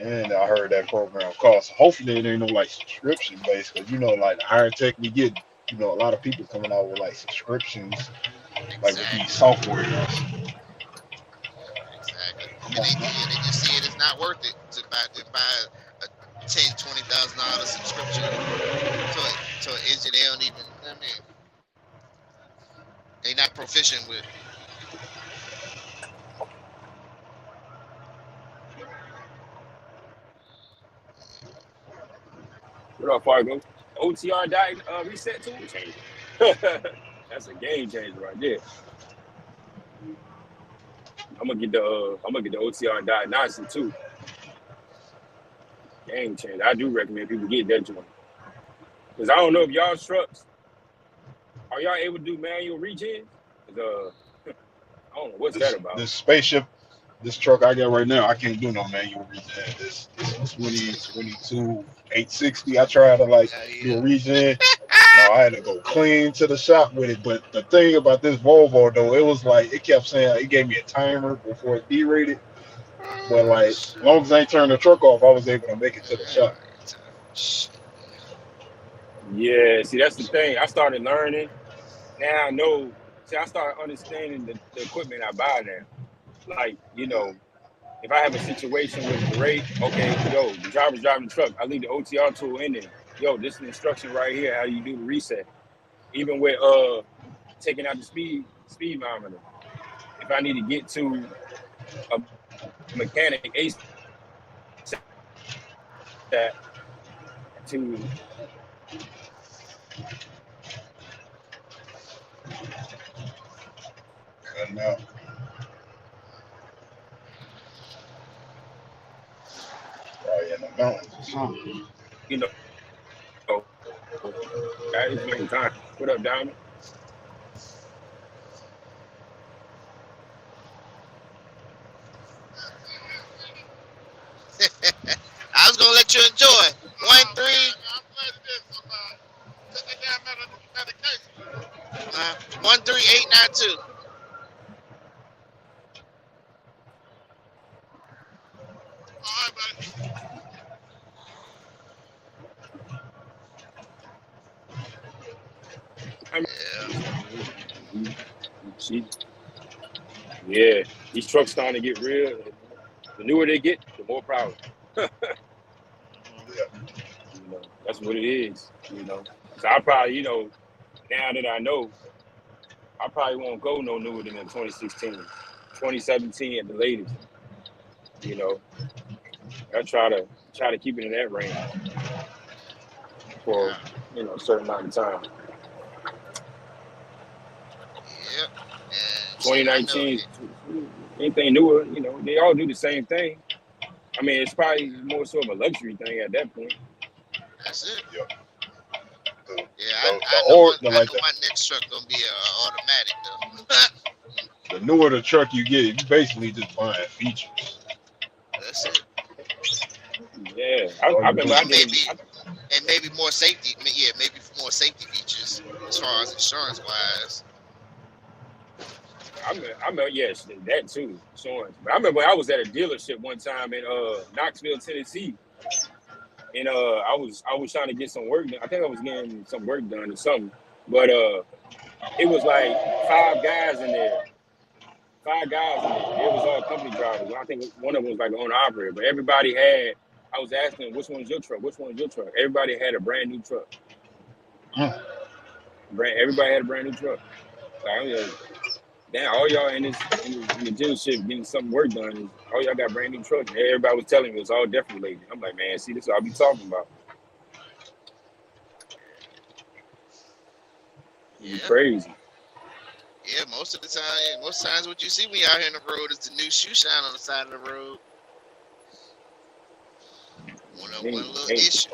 and I heard that program costs. Hopefully, it ain't no like subscription based, because like the higher tech we get, a lot of people coming out with like subscriptions, like with these Exactly, softwares. exactly. Come And on, they just see it as not worth it to buy a $10,000 to $20,000 subscription to an engine they don't even. I mean, they not proficient with. What up, Fargo? OTR reset tool change. That's a game changer right there. I'm gonna get the OTR diagnostic too. Game changer. I do recommend people get that joint because I don't know if y'all's trucks are y'all able to do manual regens. I don't know what's that about. this spaceship, this truck I got right now, I can't do no manual regen. This 2022 860. I tried to like do a Yeah. regen. No, I had to go clean to the shop with it. But the thing about this Volvo though, it was like it kept saying it gave me a timer before it derated. But Oh, like, as long as I ain't turned the truck off, I was able to make it to the shop. shit. Yeah, see that's the thing. I started learning. Now I know. See, I started understanding the equipment I buy now. Like if I have a situation with a berate, okay, yo, the driver's driving the truck. I leave the OTR tool in there. Yo, this is an instruction right here. How do you do the reset? Even with taking out the speed monitor. If I need to get to a mechanic to And now, probably in the mountains or something. you know, it's making time. What up, Diamond? I was gonna let you enjoy 1-3. 13892. I Yeah. mean, yeah, these trucks starting to get real. The newer they get, the more power. Yeah. That's what it is. So I probably, now that I know, I probably won't go no newer than a 2016, 2017 at the latest. I try to keep it in that range for Yeah. a certain amount of time. Yep. And shit, I know 2019, it. anything newer, they all do the same thing. I mean, it's probably more so of a luxury thing at that point. That's it. Yep. The, Yeah, the or the I like know my next truck gonna be automatic though. the newer the truck you get, you basically just buying features. That's it. Yeah, That's all I you remember doing. I did it. And maybe more safety. Yeah, maybe more safety features as far as insurance wise. I remember, yes, that too, insurance. But I remember I was at a dealership one time in Knoxville, Tennessee, and I was trying to get some work done. I think I was getting some work done or something. But it was like five guys in there, 5 guys in it. It was all company drivers. I think one of them was like an owner operator, but everybody had. I was asking them, which one's your truck? Which one's your truck? Everybody had a brand new truck. Everybody had a brand new truck. Like, I was like, damn, all y'all in the dealership getting something work done is all y'all got brand new trucks. And everybody was telling me it was all death related. I'm like, man, see, this is what I be talking about. Yeah. Crazy. Yeah, most times what you see when you out here on the road is the new shoe shine on the side of the road. One little issue,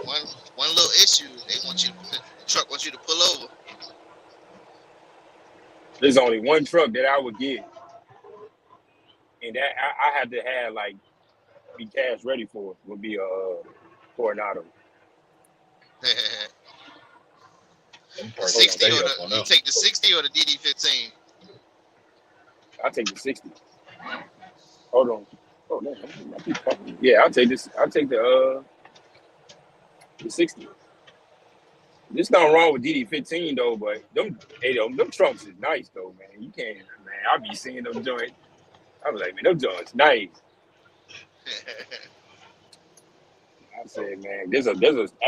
they want you the truck wants you to pull over. There's only one truck that I would get, and that I had to have like be cash ready for it, would be a Coronado. The 60 or you take the 60 or the DD15. I take the 60. Hold on. Oh no, I keep talking. Yeah, I'll take this. I'll take the 60. There's nothing wrong with DD15 though, but them trucks is nice though, man. You can't, man. I be seeing them joints. I was like, man, them joints nice. I said, man, there's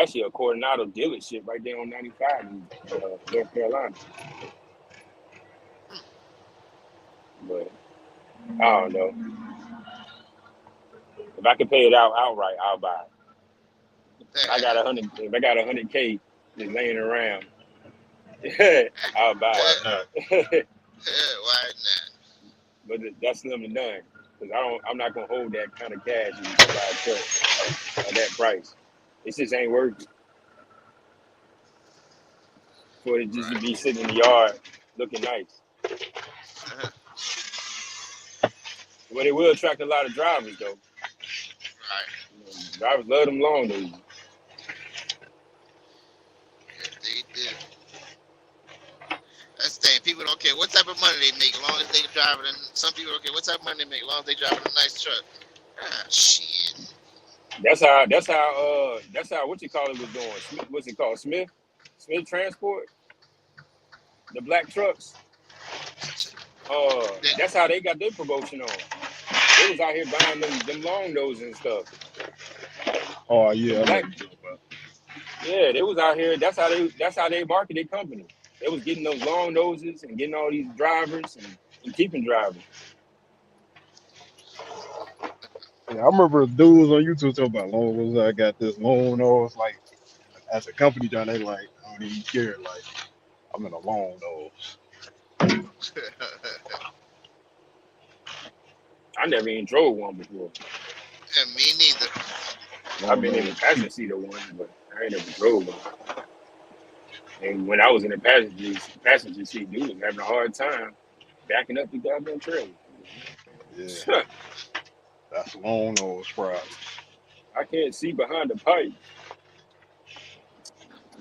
actually a Coronado dealership right there on 95 in North Carolina. But I don't know. If I could pay it outright, I'll buy it. If I got 100K just laying around, I'll buy it. Why not? But that's slim and done. Because I'm not gonna hold that kind of cash and buy a truck at that price. It just ain't worth it. For it just to be sitting in the yard looking nice. But it will attract a lot of drivers though. Right. Drivers love them long noses. Yes, they do. That's the thing. People don't care what type of money they make, as long as they driving. And some people don't care what type of money they make, as long as they driving a nice truck. Ah, shit. That's how what you call it was doing. What's it called? Smith Transport. The black trucks. That's how they got their promotion on. They was out here buying them long noses and stuff. Oh yeah. Yeah, they was out here. That's how they market their company. They was getting those long noses and getting all these drivers and keeping drivers. Yeah, I remember dudes on YouTube talking about long nose. I got this long nose. Like as a company done, they like I don't even care. Like I'm in a long nose. I never even drove one before. And me neither. I've been in the passenger seat of one, but I ain't never drove one. And when I was in the passenger seat, dude was having a hard time backing up the goddamn trailer. Yeah, that's long nose problems. I can't see behind the pipe.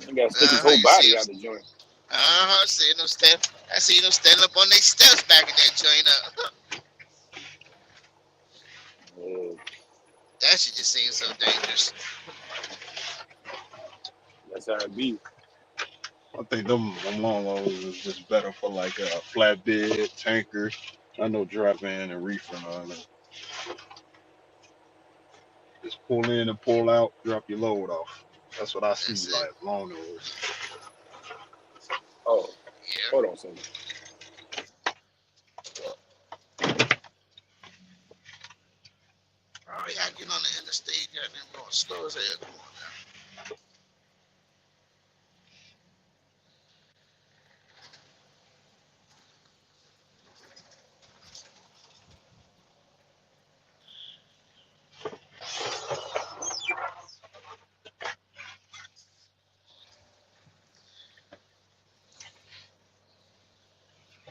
I gotta stick his whole body out the joint. I see them stand up on their steps back in that joint up. That shit just seems so dangerous. That's how it be. I think them long nose is just better for like a flatbed, tanker. I know drop in and reefer and all that. Just pull in and pull out, drop your load off. That's what I see like long nose. Oh, yeah. Hold on, son. Oh yeah, getting on the interstate, goddamn going slow as hell. Come on now.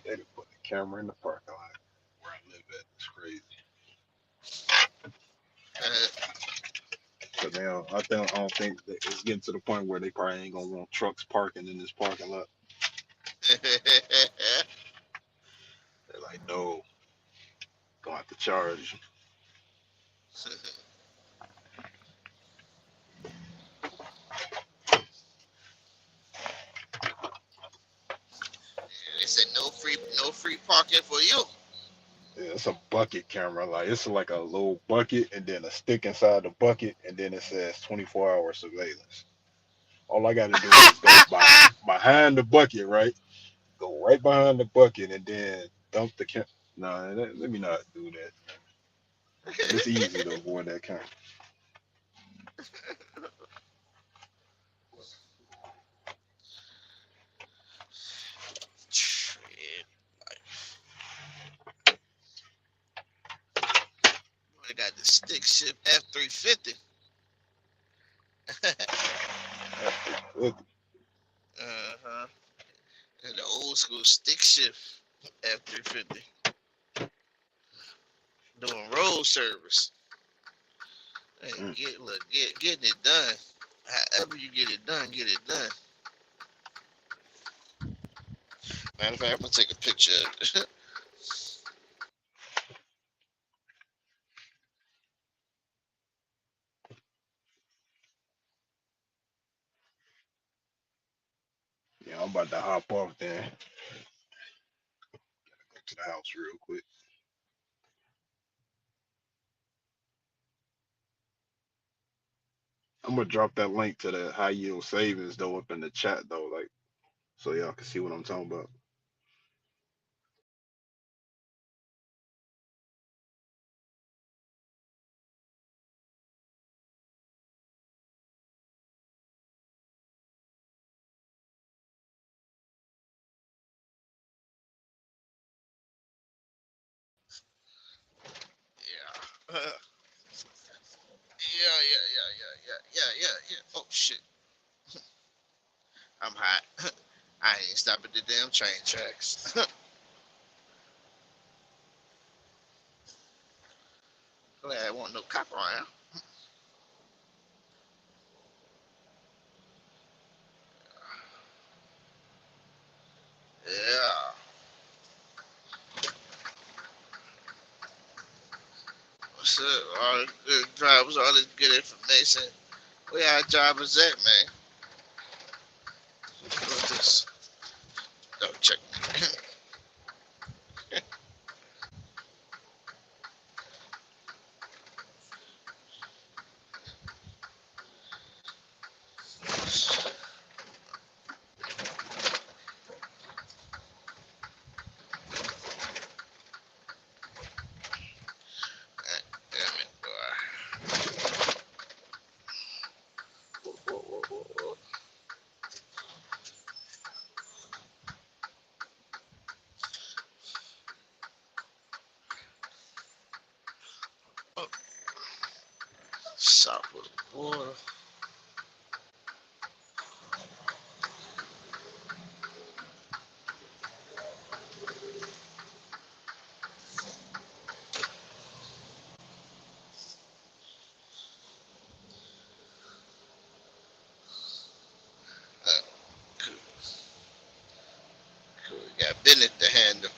They done put the camera in the parking lot where I live at. It's crazy. So now I don't think that it's getting to the point where they probably ain't gonna want trucks parking in this parking lot. They're like, no, gonna have to charge you. They said no free parking for you. Yeah. Yeah, it's a bucket camera. Like it's like a little bucket and then a stick inside the bucket, and then it says 24-hour surveillance. All I got to do is go behind the bucket, right? Go right behind the bucket and then dump the camera. Nah, let me not do that. But it's easy to avoid that camera. Shit. I got the stick shift F350. Uh-huh. And the old school stick shift F350. Doing road service. Hey, Mm. getting it done. However you get it done, get it done. Matter of fact, I'm gonna take a picture of it. Yeah, I'm about to hop off then. Go to the house real quick. I'm gonna drop that link to the high yield savings though up in the chat though, like so y'all can see what I'm talking about. Yeah. Yeah. Oh shit. I'm hot. I ain't stopping the damn train tracks. Glad I want no cop around. Yeah. What's up? All the good drivers, all this good information. Where our drivers at, man? What's this? Don't check me. Damn it, boy. Oh, Southwood water. Uh, cool. Got business to handle.